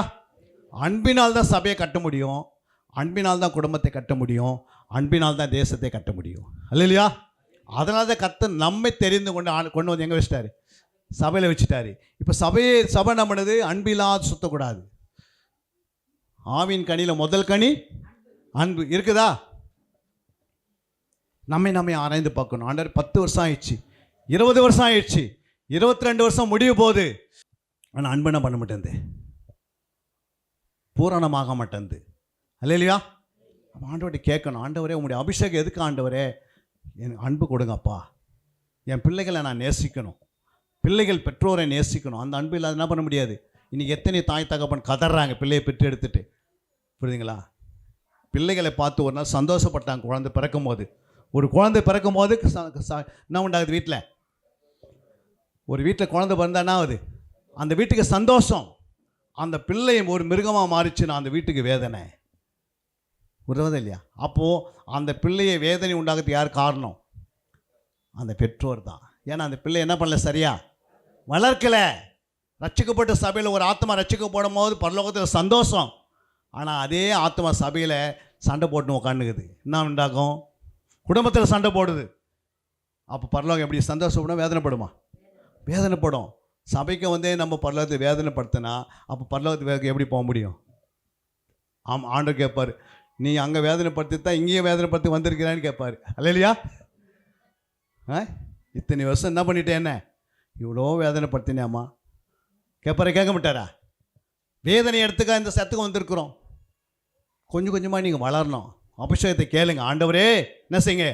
அன்பினால் தான் சபையை கட்ட முடியும். அன்பினால் தான் குடும்பத்தை கட்ட முடியும். அன்பினால் தான் தேசத்தை கட்ட முடியும். அல்லேலூயா. அதனால தான் கர்த்தர் நம்மை தெரிந்து கொண்டு வந்து எங்கே வச்சிட்டாரு? சபையில் வச்சுட்டாரு. இப்போ சபை என்ன பண்ணுது? அன்பில்லாத சுத்தக்கூடாது. ஆவின் கனியில் முதல் கனி அன்பு இருக்குதா? நம்மை ஆராய்ந்து பார்க்கணும். ஆண்டவர் 10 வருஷம் ஆயிடுச்சு, 20 வருஷம் ஆயிடுச்சு, 22 வருஷம் முடிய போகுது. ஆனால் அன்பு என்ன பண்ண மாட்டேங்குது, பூரணமாக மாட்டேங்குது. அல்லேலூயா. ஆண்டவர்கிட்ட கேட்கணும், ஆண்டவரே உங்களுடைய அபிஷேகம் எதுக்கு ஆண்டவரே? எனக்கு அன்பு கொடுங்கப்பா. என் பிள்ளைகளை நான் நேசிக்கணும், பிள்ளைகள் பெற்றோரை நேசிக்கணும். அந்த அன்பு இல்லாத என்ன பண்ண முடியாது. இன்றைக்கி எத்தனை தாய் தகப்பன் கதறாங்க பிள்ளையை பெற்று எடுத்துட்டு. புரியுதுங்களா? பிள்ளைகளை பார்த்து ஒரு நாள் சந்தோஷப்பட்டாங்க. குழந்தை பிறக்கும் போது, ஒரு குழந்தை பிறக்கும் போது என்ன உண்டாகுது? வீட்டில் ஒரு வீட்டில் குழந்தை பிறந்தா என்ன ஆகுது? அந்த வீட்டுக்கு சந்தோஷம். அந்த பிள்ளை ஒரு மிருகமாக மாறிச்சுன்னா அந்த வீட்டுக்கு வேதனை உறவதே இல்லையா? அப்போது அந்த பிள்ளையை வேதனை உண்டாகிறது யார் காரணம்? அந்த பெற்றோர் தான். ஏன்னா அந்த பிள்ளை என்ன பண்ணல, சரியா வளர்க்கலை. ரட்சிக்கப்பட்ட சபையில் ஒரு ஆத்மா ரட்சிக்கப்படும் போது பரலோகத்தில் சந்தோஷம். ஆனால் அதே ஆத்மா சபையில் சண்டை போட்டுன்னு உட்காந்துக்குது. என்ன உண்டாகும்? குடும்பத்தில் சண்டை போடுது. அப்போ பரலோகம் எப்படி சந்தோஷப்படும்? வேதனைப்படுமா? வேதனைப்படும். சபைக்கு வந்து நம்ம பரலோகத்தை வேதனைப்படுத்தினா அப்போ பரலோகத்துக்கு எப்படி போக முடியும்? ஆண்டவர் கேட்பார், நீ அங்கே வேதனைப்படுத்தி தான் இங்கேயும் வேதனைப்படுத்தி வந்திருக்கிறான்னு கேட்பார். அல்லேலூயா. இத்தனை வருஷம் என்ன பண்ணிட்டேன், என்ன இவ்வளோ வேதனைப்படுத்தினேம்மா கேட்பார? கேட்க மாட்டாரா? வேதனை எடுத்துக்க இந்த சத்துக்கு வந்திருக்கிறோம். கொஞ்சம் கொஞ்சமாக நீங்கள் வளரணும். அபிஷேகத்தை கேளுங்க. ஆண்டவரே என்ன செய்யுங்க,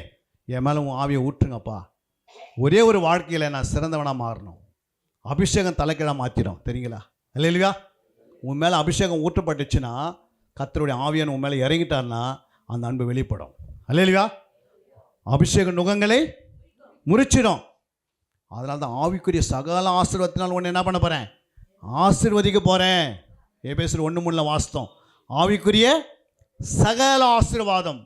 என் மேலே உன் ஆவியை ஊற்றுங்கப்பா. ஒரே ஒரு வாழ்க்கையில் நான் சிறந்தவனாக மாறணும். அபிஷேகம் தலைக்கீழாக மாற்றிடும். தெரியுங்களா? அல்லேலூயா. உன் மேலே அபிஷேகம் ஊற்றப்பட்டுச்சுன்னா, கர்த்தருடைய ஆவியான உன் மேலே இறங்கிட்டார்னா அந்த அன்பு வெளிப்படும். அல்லேலூயா. அபிஷேக நுகங்களை முறிச்சிடும். அதனால தான் ஆவிக்குரிய சகல ஆசீர்வாதத்தினால் ஒன்று என்ன பண்ண போகிறேன்? ஆசீர்வதிக்க போகிறேன். எபேசியர் 1:3 வாஸ்தவம். ஆவிக்குரிய சகல ஆசீர்வாதம்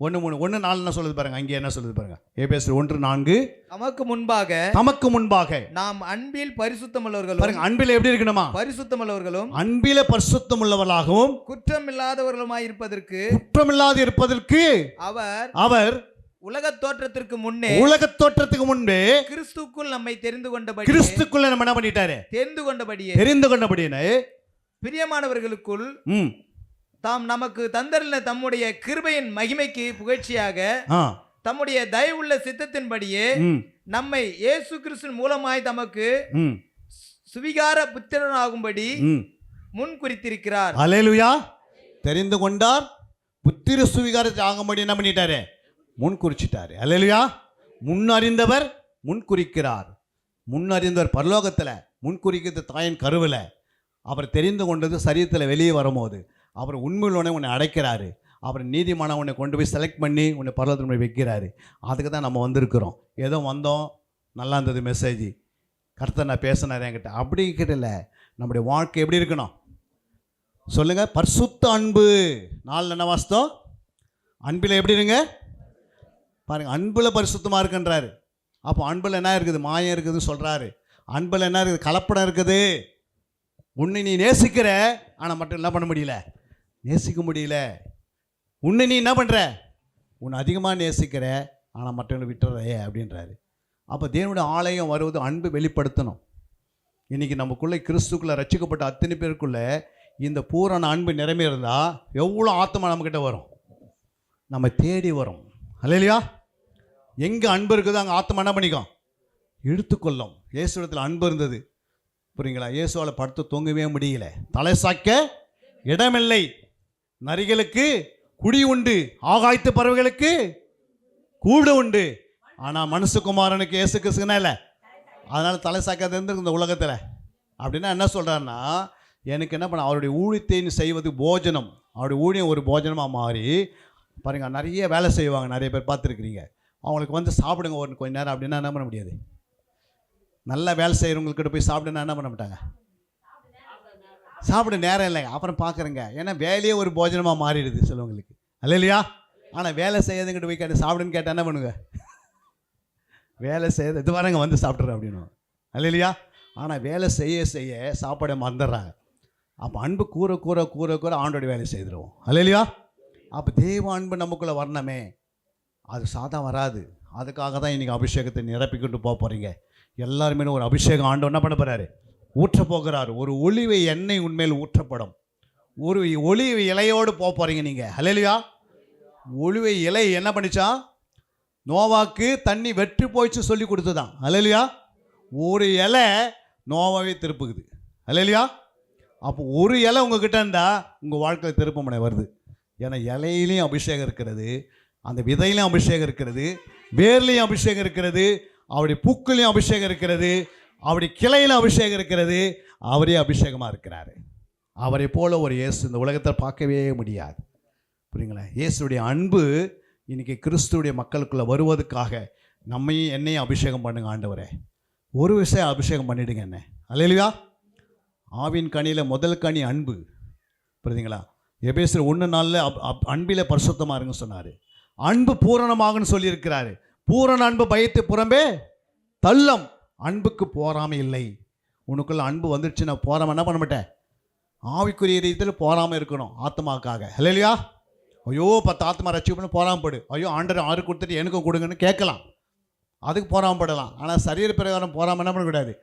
1:4 என்ன சொல்லுது பாருங்க, அங்கே என்ன சொல்லுது பாருங்க. எபேசியர் 1:4 தமக்கு முன்பாக நாம் அன்பில் பரிசுத்தமுள்ளவர்களும் பாருங்க, அன்பில் எப்படி இருக்கணுமா? பரிசுத்தமுள்ளவர்களும் அன்பில பரிசுத்தமுள்ளவர்களாகவும் குற்றமில்லாதவர்களுமாய் இருப்பதற்கு அவர் உலகத் தோற்றத்திற்கு முன்னே கிறிஸ்துக்குள் நம்மை கிறிஸ்துக்குள்ள நம்ம என்ன பண்ணிட்டாரு? தெரிந்து கொண்டபடியே பிரியமானவர்களுக்குள் தாம் நமக்கு தந்தருளின தம்முடைய கிருபையின் மகிமைக்கு புகழ்ச்சியாக தம்முடைய தயவுள்ள சித்தத்தின்படியே நம்மை இயேசு கிறிஸ்துவின் மூலமாய் தமக்கு சுவிகார புத்திரனாகும்படி முன் குறித்திருக்கிறார். அல்லேலூயா. தெரிந்து கொண்டார், புத்திர சுவிகாரத்தை ஆகும்படி என்ன பண்ணிட்டாரு? முன் குறிச்சிட்டாரு. அல்லேலூயா. முன்னறிந்தவர் முன் குறிக்கிறார். முன்னறிந்தவர் பரலோகத்தில் முன் குறிக்கிறது தாயின் கருவில். அவர் தெரிந்து கொண்டது சரீரத்தில் வெளியே வரும்போது அவர் உண்மையுள்ளவனை உன்னை அடைக்கிறாரு. அவர் நீதிமான உன்னை கொண்டு போய் செலக்ட் பண்ணி உன்னை பரலோகத்தில் போய் வைக்கிறாரு. அதுக்கு தான் நம்ம வந்திருக்கிறோம். ஏதோ வந்தோம், நல்லா இருந்தது மெசேஜ், கர்த்தர் நான் பேசினார் என்கிட்ட, அப்படி கிட்டல. நம்முடைய வாழ்க்கை எப்படி இருக்கணும் சொல்லுங்க? பரிசுத்த அன்பு. 4 என்ன வாஸ்தம்? அன்பில் எப்படி இருங்க பாருங்க. அன்பில் பரிசுத்தமாக இருக்குன்றாரு. அப்போ அன்பில் என்ன இருக்குது? மாயம் இருக்குதுன்னு சொல்கிறாரு. அன்பில் என்ன இருக்குது? கலப்படம் இருக்குது. உன்னை நீ நேசிக்கிற, ஆனால் மட்டும் என்ன பண்ண முடியல? நேசிக்க முடியல. உன்னை நீ என்ன பண்ணுற? உன்னை அதிகமாக நேசிக்கிற, ஆனால் மற்றவங்களை விட்டுறே அப்படின்றாரு. அப்போ தேவனுடைய ஆலயம் வருவது அன்பு வெளிப்படுத்தணும். இன்றைக்கி நமக்குள்ளே கிறிஸ்துக்குள்ளே ரட்சிக்கப்பட்ட அத்தனை பேருக்குள்ளே இந்த பூரண அன்பு நிரம்பி இருந்தால் எவ்வளோ ஆத்மா நம்மக்கிட்ட வரும், நம்ம தேடி வரும். அல்லேலூயா. எங்கே அன்பு இருக்குதோ அங்கே ஆத்மா என்ன பண்ணிக்கும்? எடுத்துக்கொள்ளும். இயேசுவிடத்தில் அன்பு இருந்தது, புரியுங்களா? இயேசுவால் படுத்து தூங்கவே முடியல. தலை சாய்க்க இடமில்லை, நரிகளுக்கு குடி உண்டு, ஆகாயத்து பறவைகளுக்கு கூடு உண்டு, ஆனால் மனுஷகுமாரனுக்கு இயேசு கிறிஸ்துனா இல்லை. அதனால் தலை சாய்க்காத இருந்து இந்த உலகத்தில். அப்படின்னா என்ன சொல்கிறாருன்னா, எனக்கு என்ன பண்ண, அவருடைய ஊழியத்தை செய்வது போஜனம். அவருடைய ஊழியம் ஒரு போஜனமாக மாறி பாருங்க. நிறைய வேலை செய்வாங்க, நிறைய பேர் பார்த்துருக்குறீங்க. அவங்களுக்கு வந்து சாப்பிடுங்க ஒரு கொஞ்ச நேரம் அப்படின்னா என்ன பண்ண முடியாது? நல்லா வேலை செய்கிறவங்கக்கிட்ட போய் சாப்பிடுன்னா என்ன பண்ண மாட்டாங்க? சாப்பிட நேரம் இல்லைங்க, அப்புறம் பார்க்குறேங்க. ஏன்னா வேலையே ஒரு போஜனமாக மாறிடுது சிலவங்களுக்கு. அல்லேலூயா. ஆனால் வேலை செய்யறதுங்கிட்ட போய் கேட்டு சாப்பிடுன்னு கேட்டால் என்ன பண்ணுங்க? வேலை செய்யறது இது வரங்க வந்து சாப்பிட்றேன் அப்படின்னு. அல்லேலூயா. ஆனால் வேலை செய்ய செய்ய சாப்பாடை மறந்துடுறாங்க. அப்போ அன்பு கூற கூற கூற கூற ஆண்டோட வேலை செய்துருவோம். அல்லேலூயா. அப்போ தெய்வ அன்பு நமக்குள்ளே வரணுமே, அது சாதா வராது. அதுக்காக தான் இன்றைக்கி அபிஷேகத்தை நிரப்பிக்கிட்டு போக போகிறீங்க. எல்லாருமே ஒரு அபிஷேகம் ஆண்டவர் என்ன பண்ண போகிறாரு? ஊற்ற போகிறார். ஒரு ஒளிவை எண்ணெய் உண்மையில் ஊற்றப்படும். ஒரு ஒளிவை இலையோடு போக போகிறீங்க நீங்கள். அல்லேலூயா. ஒளிவை இலை என்ன பண்ணிச்சா? நோவாக்கு தண்ணி வெற்றி போயிடுச்சு சொல்லி கொடுத்துதான். அல்லேலூயா. ஒரு இலை நோவாவே திருப்புக்குது. அல்லேலூயா. அப்போ ஒரு இலை உங்ககிட்ட இருந்தால் உங்கள் வாழ்க்கையில் திருப்பமுனை வருது. ஏன்னா இலையிலையும் அபிஷேகம் இருக்கிறது, அந்த விதையிலையும் அபிஷேகம் இருக்கிறது, வேர்லையும் அபிஷேகம் இருக்கிறது, அவருடைய பூக்களையும் அபிஷேகம் இருக்கிறது, அவருடைய கிளையிலும் அபிஷேகம் இருக்கிறது. அவரே அபிஷேகமாக இருக்கிறாரு. அவரை போல ஒரு இயேசு இந்த உலகத்தை பார்க்கவே முடியாது. புரியுங்களா? இயேசுடைய அன்பு இன்றைக்கி கிறிஸ்துடைய மக்களுக்குள்ளே வருவதற்காக நம்மையும் என்னையும் அபிஷேகம் பண்ணுங்க ஆண்டவரே. ஒரு விஷயம் அபிஷேகம் பண்ணிவிடுங்க என்ன. அல்லேலூயா. ஆவின் கனியில் முதல் கனி அன்பு. புரியுதுங்களா? எபேசியர் 1:4 அன்பில் பரிசுத்தமாக இருங்க சொன்னார். அன்பு பூரணமாகன்னு சொல்லியிருக்கிறாரு. பூரண அன்பு பயத்தை புறம்பே தள்ளம். அன்புக்கு போராமை இல்லை. உனக்குள்ள அன்பு வந்துடுச்சுன்னா போராமல் என்ன பண்ண மாட்டேன்? ஆவிக்குரிய ரீதியில் போராமல் இருக்கணும் ஆத்மாக்காக. அல்லேலூயா. ஐயோ 10 ஆத்மா ரட்சிக்கணும் போராமப்படு, ஐயோ ஆண்டர் 6 கொடுத்துட்டு எனக்கும் கொடுங்கன்னு கேட்கலாம், அதுக்கு போராமப்படலாம். ஆனால் சரீர பிரகாரம் போராமல் என்ன பண்ணக்கூடாது?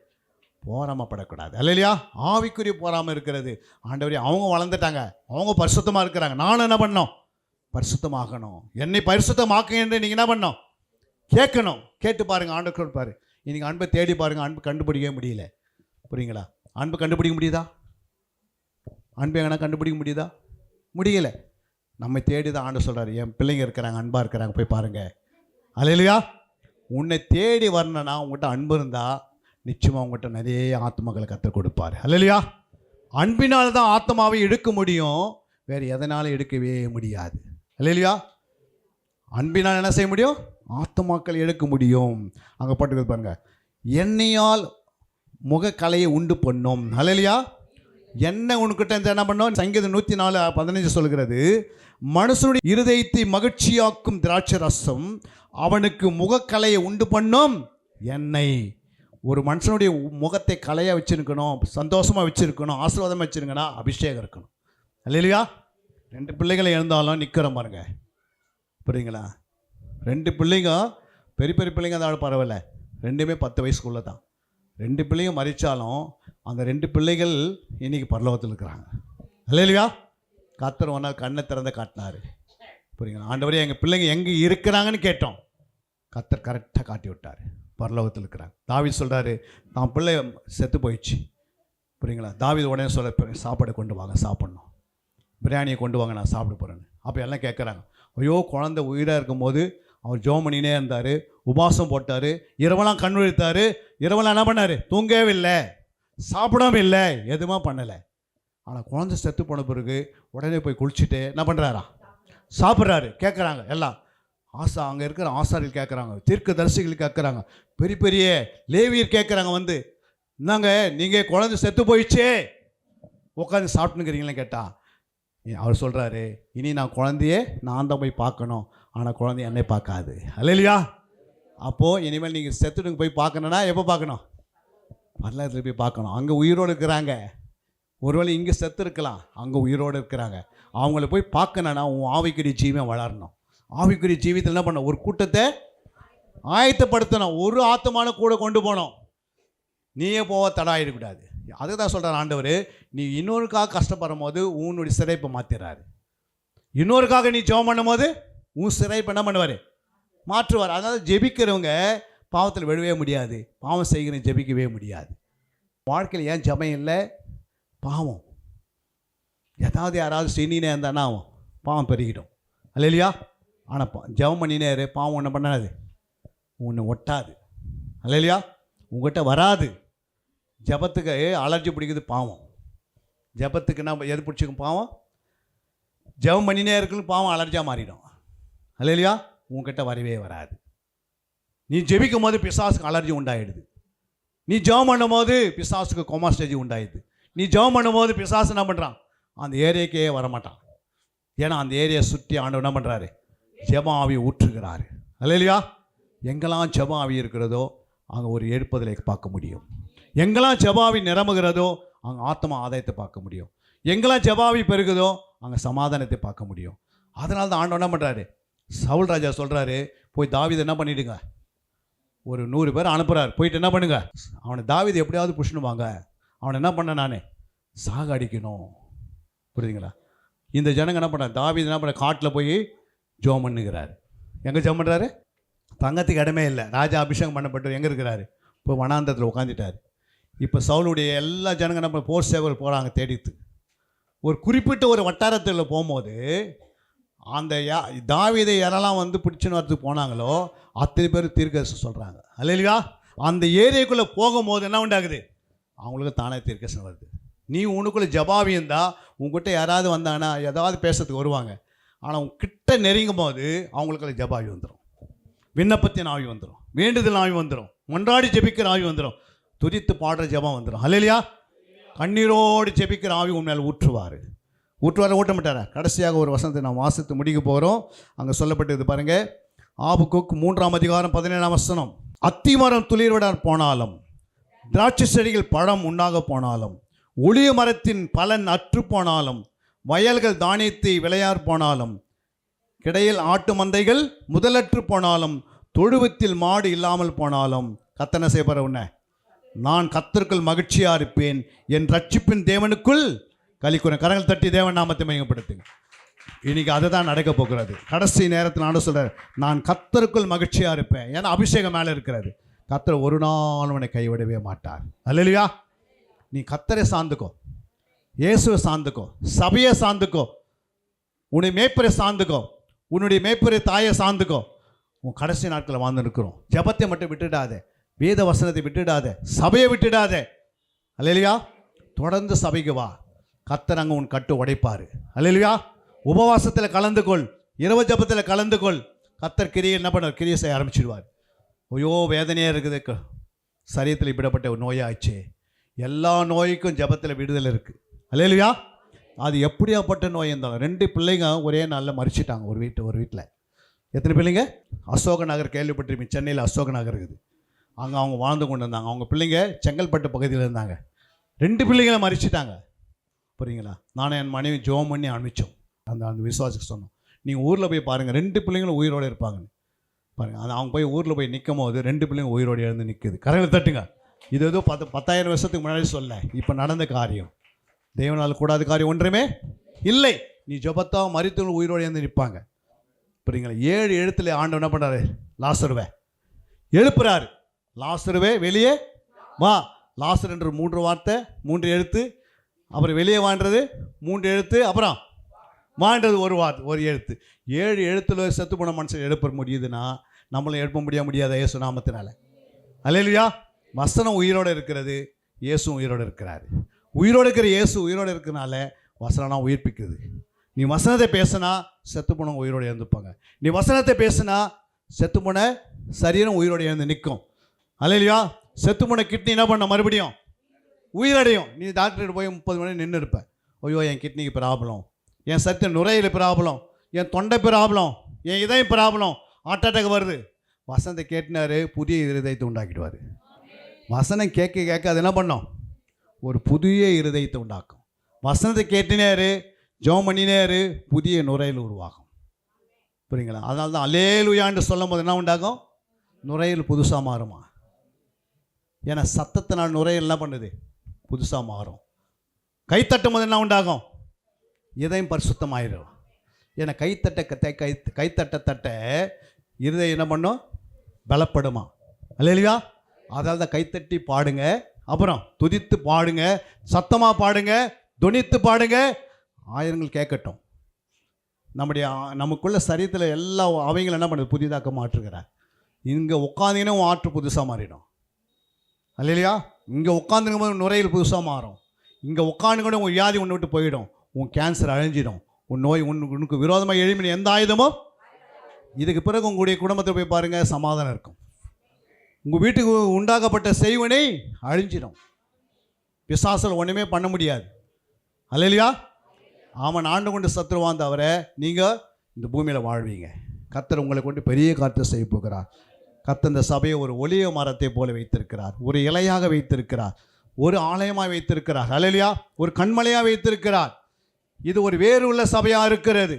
போராமப்படக்கூடாது. அல்லேலூயா. ஆவிக்குரிய போராமல் இருக்கிறது. ஆண்டவரே அவங்க வளர்ந்துட்டாங்க, அவங்க பரிசுத்தமாக இருக்கிறாங்க, நானும் என்ன பண்ணணும்? பரிசுத்தமாகணும். என்னை பரிசுத்தமாக்க என்று நீங்கள் என்ன பண்ணணும்? கேட்கணும். கேட்டு பாருங்கள், ஆண்டவர் கொடுப்பாரு. இன்றைக்கி அன்பை தேடி பாருங்கள், அன்பு கண்டுபிடிக்கவே முடியல. புரியுங்களா? அன்பு கண்டுபிடிக்க முடியுதா? அன்பு எங்கன்னா கண்டுபிடிக்க முடியுதா? முடியலை. நம்ம தேடி தான் ஆண்டு சொல்கிறார், என் பிள்ளைங்க இருக்கிறாங்க, அன்பாக இருக்கிறாங்க, போய் பாருங்கள். அல்லேலூயா. உன்னை தேடி வரணுன்னா உங்கள்கிட்ட அன்பு இருந்தால் நிச்சயமாக உங்கள்கிட்ட நிறைய ஆத்மாக்களை கற்றுக் கொடுப்பார். அல்லேலூயா. அன்பினால் தான் ஆத்மாவை எடுக்க முடியும், வேறு எதனாலும் எடுக்கவே முடியாது. அல்லேலூயா. அன்பினால் என்ன செய்ய முடியும்? ஆத்மாக்கள் எடுக்க முடியும். அங்கே போட்டு பாருங்க, எண்ணெயால் முகக்கலையை உண்டு பண்ணும். அல்லேலூயா. என்ன உனக்கிட்ட இருந்து என்ன பண்ணோம்? சங்கீதம் 104:15 சொல்கிறது, மனுஷனுடைய இருதயத்தை மகிழ்ச்சியாக்கும் திராட்சை ரசம் அவனுக்கு முகக்கலையை உண்டு பண்ணும் எண்ணெய். ஒரு மனுஷனுடைய முகத்தை கலையாக வச்சுருக்கணும், சந்தோஷமாக வச்சுருக்கணும், ஆசீர்வாதமாக வச்சுருக்கணும், அபிஷேகம் இருக்கணும். அல்லேலூயா. 2 பிள்ளைகளை இருந்தாலும் நிற்கிறோம் பாருங்க, புரியுங்களா? 2 பிள்ளைங்க பெரிய பெரிய பிள்ளைங்க தான் பரவாயில்ல, 2மே 10 வயசுக்குள்ளே தான். 2 பிள்ளைங்க மறித்தாலும் அந்த 2 பிள்ளைகள் இன்றைக்கி பரலோகத்தில் இருக்கிறாங்க. அல்லேலூயா. கர்த்தர் ஒரு நாள் கண்ணை திறந்து காட்டினார், புரியுங்களா? ஆண்டவரே எங்கள் பிள்ளைங்க எங்கே இருக்கிறாங்கன்னு கேட்டோம், கர்த்தர் கரெக்டாக காட்டி விட்டார், பரலோகத்தில் இருக்கிறாங்க. தாவீது சொல்கிறாரு, தான் பிள்ளை செத்து போயிடுச்சு, புரியுங்களா? தாவீது உடனே சொல்ல, சாப்பாடு கொண்டு வாங்க, சாப்பிட்ணும், பிரியாணியை கொண்டு வாங்க, நான் சாப்பிட போகிறேன்னு. அப்போ எல்லாம் கேட்குறாங்க. ஐயோ, குழந்தை உயிராக இருக்கும்போது அவர் ஜெபம் பண்ணினே இருந்தார், உபாசம் போட்டார், இரவெல்லாம் கண் விழித்தார், இரவெல்லாம் என்ன பண்ணார்? தூங்கவே இல்லை, சாப்பிடாம இல்லை, எதுவுமே பண்ணலை. ஆனால் குழந்தை செத்து போன பிறகு உடனே போய் குளிச்சுட்டு என்ன பண்ணுறாரா? சாப்பிட்றாரு. கேட்குறாங்க எல்லாம், அங்கே இருக்கிற ஆசாரிகள் கேட்குறாங்க, தீர்க்கதரிசிகள் கேட்குறாங்க, பெரிய பெரிய லேவியர் கேட்குறாங்க வந்து, என்னங்க நீங்கள் குழந்தை செத்து போயிடுச்சே உட்காந்து சாப்பிட்டுங்கிறீங்களே கேட்டா, அவர் சொல்கிறாரு, இனி நான் குழந்தையே நான் தான் போய் பார்க்கணும், ஆனால் குழந்தை என்னை பார்க்காது. அல்லேலூயா. அப்போது இனிமேல் நீங்கள் செத்துட்டு போய் பார்க்கணுன்னா எப்போ பார்க்கணும்? வரலாற்றில் போய் பார்க்கணும். அங்கே உயிரோடு இருக்கிறாங்க, ஒருவேளை இங்கே செத்து இருக்கலாம், அங்கே உயிரோடு இருக்கிறாங்க. அவங்கள போய் பார்க்கணுன்னா உன் ஆவிக்குரிய ஜீவன் வளரணும். ஆவிக்குரிய ஜீவியத்தில் என்ன பண்ணணும்? ஒரு கூட்டத்தை ஆயத்தப்படுத்தணும், ஒரு ஆத்மான கூட கொண்டு போகணும். நீயே போக தடாயிடக்கூடாது. அதுக்கு தான் சொல்கிறார் ஆண்டவர், நீ இன்னொருக்காக கஷ்டப்படும் போது உன்னுடைய சிறைப்பை மாற்றிடுறாரு. இன்னொருக்காக நீ ஜெபம் பண்ணும் போது உன் சிறைப்பை என்ன பண்ணுவார்? மாற்றுவார். அதனால் ஜெபிக்கிறவங்க பாவத்தில் விழவே முடியாது, பாவம் செய்கிற ஜெபிக்கவே முடியாது. வாழ்க்கையில் ஏன் ஜெபம் இல்லை? பாவம். ஏதாவது யாராவது சென்னினே இருந்தானா ஆகும், பாவம் பெருகிடும். அல்லேலூயா. ஆனால் ஜெபம் பண்ணினே பாவம் ஒன்று பண்ணாது, ஒன்று ஒட்டாது. அல்லேலூயா. உங்கள்கிட்ட வராது. ஜபத்துக்கு அலர்ஜி பிடிக்குது பாவம். ஜபத்துக்கு என்ன எது பிடிச்சிக்கும்? பாவம். ஜபம் பண்ணினே இருக்குன்னு பாவம் அலர்ஜியாக மாறிடும். அல்லேலூயா. உங்ககிட்ட வரவே வராது. நீ ஜெபிக்கும் போது பிசாசுக்கு அலர்ஜி உண்டாயிடுது. நீ ஜெபம் பண்ணும் போது பிசாசுக்கு கோமா ஸ்டேஜ் உண்டாயிடுது. நீ ஜெபம் பண்ணும் போது பிசாசு என்ன பண்ணுறான்? அந்த ஏரியாக்கே வரமாட்டான். ஏன்னா அந்த ஏரியா சுற்றி ஆண்டவர் என்ன பண்ணுறாரு? ஜெப ஆவியை ஊற்றுகிறாரு. அல்லேலூயா. எங்கெல்லாம் ஜெப ஆவி இருக்கிறதோ அங்கே ஒரு எழுப்புதலை பார்க்க முடியும். எங்கெல்லாம் ஜெபாவி நிரம்புகிறதோ அங்கே ஆத்மா ஆதாயத்தை பார்க்க முடியும். எங்கெல்லாம் ஜெபாவி பெருகுதோ அங்கே சமாதானத்தை பார்க்க முடியும். அதனால தான் ஆண்டவர் என்ன பண்ணுறாரு? சவுல் ராஜா சொல்கிறாரு, போய் தாவீதை என்ன பண்ணிவிடுங்க, ஒரு 100 பேர் அனுப்புகிறார், போயிட்டு என்ன பண்ணுங்க, அவனை தாவீதை எப்படியாவது புஷ்ணுவாங்க, அவனை என்ன பண்ண நான் சாக அடிக்கணும். புரியுதுங்களா? இந்த ஜனங்க என்ன பண்ணுறாரு? தாவீது என்ன பண்ண காட்டில் போய் ஜெபம் பண்ணுகிறார். எங்கே ஜெபம் பண்ணுறாரு? தங்கத்துக்கு இடமே இல்லை. ராஜா அபிஷேகம் பண்ணப்பட்டு எங்கே இருக்கிறாரு? இப்போ வனாந்தரத்தில் உட்காந்துட்டார். இப்போ சவுளுடைய எல்லா ஜனங்க நம்ம போர் சேவர் போகிறாங்க தேடித்து. ஒரு குறிப்பிட்ட ஒரு வட்டாரத்தில் போகும்போது அந்த தாவீதை யாரெல்லாம் வந்து பிடிச்சுன்னு வரத்துக்கு போனாங்களோ அத்தனை பேர் தீர்க்கதரிசனம் சொல்கிறாங்க. அல்லேலூயா. அந்த ஏரியாக்குள்ளே போகும்போது என்ன உண்டாகுது? அவங்களுக்கு தானே தீர்க்கதரிசனம் வருது. நீ உனக்குள்ளே ஜபாவி இருந்தால் உங்ககிட்ட யாராவது வந்தாங்கன்னா ஏதாவது பேசுறதுக்கு வருவாங்க. ஆனால் உங்ககிட்ட நெருங்கும் போது அவங்களுக்குள்ள ஜபாவி வந்துடும், விண்ணப்பத்தின் ஆவி வந்துடும், வேண்டுதல் ஆவி வந்துடும், மன்றாடி ஜெபிக்கிற ஆவி வந்துடும், துதித்து பாடுற ஜெபம் வந்துடும். அல்லேலூயா. கண்ணீரோடு ஜெபிக்கிற ஆவி உண்மையால் ஊற்றுவார். ஊட்ட மாட்டாரா? கடைசியாக ஒரு வசனத்தை நாம் வாசித்து முடிக்க போகிறோம். அங்கே சொல்லப்பட்டது பாருங்கள், ஆபுக்குக் 3:17 அத்திமரம் துளிர்விட போனாலும், திராட்சை செடிகள் பழம் உண்டாக போனாலும், ஒளிய மரத்தின் பலன் அற்று போனாலும், வயல்கள் தானியத்தை விளையார் போனாலும், கிடையில் ஆட்டு மந்தைகள் முதலற்று போனாலும், தொழுவத்தில் மாடு இல்லாமல் போனாலும், கத்தனை செய்யப்படுற உன்ன நான் கர்த்தருக்குள் மகிழ்ச்சியாக இருப்பேன், என் ரட்சிப்பின் தேவனுக்குள் கலிக்குறேன். கரங்கள் தட்டி தேவன் நாமத்தை மையப்படுத்துங்க. இன்னைக்கு அதுதான் நடக்க போகிறது. கடைசி நேரத்தில் நான் சொல்கிறேன், நான் கர்த்தருக்குள் மகிழ்ச்சியாக இருப்பேன். ஏன்னா அபிஷேகம் மேலே இருக்கிறது. கர்த்தர் ஒரு நாள் உன்னை கைவிடவே மாட்டார். அல்லேலூயா. நீ கர்த்தரை சார்ந்துக்கோ, இயேசுவை சார்ந்துக்கோ, சபையை சார்ந்துக்கோ, உன்னுடைய மேய்ப்பரை சார்ந்துக்கோ, உன்னுடைய மேய்ப்பரை தாயை சார்ந்துக்கோ. உன் கடைசி நாட்களில் வாழ்ந்து இருக்கிறோம். ஜபத்தை மட்டும் விட்டுடாதே, வேத வசனத்தை விட்டுடாதே, சபையை விட்டுடாதே. அல்லேலூயா. தொடர்ந்து சபைக்கு வா, கர்த்தர் அங்கே உன் கட்டு உடைப்பார். அல்லேலூயா. உபவாசத்தில் கலந்துகொள், இரவு ஜபத்தில் கலந்துகொள். கர்த்தர் கிரியை என்ன பண்ண கிரியை செய்ய ஆரம்பிச்சிடுவார். ஐயோ வேதனையாக இருக்குது, சரீரத்தில் விடப்பட்ட ஒரு நோயாச்சு. எல்லா நோய்க்கும் ஜபத்தில் விடுதலை இருக்குது. அல்லேலூயா. அது எப்படியாப்பட்ட நோய் இருந்தாலும் 2 பிள்ளைங்க ஒரே நாளில் மறிச்சிட்டாங்க ஒரு வீட்டில். எத்தனை பிள்ளைங்க? அசோக நகர் கேள்விப்பட்டிருப்பீங்க, சென்னையில் அசோக நகர் இருக்குது. அங்கே அவங்க வாழ்ந்து கொண்டு இருந்தாங்க. அவங்க பிள்ளைங்க செங்கல்பட்டு பகுதியில் இருந்தாங்க. 2 பிள்ளைங்களை மறிச்சிட்டாங்க. புரியுங்களா? நானும் என் மனைவி ஜோம் பண்ணி அனுப்பிச்சோம். அந்த விசுவாசிக்கு சொன்னோம், நீங்கள் ஊரில் போய் பாருங்கள் 2 பிள்ளைங்களும் உயிரோடு இருப்பாங்கன்னு. பாருங்கள், அது அவங்க போய் ஊரில் போய் நிற்கும் போது 2 பிள்ளைங்க உயிரோடு எழுந்து நிற்குது. கரையில் தட்டுங்க. இது ஏதோ 10,000 வருஷத்துக்கு முன்னாடி சொல்ல, இப்போ நடந்த காரியம். தேவனால் கூடாத காரியம் ஒன்றுமே இல்லை. நீ ஜெபத்தா மரித்தவர்கள் உயிரோடு எழுந்து நிற்பாங்க. புரியுங்களா? 7 எழுத்துல ஆண்டவர் என்ன பண்ணுறாரு? லாசருவை எழுப்புறாரு. லாசருவே வெளியே வா. லாசர் என்ற 3 வார்த்தை, 3 எழுத்து. அப்புறம் வெளியே வான்றது 3 எழுத்து. அப்புறம் வான்றது ஒரு வார்த்தை, ஒரு எழுத்து. 7 எழுத்துல செத்து போன மனுஷன் எழுப்ப முடியுதுன்னா நம்மளும் எழுப்ப முடியாத இயேசு நாமத்தினால. அல்லேலூயா. வசனம் உயிரோடு இருக்கிறது, இயேசுவும் உயிரோடு இருக்கிறாரு. உயிரோடு இருக்கிற இயேசு உயிரோடு இருக்கிறனால வசனம் உயிர்ப்பிக்குது. நீ வசனத்தை பேசினா செத்து போனவங்க உயிரோடு எழுந்துப்பாங்க. நீ வசனத்தை பேசினா செத்து போன சரீரம் உயிரோடு எழுந்து நிற்கும். அல்லேலூயா. செத்து போன கிட்னி என்ன பண்ண? மறுபடியும் உயிரடையும். நீ டாக்டர்கிட்ட போய் 30 மணி நின்று இருப்ப. ஐயோ, என் கிட்னிக்கு ப்ராப்ளம், என் சத்து நுரையில் ப்ராப்ளம், என் தொண்டை ப்ராப்ளம், என் இதயம் ப்ராப்ளம், ஹார்ட் அட்டாக் வருது. வசனத்தை கேட்டினாரு, புதிய இருதயத்தை உண்டாக்கிடுவார். வசனம் கேட்க அது என்ன பண்ணோம்? ஒரு புதிய இருதயத்தை உண்டாக்கும். வசனத்தை கேட்டினாரு, ஜெபம் பண்ணினாரு, புதிய நுரையில் உருவாகும். புரியுங்களா? அதனால தான் அல்லேலூயான்னு சொல்லும் போது என்ன உண்டாகும்? நுரையில் புதுசாக மாறுமா? ஏன்னா சத்தத்தினால் நுரையில் என்ன பண்ணுது? புதுசாக மாறும். கைத்தட்டும் போது என்ன உண்டாகும்? இதயம் பரிசுத்தமாயிடும். ஏன்னா கைத்தட்ட இருதயம் என்ன பண்ணும்? பலப்படுமா? அல்லேலூயா. அதால் தான் கைத்தட்டி பாடுங்க, அப்புறம் துதித்து பாடுங்க, சத்தமாக பாடுங்க, துணித்து பாடுங்க, ஆயிரங்கள் கேட்கட்டும். நமக்குள்ள சரீரத்தில் எல்லா அவைங்களும் என்ன பண்ணுது? புதிதாக்க மாற்றுகிறார். இங்கே உட்காந்தீங்கன்னா உன் ஆற்று புதுசாக மாறிடும். அல்லையா? இங்கே உட்காந்துக்கும் போது நுரையில் புதுசாக மாறும். இங்கே உட்காந்து கூட உன் வியாதி ஒன்று விட்டு போயிடும். உன் கேன்சர் அழிஞ்சிடும். உன் நோய் உனக்கு விரோதமாக எழுப்பின எந்த ஆயுதமும். இதுக்கு பிறகு உங்களுடைய குடும்பத்தில் போய் பாருங்கள், சமாதானம் இருக்கும். உங்கள் வீட்டுக்கு உண்டாக்கப்பட்ட செய்வனை அழிஞ்சிடும். பிசாசில் ஒன்றுமே பண்ண முடியாது. அல்லையா? அவன் ஆண்டு கொண்டு சத்துருவான் தவிர நீங்கள் இந்த பூமியில் வாழ்வீங்க. கர்த்தர் உங்களை கொண்டு பெரிய காரியத்தை செய்ய போகிறார். கர்த்தர் இந்த சபையை ஒரு ஒலிவ மரத்தை போல வைத்திருக்கிறார், ஒரு இலையாக வைத்திருக்கிறார், ஒரு ஆலயமாக வைத்திருக்கிறார். அல்லையா? ஒரு கண்மலையாக வைத்திருக்கிறார். இது ஒரு வேறு உள்ள சபையாக இருக்கிறது.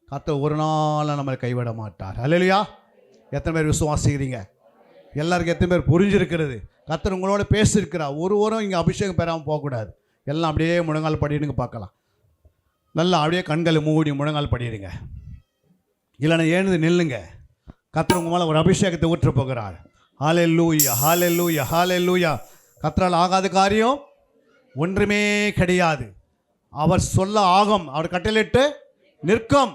கர்த்தர் ஒரு நாள் நம்மளை கைவிட மாட்டார். அல்லையா? எத்தனை பேர் விசுவாசிக்கிறீங்க? எல்லாருக்கும் எத்தனை பேர் புரிஞ்சிருக்கிறது? கர்த்தர் உங்களோட பேசியிருக்கிறார். ஒருவரும் இங்கே அபிஷேகம் பெறாமல் போகக்கூடாது. எல்லாம் அப்படியே முழங்கால் படிடுங்க பார்க்கலாம். நல்லா அப்படியே கண்களை மூடி முழங்கால் படிடுங்க. இல்லைன்னா எழுந்து நில்லுங்க. கர்த்தர் உங்கள் மேலே ஒரு அபிஷேகத்தை ஊற்ற போகிறார். ஹல்லேலூயா, ஹல்லேலூயா, ஹல்லேலூயா. கர்த்தரால் ஆகாத காரியம் ஒன்றுமே கிடையாது. அவர் சொல்ல ஆகும், அவர் கட்டளையிட்டு நிற்கும்.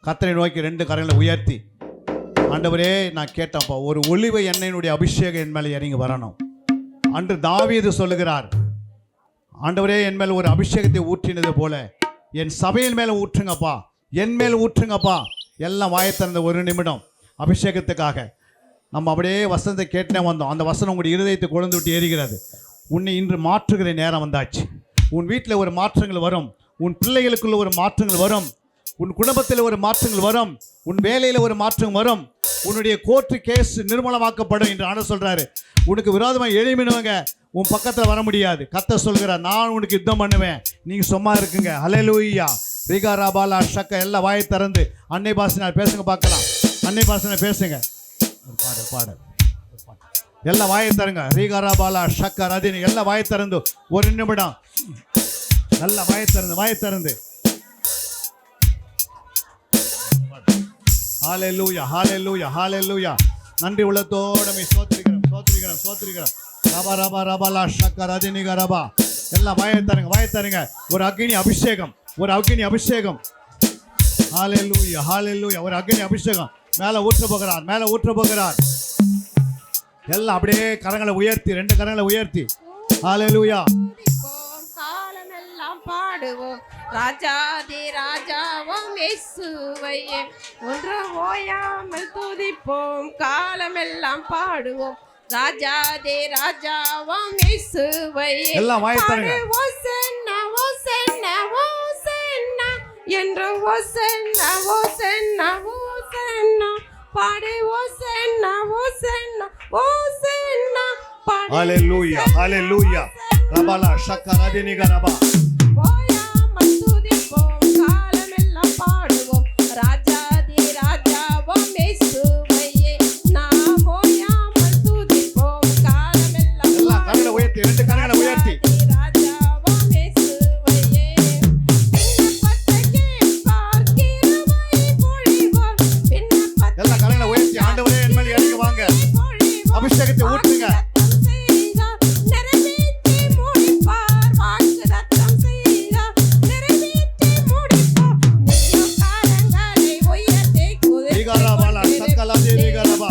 கர்த்தரை நோக்கி 2 கரங்களை உயர்த்தி, ஆண்டவரே நான் கேட்டப்பா, ஒரு ஒலிவ எண்ணெயினுடைய அபிஷேகம் என் மேலே இறங்கி வரணும். அன்று தாவீது சொல்லுகிறார், ஆண்டவரே என் மேலே ஒரு அபிஷேகத்தை ஊற்றினது போல என் சபையின் மேலே ஊற்றுங்கப்பா, என் மேலே ஊற்றுங்கப்பா. எல்லாம் வாயத்திறந்த ஒரு நிமிடம் அபிஷேகத்துக்காக நம்ம அப்படியே வசனத்தை கேட்டே வந்தோம். அந்த வசனம் உங்களுடைய இருதயத்தை கொழுந்து விட்டு ஏறுகிறது. உன்னை இன்று மாற்றுகிற நேரம் வந்தாச்சு. உன் வீட்டில் ஒரு மாற்றங்கள் வரும், உன் பிள்ளைகளுக்குள்ள ஒரு மாற்றங்கள் வரும், உன் குடும்பத்தில் ஒரு மாற்றங்கள் வரும், உன் வேலையில் ஒரு மாற்றம் வரும், உன்னுடைய கோர்ட்டு கேஸ் நிர்மூலமாக்கப்படும் என்று ஆண்டவர் சொல்றாரு. உனக்கு விரோதமாக எழுமினவங்க உன் பக்கத்தில் வர முடியாது. கர்த்தர் சொல்கிறார், நான் உனக்கு யுத்தம் பண்ணுவேன், நீங்க சும்மா இருக்குங்க. ஹல்லேலூயா. ரிகா ராபாலா ஷக்க எல்லாம் வாயை திறந்து அன்னை பாசனை பேசுங்க பார்க்கலாம். அன்னை பாசனை பேசுங்க. ஒரு பாடல் எல்லாம் வாயை தருங்க. ரிகா ராபாலா ஷக்க ரதினி எல்லாம் வாயை திறந்து ஒரு நிமிடம் நல்லா வாயை திறந்து ஹல்லேலூயா, ஹல்லேலூயா, ஹல்லேலூயா. நன்றி உள்ளத்தோட சோத்திரிக்கிறோம். ரபா ரபா ரபாலா ஷக்க ரதினிக ரபா எல்லாம் வாயை தருங்க. ஒரு அக்னி அபிஷேகம். ஹல்லேலூயா, ஹல்லேலூயா. ஒரு அக்னி அபிஷேகம் மேலே ஊற்ற போகிறார். எல்லாம் அப்படியே கரங்களை உயர்த்தி, 2 கரங்களை உயர்த்தி ஹல்லேலூயா. காலமெல்லாம் பாடுவோம் ராஜாதி ராஜாவும் இயேசுவையே, ஒன்று ஓயாமல் துதிப்போம். காலமெல்லாம் பாடுவோம் ராஜாதி ராஜாவும் இயேசுவையே. எல்லாம் வாயை தருங்க. பாடுவோம் என்று ஓசன்னா ஓசன்னா ஓசன்னா பாடு ஓசன்னா ஓசன்னா ஓசன்னா பாடு ஹalleluya ஹalleluya ரபலா ஷக்கரதினி கரபா ஓயாமல் துதிப்போம் காலமெல்லாம் பாடுவோம் ராஜாதி ராஜாவோம் இயேசுவையே நாம் ஓயாமல் துதிப்போம் காலமெல்லாம் எல்லாம் கரங்களை உயர்த்தி ரெண்டு கரங்களை உயர்த்தி ராஜாவோம் இயேசுவையே விண்ணப்பத்தை கேட்பார் கிருபை பொழிவார் விண்ணப்பத்தை எல்லாம் கரங்களை உயர்த்தி ஆண்டவரே என் மேல் இறங்கி வாங்க பொழிவார் அபிஷேகத்தை ஊற்றுங்க நீகாராபாலா சக்கலாதே நீகாராபா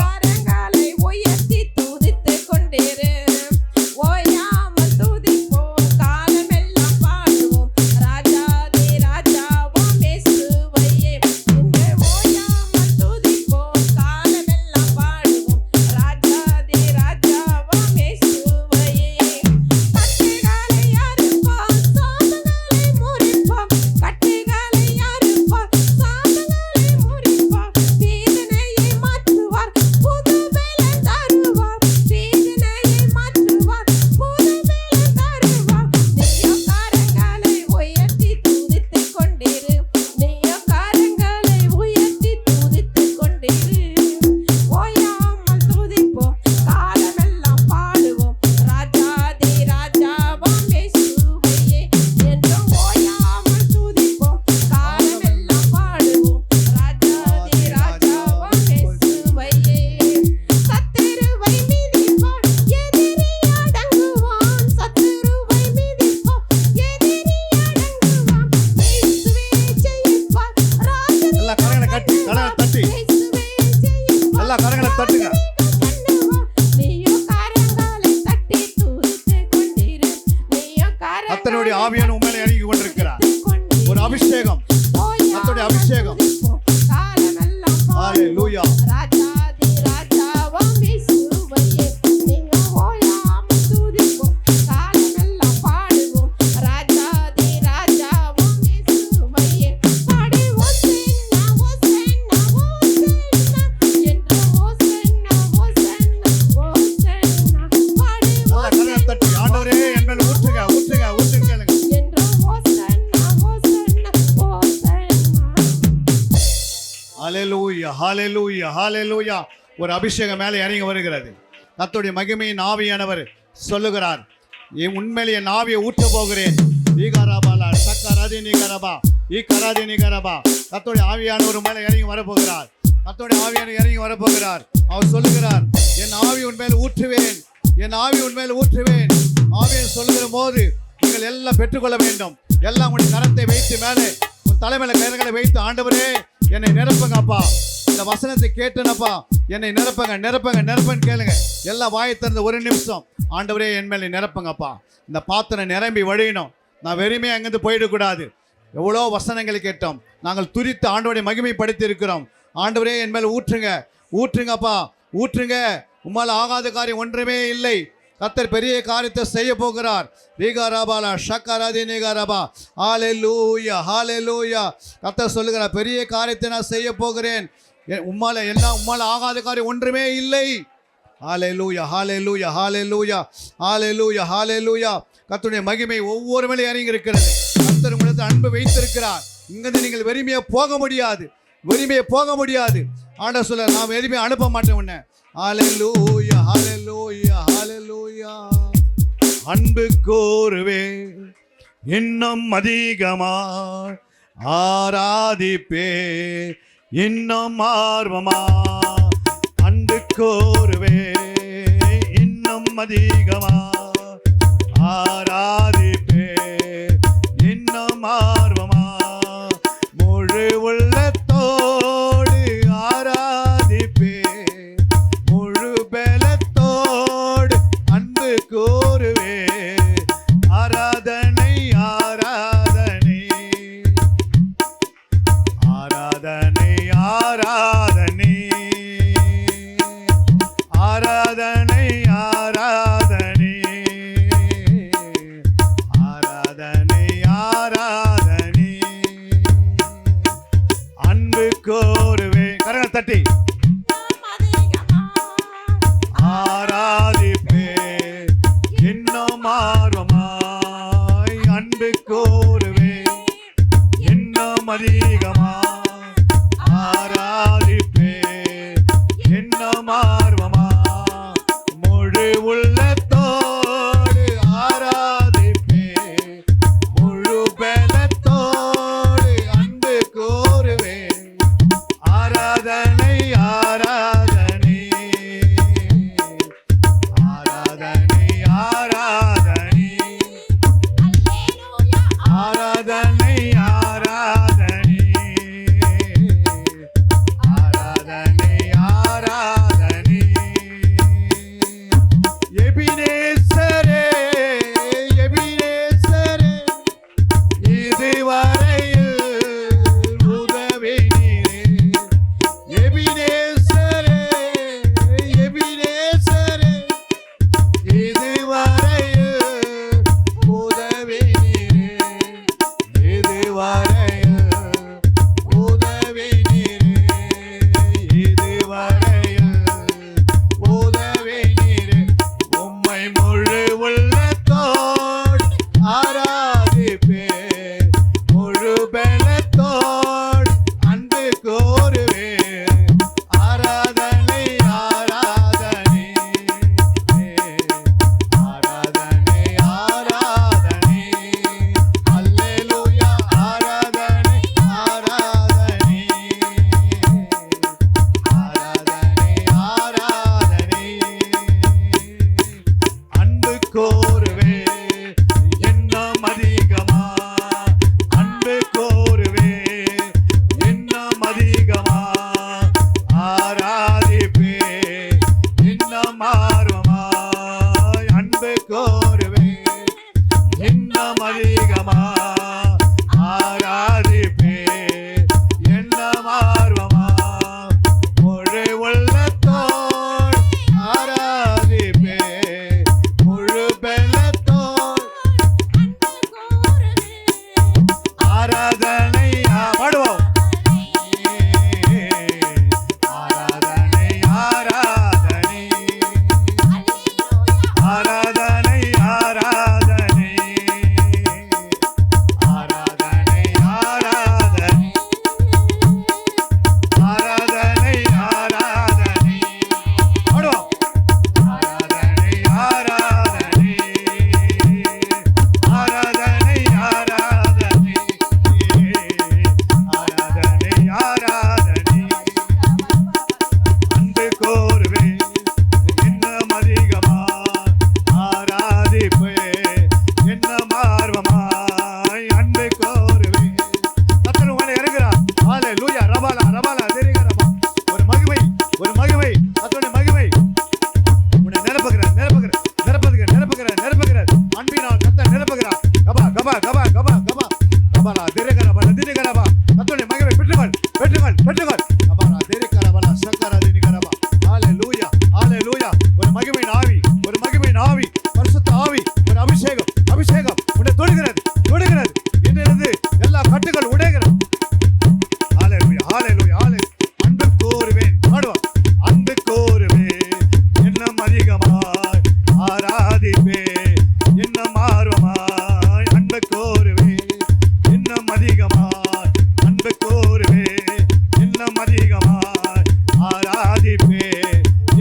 கர்த்தருடைய ஆவியான உண்மையிலே இறங்கி கொண்டிருக்கிறார். ஒரு அபிஷேகம், கர்த்தருடைய அபிஷேகம். ஹalleluya. ஹalleluya ஹalleluya ஹalleluya. ஒரு அபிஷேகம் மேலே இறங்கி வருகிறது. கர்த்தருடைய மகிமையின் ஆவியானவர் சொல்லுகிறார், என் உண்மையிலே என் ஆவியை ஊற்ற போகிறேன். ஈகாராபாலா சக்கராதி நிகரபா ஈகராதி நிகரபா. கர்த்தருடைய ஆவியானவர் மேலே இறங்கி வரப்போகிறார். கர்த்தருடைய ஆவியானவர் இறங்கி வரப்போகிறார். அவர் சொல்லுகிறார், என் ஆவி உண்மையிலே ஊற்றுவேன், என் ஆவி உண்மையிலே ஊற்றுவேன். ஆவியை சொல்லுகிற போது நீங்கள் எல்லாம் பெற்றுக்கொள்ள வேண்டும். எல்லாம் உடைய கரத்தை வைத்து மேலே உன் தலைமையில கரங்களை வைத்து, ஆண்டவரே என்னை நிரப்புங்க அப்பா, இந்த வசனத்தை கேட்டனப்பா, என்னை நிரப்புங்க நிரப்புங்க நிரப்புன்னு கேளுங்க. எல்லாம் வாயை திறந்து ஒரு நிமிஷம், ஆண்டவரே என் மேலே நிரப்புங்கப்பா, இந்த பாத்திரம் நிரம்பி வழியணும், நான் வெறுமையாக அங்கேருந்து போயிடக்கூடாது. எவ்வளோ வசனங்களை கேட்டோம், நாங்கள் துரித்து ஆண்டவரை மகிமைப்படுத்தி இருக்கிறோம். ஆண்டவரே என் மேலே ஊற்றுங்க ஊற்றுங்கப்பா ஊற்றுங்க. உம்மால் ஆகாத காரியம் ஒன்றுமே இல்லை. கர்த்தர் பெரிய காரியத்தை செய்ய போகிறார். ரீகாராபாலா ஷக்கராதி நீகாராபா. ஹalleluya ஹalleluya. கர்த்தர் சொல்லுகிறார், பெரிய காரியத்தை நான் செய்ய போகிறேன். உம்மால ஆகாத காரியம் ஒன்றுமே இல்லை. ஹalleluya ஹalleluya ஹalleluya ஹalleluya ஹalleluya. கர்த்தருடைய மகிமை ஒவ்வொரு மேலே இறங்கி இருக்கிறது. கர்த்தர் உங்களுக்கு அன்பு வைத்திருக்கிறார். இங்கிருந்து நீங்கள் வெறுமையாக போக முடியாது, வெறுமையாக போக முடியாது. ஆண்டவர் சொல்ல, நான் வெறுமையை அனுப்ப மாட்டேன் உன்னை. ஹalleluya ஹalleluya ஹalleluya. அன்பு கோருவே இன்னும் அதிகமா, ஆராதிப்பே இன்னும் ஆர்வமா. அன்பு கோருவே இன்னும் அதிகமா, ஆராதிப்பே இன்னும் ஆர்வமா. முழு உள்ளத்தோடு ஆராதிப்பே, முழு பலத்தோடு அன்பு கோருவே. ஆராதனை ஆராதனை ஆராதனை ஆராதனை ஆராதனை ஆராதனை தட்டி ஆராதிப்பே இன்னும் ஆர்வமாய் அன்பு கூறுவே இன்னும் அதிகமா ஆராதிப்பே இன்னும் ஆர்வமா முழு உள்ளத்தோடு ஆராதிப்பே முழு பலத்தோடு அன்பு கூறுவே ஆராதனை ஆராதனை ஆராதனை ஆராதனை ஆராதனை ஆராதனை ஆராதனை ஆராதனை எபினேசரே எபினேசரே இதுவரையில் உதவி நீரே எபினேசரே எபினேசரே இதுவரையில் உதவி நீரே இதுவரையில் உதவி நீரே இதுவரையில் உதவி நீரே உம்மை முழு உள்ளத்தோடு ஆராதிப்பே முழு பலத்தோடு அன்பு கூறுவே ஆராதனை ஆராதனை ஆராதனை ஆராதனை அல்லேலூயா ஆராதனை ஆராதனை ஆராதனை ஆராதனை அன்பு கோருவே இன்னும் அதிகமா அன்பு கோருவே இன்னும் அதிகமா ஆராதிப்பே இன்னும் ஆர்வமாய் அன்பு கோருவே இன்னும் அதிகமா ஆராதிப்பே இன்னும் ஆர்வமா முழு உள்ளத்தோடு ஆராதிப்பே முழு பலத்தோடு ஆராதனை பாடுவோம் ஆராதனை ஆராதனை ஆராதனை ஆராதனை ஆராதனை ஆராதனை ஆராதனை ஆராதனை பாடுவோம் ஆராதனை ஆராதனை ஆராதனை ஆராதனை ஆராதனை ஆராதனை அன்பு கோருவே இன்னும் அதிகமா ஆராதிப்பே இன்னும் ஆர்வமாய் அன்பு கோருவே கர்த்தர் உங்களை இறங்குகிறார் ஹalleluya ரபாலா ரபாலா தெரிகிறமா ஒரு மகிமை கர்த்தருடைய மகிமை உன்னை நிரப்புகிறார் நிரப்புகிறார் நிரப்புகிறார் நிரப்புகிறார் நிரப்புகிறார் அன்பினால் கர்த்தர் நிரப்புகிறார் கபா கபா கபா கபா கபா கபாலா தெரிகிறபா தெரிகிறபா கர்த்தருடைய மகிமை பெற்றுகள் பெற்றுகள் பெற்றுகள் கபாலா தெரிகிறபா சங்கரா தெரிகிறபா ஹalleluya ஹalleluya ஒரு மகிமை ஆவி பரிசுத்த ஆவி ஒரு அபிஷேகம் அபிஷேகம் உன்னை தொடுகிறது தொடுகிறது இன்றிலிருந்து எல்லா கட்டுகள் உடைகிறது ஹalleluya ஹalleluya ஹalleluya அன்பு கோருவேன் பாடுவோம் அன்பு கோருவேன் இன்னும் அதிகமாய் ஆராதிப்பே இன்னும் ஆர்வமாய் அன்பு கோருவேன் இன்னும் அதிகமாய் அன்பு கோருவேன் இன்னும் அதிகமாய் ஆராதிப்பே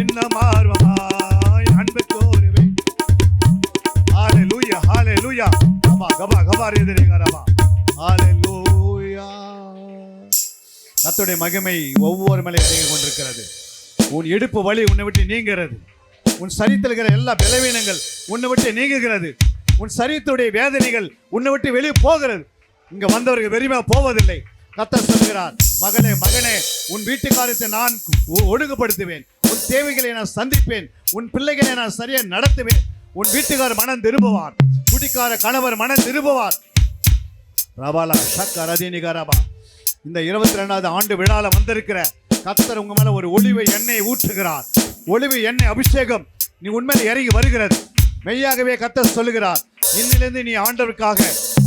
இன்னும் ஆர்வமாய் அன்பு கோருவேன் ஹalleluya ஹalleluya கபா கபா கபா ரேதரேகரபா ஹalleluya கர்த்தருடைய மகிமை ஒவ்வொரு மேலே இறங்கிக் கொண்டிருக்கிறது உன் இடுப்பு வலி உன்னை விட்டு நீங்கிறது உன் சரீரத்தில் இருக்கிற எல்லா பலவீனங்கள் உன்னை விட்டு நீங்குகிறது உன் சரீரத்துடைய வேதனைகள் உன்னை விட்டு வெளியே போகிறது இங்க வந்தவர்கள் வெறுமையா போவதில்லை கர்த்தர் சொல்கிறார் மகனே மகனே உன் வீட்டுக்காரத்தை நான் ஒழுங்குபடுத்துவேன் உன் தேவைகளை நான் சந்திப்பேன் உன் பிள்ளைகளை நான் சரியா நடத்துவேன் உன் வீட்டுக்காரர் மனம் திரும்புவார் குடிக்கார கணவர் மனம் திரும்புவார் ரபாலா ஷக் அரதினிகரபா இந்த 22வது ஆண்டு விழால வந்திருக்கிற கர்த்தர் உங்க மேல ஒரு ஒளிவை எண்ணெயை ஊற்றுகிறார் ஒளிவு எண்ணெய் அபிஷேகம் நீ உண்மையில இறங்கி வருகிறது மெய்யாகவே கர்த்தர் சொல்லுகிறார் இன்னிலிருந்து நீ ஆண்டவருக்காக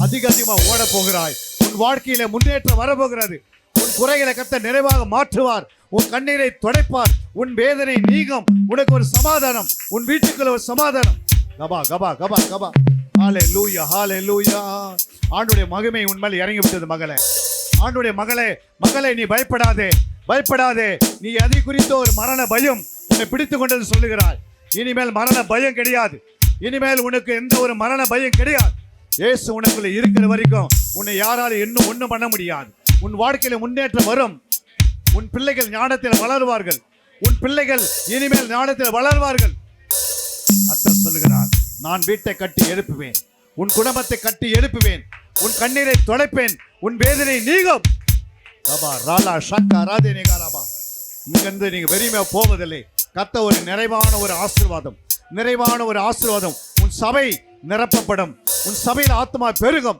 அதிகமா ஓட போகிறாய் உன் வாழ்க்கையில முன்னேற்றம் வரப்போகிறது உன் குறைகளை கர்த்தர் நிறைவாக மாற்றுவார். உன் கண்ணீரை துடைப்பார். உன் வேதனை நீங்கும். உனக்கு ஒரு சமாதானம், உன் வீட்டுக்குள்ள ஒரு சமாதானம். கபா கபா கபா கபா. ஹalleluya ஹalleluya. ஆண்டவருடைய மகிமை உன்மேல் இறங்கி விட்டது மகளே. ஆண்டவருடைய மகளே நீ பயப்படாதே, பயப்படாதே. நீ அதை குறித்த ஒரு மரண பயம் உன்னை பிடித்து கொண்டது சொல்லுகிறாய். இனிமேல் மரண பயம் கிடையாது. இனிமேல் உனக்கு எந்த ஒரு மரண பயம் கிடையாது. இயேசு உனக்குள்ள இருக்கிற வரைக்கும் உன்னை யாராலும் இன்னும் ஒண்ணும் பண்ண முடியாது. உன் வாழ்க்கையில முன்னேற்றம் வரும். உன் பிள்ளைகள் ஞானத்தில் வளருவார்கள். உன் பிள்ளைகள் இனிமேல் ஞானத்தில் வளருவார்கள். கர்த்தர் சொல்லுகிறார், நான் வீட்டை கட்டி எழுப்புவேன். உன் குடும்பத்தை கட்டி எழுப்புவேன். உன் கண்ணீரை துடைப்பேன். உன் வேதனை நீங்கும். ரபா ராலா ஷக்கா ராதே நிகாராபா. இங்கிருந்து நீங்க வெறுமையா போவதில்லை. கர்த்தர் ஒரு நிறைவான ஒரு ஆசீர்வாதம், நிறைவான ஒரு ஆசீர்வாதம். உன் சபை நிரப்பப்படும். உன் சபையில் ஆத்மா பெருகும்.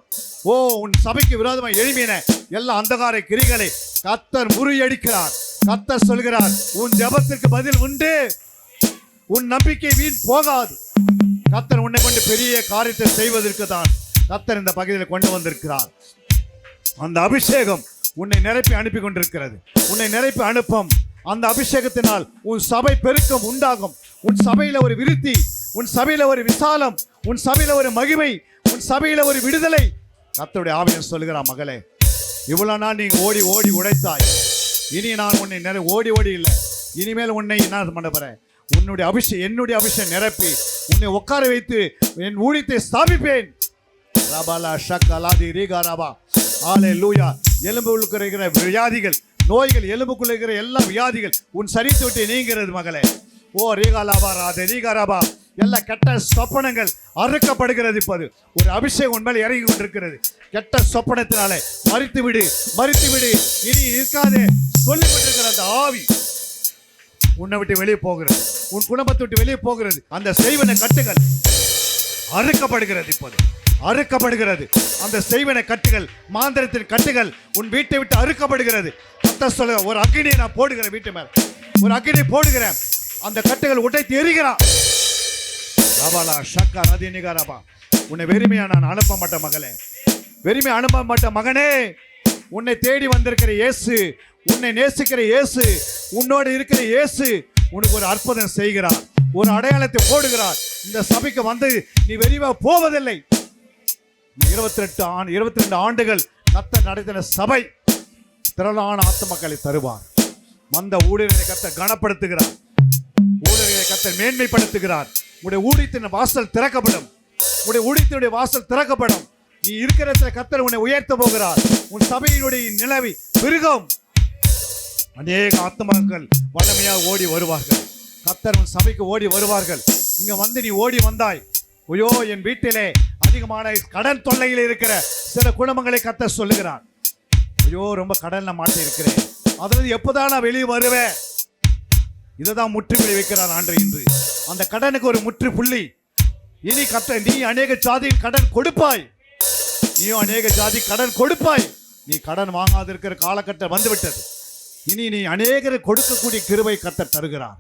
ஓ, உன் சபைக்கு விரோதமாக எழும்பின எல்லா அந்தகார கிரிகளை கர்த்தர் முறியடிக்கிறார். கர்த்தர் சொல்கிறார், உன் ஜெபத்திற்கு பதில் உண்டு. உன் நம்பிக்கை வீண் போகாது. கர்த்தர் உன்னை கொண்டு பெரிய காரியத்தை செய்வதற்கு தான் கர்த்தர் இந்த பகுதியில் கொண்டு வந்திருக்கிறார். அந்த அபிஷேகம் உன்னை நிரப்பி அனுப்பி கொண்டிருக்கிறது. உன்னை நிரப்பி அனுப்பும். அந்த அபிஷேகத்தினால் உன் சபை பெருக்கம் உண்டாகும். உன் சபையில ஒரு விருத்தி, உன் சபையில ஒரு விசாலம், உன் சபையில ஒரு மகிமை, உன் சபையில ஒரு விடுதலை. கர்த்தருடைய ஆவியானவர் சொல்லுகிறார், மகளே, இவ்வளவு நாள் நீங்க ஓடி ஓடி உடைத்தாய். இனி நான் உன்னை ஓடி ஓடி இல்லை. இனிமேல் உன்னை என்ன பண்ண போறேன்? என்னுடைய அபிஷேகம் நிரப்பி உன்னை உட்கார வைத்து என் ஊழியத்தை ஸ்தாபிப்பேன். ரபாலா ஷக்கலாதி ரீகாராபா. ஹalleluya. எலும்புக்குள்ள இருக்கிற வியாதிகள், நோய்கள், எலும்புக்குள்ள இருக்கிற எல்லா வியாதிகள் உன் சரீரத்தை விட்டு நீங்கிறது மகளே. ஓ ரீகாலாபா ராதே ரீகாராபா. எல்லா கெட்ட சொப்பனங்கள் அறுக்கப்படுகிறது. இப்போது ஒரு அபிஷேகம் உன்மேல் இறங்கி கொண்டிருக்கிறது. கெட்ட சொப்பனத்தினாலே மறித்து விடு, மறித்து விடு, இனி இருக்காதே சொல்லிக்கொண்டிருக்கிற அந்த ஆவி உன்னை விட்டு வெளியே போகிறது. உன் குடும்பத்தை விட்டு வெளியே போகிறது. அந்த செய்வன கட்டுகள் அறுக்கப்படுகிறது. இப்போது அறுக்கப்படுகிறது. அந்த செய்வன கட்டுகள், மாந்திரத்தின் கட்டுகள் உன் வீட்டை விட்டு அறுக்கப்படுகிறது. கர்த்தர் சொல்ல, ஒரு அக்கினியை நான் போடுகிறேன் வீட்டு மேல. ஒரு அக்கினியை போடுகிறேன். அந்த கட்டுகள் உடைத்து எரிகிறான். ரபாலா ஷக்கா ரதி நிகாராபா. உன்னை வெறுமையா நான் அனுப்ப மாட்டேன் மகளே. வெறுமை அனுப்ப மாட்டேன் மகனே. உன்னை தேடி வந்திருக்கிற இயேசு, உன்னை நேசிக்கிற இயேசு, உன்னோடு இருக்கிற இயேசு உனக்கு ஒரு அற்புதம் செய்கிறார். ஒரு அடையாளத்தை போடுகிறார். இந்த சபைக்கு வந்து நீ வெறிவா போவதில்லை. 22 ஆண்டுகள் கர்த்தர் நடத்தின சபை திரளான ஆத்துமக்களை தருவார். வந்த ஊழியர்களை கர்த்தர் கனப்படுத்துகிறார். ஊழியர்களை கர்த்தர் மேன்மைப்படுத்துகிறார். உடைய ஊழியத்தின் வாசல் திறக்கப்படும். உடைய ஊழியத்தினுடைய வாசல் திறக்கப்படும். நீ இருக்கிற கர்த்தர் உன்னை உயர்த்த போகிறார். உன் சபையினுடைய நிலவி பெருகும். அநேக ஆத்மாக்கள் வல்லமையாக ஓடி வருவார்கள். கர்த்தர் உன் சபைக்கு ஓடி வருவார்கள். இங்க வந்து நீ ஓடி வந்தாய். ஐயோ, என் வீட்டிலே அதிகமான கடன் தொல்லையில் இருக்கிற சில குடும்பங்களை கர்த்தர் சொல்லுகிறார். ஐயோ, ரொம்ப கடன்ல மாட்டி இருக்கிறேன். அதாவது எப்போதான் நான் வெளியே வருவேன்? இதுதான் முற்றுப்புள்ளி வைக்கிறார் ஆண்டு இன்று. அந்த கடனுக்கு ஒரு முற்றுப்புள்ளி. இனி கர்த்தர், நீ அநேக ஜாதியில் கடன் கொடுப்பாய். நீயும் அநேக ஜாதி கடன் கொடுப்பாய். நீ கடன் வாங்காது இருக்கிற காலகட்டம் வந்துவிட்டது. இனி நீ அநேகரை கொடுக்கக்கூடிய கிருபை கர்த்தர் தருகிறார்.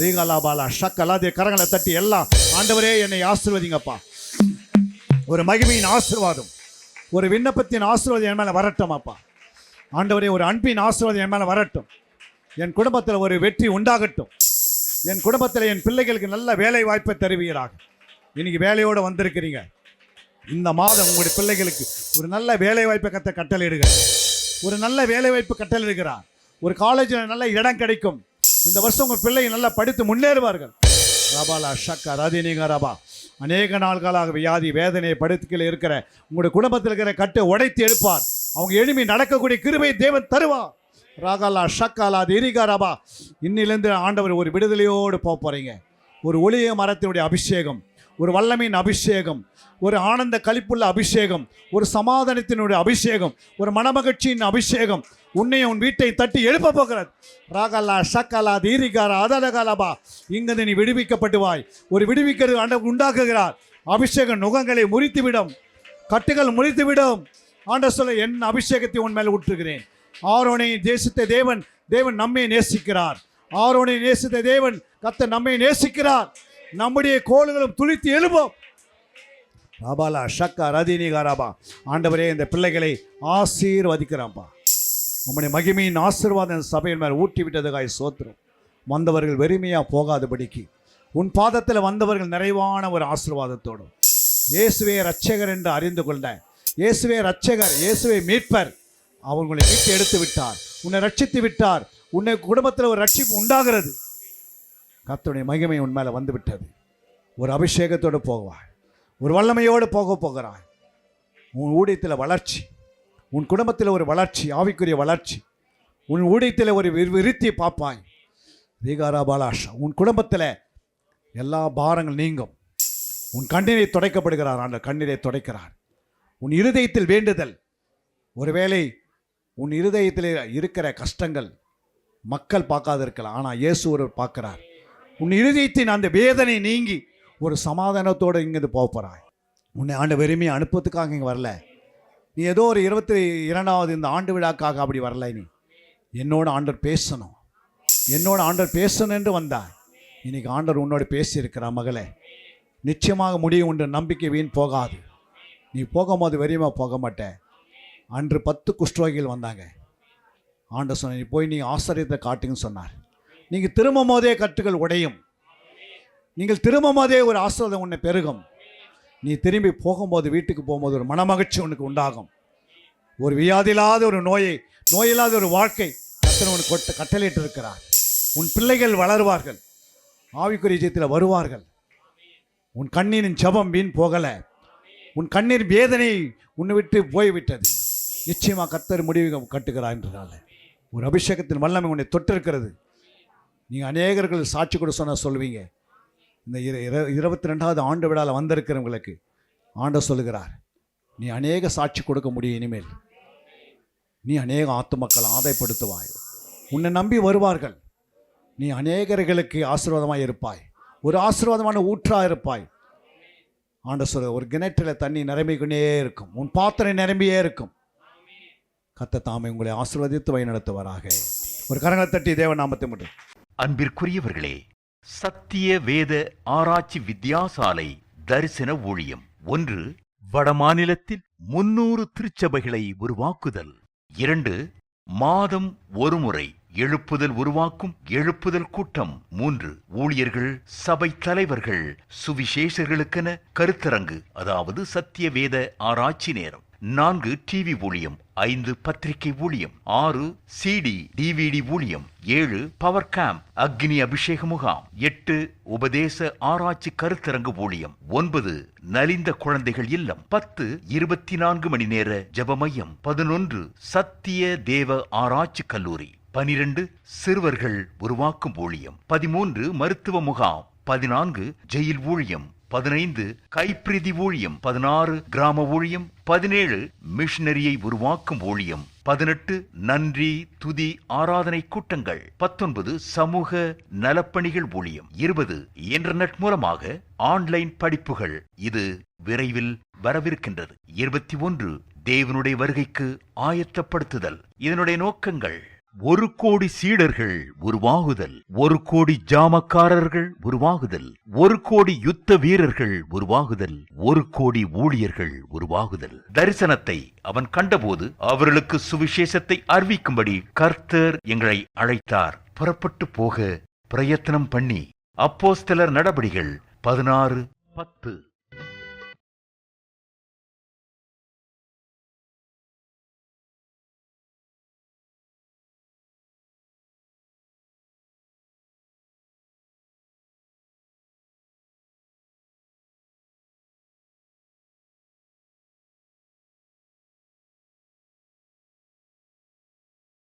ரீகாலாபாலா ஷக்கலாதே. கரங்களை தட்டி எல்லாம், ஆண்டவரே என்னை ஆசீர்வதிங்கப்பா. ஒரு மகிமையின் ஆசீர்வாதம், ஒரு விண்ணப்பத்தின் ஆசீர்வாதம் என் மேலே வரட்டும் அப்பா. ஆண்டவரே, ஒரு அன்பின் ஆசீர்வாதம் என் மேலே வரட்டும். என் குடும்பத்தில் ஒரு வெற்றி உண்டாகட்டும். என் குடும்பத்தில் என் பிள்ளைகளுக்கு நல்ல வேலை வாய்ப்பை தருவீராக. இன்னைக்கு வேலையோடு வந்திருக்கிறீங்க. இந்த மாதம் உங்களுடைய பிள்ளைகளுக்கு ஒரு நல்ல வேலை வாய்ப்பை கட்டளையிடுகிறார். ஒரு நல்ல வேலை வாய்ப்பு கட்டளையிடுகிறார். ஒரு காலேஜில் நல்ல இடம் கிடைக்கும். இந்த வருஷம் உங்கள் பிள்ளைகள் நல்லா படித்து முன்னேறுவார்கள். ரபாலா ஷக்கா ரதினிகா ரபா. அநேக நாள்களாக வியாதி வேதனை படுத்துக்கில் இருக்கிற உங்களுடைய குடும்பத்தில் இருக்கிற கட்டை உடைத்து எடுப்பார். அவங்க எளிமை நடக்கக்கூடிய கிருபை தேவன் தருவார். ராகாலா ஷக்காலா திரிகா ரபா. இன்னிலிருந்து ஆண்டவர் ஒரு விடுதலையோடு போகிறீங்க. ஒரு ஒளிய மரத்தினுடைய அபிஷேகம், ஒரு வல்லமையின் அபிஷேகம், ஒரு ஆனந்த களிப்புள்ள அபிஷேகம், ஒரு சமாதானத்தினுடைய அபிஷேகம், ஒரு மனமகிழ்ச்சியின் அபிஷேகம் உன்னையும் உன் வீட்டை தட்டி எழுப்ப போகிறது. ராகலா ஷக்கலா தீரிகாரா அதலகலபா. இங்கிருந்து நீ விடுவிக்கப்படுவாய். ஒரு விடுவிக்கிறது ஆண்டவர் உண்டாக்குகிறார். அபிஷேகம் நுகங்களை முறித்துவிடும், கட்டுகள் முறித்துவிடும். ஆண்டவர் சொல்ல, என் அபிஷேகத்தை உன் மேல் ஊற்றுகிறேன். ஆரோனை நேசித்த தேவன் நம்மை நேசிக்கிறார். ஆரோனை நேசித்த தேவன் கர்த்தர் நம்மை நேசிக்கிறார். நம்முடைய கோள்களும் துளித்து எழுப்போம். ரபாலா ஷக்கா ரதினிகா ரபா. ஆண்டவரே, இந்த பிள்ளைகளை ஆசீர்வதிக்கிறான்ப்பா. உம்முடைய மகிமையின் ஆசீர்வாதம் இந்த சபையின் மேல் ஊட்டி விட்டதுக்காய் சோத்திரம். வந்தவர்கள் வெறுமையாக போகாதபடிக்கு உன் பாதத்தில் வந்தவர்கள் நிறைவான ஒரு ஆசீர்வாதத்தோடும் இயேசுவே இரட்சகர் என்று அறிந்து கொண்ட, இயேசுவே இரட்சகர், இயேசுவே மீட்பர், அவர் உங்களை மீட்டு எடுத்து விட்டார், உன்னை ரட்சித்து விட்டார், உன்னை குடும்பத்தில் ஒரு ரட்சிப்பு உண்டாகிறது. கர்த்தருடைய மகிமை உன் மேலே வந்து விட்டது. ஒரு அபிஷேகத்தோடு போவாய், ஒரு வல்லமையோடு போகிறாய். உன் ஊழியத்தில் வளர்ச்சி, உன் குடும்பத்தில் ஒரு வளர்ச்சி, ஆவிக்குரிய வளர்ச்சி, உன் ஊழியத்தில் ஒரு விருத்தியை பார்ப்பாய். ரீகாரா பாலாஷா, உன் குடும்பத்தில் எல்லா பாரங்கள் நீங்கும். உன் கண்ணீரை துடைக்கப்படுகிறார், அந்த கண்ணீரை துடைக்கிறார். உன் இருதயத்தில் வேண்டுதல், ஒருவேளை உன் இருதயத்தில் இருக்கிற கஷ்டங்கள் மக்கள் பார்க்காது இருக்கலாம், ஆனால் இயேசு ஒருவர் பார்க்கிறார். உன் இருதயத்தின் அந்த வேதனை நீங்கி ஒரு சமாதானத்தோடு இங்கிருந்து போகிறாய். உன்னை ஆண்டு வெறுமையை அனுப்புறதுக்காக இங்கே வரல. நீ ஏதோ ஒரு 22வது இந்த ஆண்டு விழாக்காக அப்படி வரல. நீ என்னோட ஆண்டவர் பேசணும், என்னோட ஆண்டவர் பேசணும் என்று வந்தாய். இன்னைக்கு ஆண்டவர் உன்னோடு பேசியிருக்கிறார். மகளே, நிச்சயமாக முடியும் உண்டு, நம்பிக்கை வீண் போகாது. நீ போகும்போது வெறியமாக போக மாட்டேன். அன்று 10 குஷ்டரோகிகள் வந்தாங்க. ஆண்டவர் சொன்ன, நீ போய் நீ ஆச்சரியத்தை காட்டுங்கன்னு சொன்னார். நீங்கள் திரும்பும் போதே கட்டுகள் உடையும், நீங்கள் திரும்பும் போதே ஒரு ஆசீர்வாதம் உன்னை பெருகும். நீ திரும்பி போகும்போது, வீட்டுக்கு போகும்போது ஒரு மனமகிழ்ச்சி உனக்கு உண்டாகும். ஒரு வியாதியில்லாத ஒரு நோயில்லாத ஒரு வாழ்க்கை கர்த்தர் உனக்கு கட்டளையிட்டு இருக்கிறார். உன் பிள்ளைகள் வளருவார்கள், ஆவிக்குரிய ஜெயத்தில் வருவார்கள். உன் கண்ணீரின் ஜெபம் வீண் போகலை, உன் கண்ணீர் வேதனை உன்னை விட்டு போய்விட்டது. நிச்சயமாக கர்த்தர் முடிவு கட்டுகிறார் என்றால் ஒரு அபிஷேகத்தின் வல்லமை உன்னை தொட்டிருக்கிறது. நீங்கள் அநேகர்கள் சாட்சி கூட சொல்லுவீங்க. இந்த 22வது ஆண்டு விழாவில் வந்திருக்கிறவங்களுக்கு ஆண்டவர் சொல்லுகிறார், நீ அநேக சாட்சி கொடுக்க முடியும். இனிமேல் நீ அநேக ஆத்துமக்களை ஆதாயப்படுத்துவாய். உன்னை நம்பி வருவார்கள். நீ அநேகர்களுக்கு ஆசீர்வாதமாக இருப்பாய், ஒரு ஆசீர்வாதமான ஊற்றாக இருப்பாய். ஆண்டவர் சொல்ல, ஒரு கிணற்றில் தண்ணி நிரம்பிக்கொண்டே இருக்கும், உன் பாத்திரம் நிரம்பியே இருக்கும். கர்த்தர் தாமே உங்களை ஆசீர்வதித்து வழிநடத்துவாராக. ஒரு கரங்களை தட்டி தேவ நாமத்தை மட்டும். அன்பிற்குரியவர்களே, சத்திய வேத ஆராய்ச்சி வித்தியாசாலை தரிசன ஊழியம் 1. வடமாநிலத்தில் 300 திருச்சபைகளை உருவாக்குதல். 2. மாதம் ஒருமுறை எழுப்புதல் உருவாக்கும் எழுப்புதல் கூட்டம். 3. ஊழியர்கள், சபை தலைவர்கள், சுவிசேஷர்களுக்கென கருத்தரங்கு, அதாவது சத்திய வேத ஆராய்ச்சி நேரம். 4. டிவி ஊழியம். 5. பத்திரிகை ஊழியம். 6. சிடி டிவிடி ஊழியம். 7. பவர் கேம்ப் அக்னி அபிஷேக முகாம். 8. உபதேச ஆராய்ச்சி கருத்தரங்கு ஊழியம். 9. நலிந்த குழந்தைகள் இல்லம். 10. 24 மணி நேர ஜெப மையம். 11. சத்திய தேவ ஆராய்ச்சி கல்லூரி. 12. சிறுவர்கள் உருவாக்கும் ஊழியம். 13. மருத்துவ முகாம். 14. ஜெயில் ஊழியம். 15. கைப்பிரதி ஊழியம். 16. கிராம ஊழியம். 17. மிஷனரியை உருவாக்கும் ஊழியம். 18. நன்றி துதி ஆராதனை கூட்டங்கள். 19. சமூக நலப்பணிகள் ஊழியம். 20. இன்டர்நெட் மூலமாக ஆன்லைன் படிப்புகள். இது விரைவில் வரவிருக்கின்றது. 21. தேவனுடைய வருகைக்கு ஆயத்தப்படுத்துதல். இதனுடைய நோக்கங்கள்: 1 கோடி சீடர்கள் உருவாகுதல், 1 கோடி ஜாமக்காரர்கள் உருவாகுதல், 1 கோடி யுத்த வீரர்கள் உருவாகுதல், 1 கோடி ஊழியர்கள் உருவாகுதல். தரிசனத்தை அவன் கண்டபோது அவர்களுக்கு சுவிசேஷத்தை அறிவிக்கும்படி கர்த்தர் எங்களை அழைத்தார். புறப்பட்டு போக பிரயத்தனம் பண்ணி. அப்போஸ்தலர் நடபடிகள் 16:10.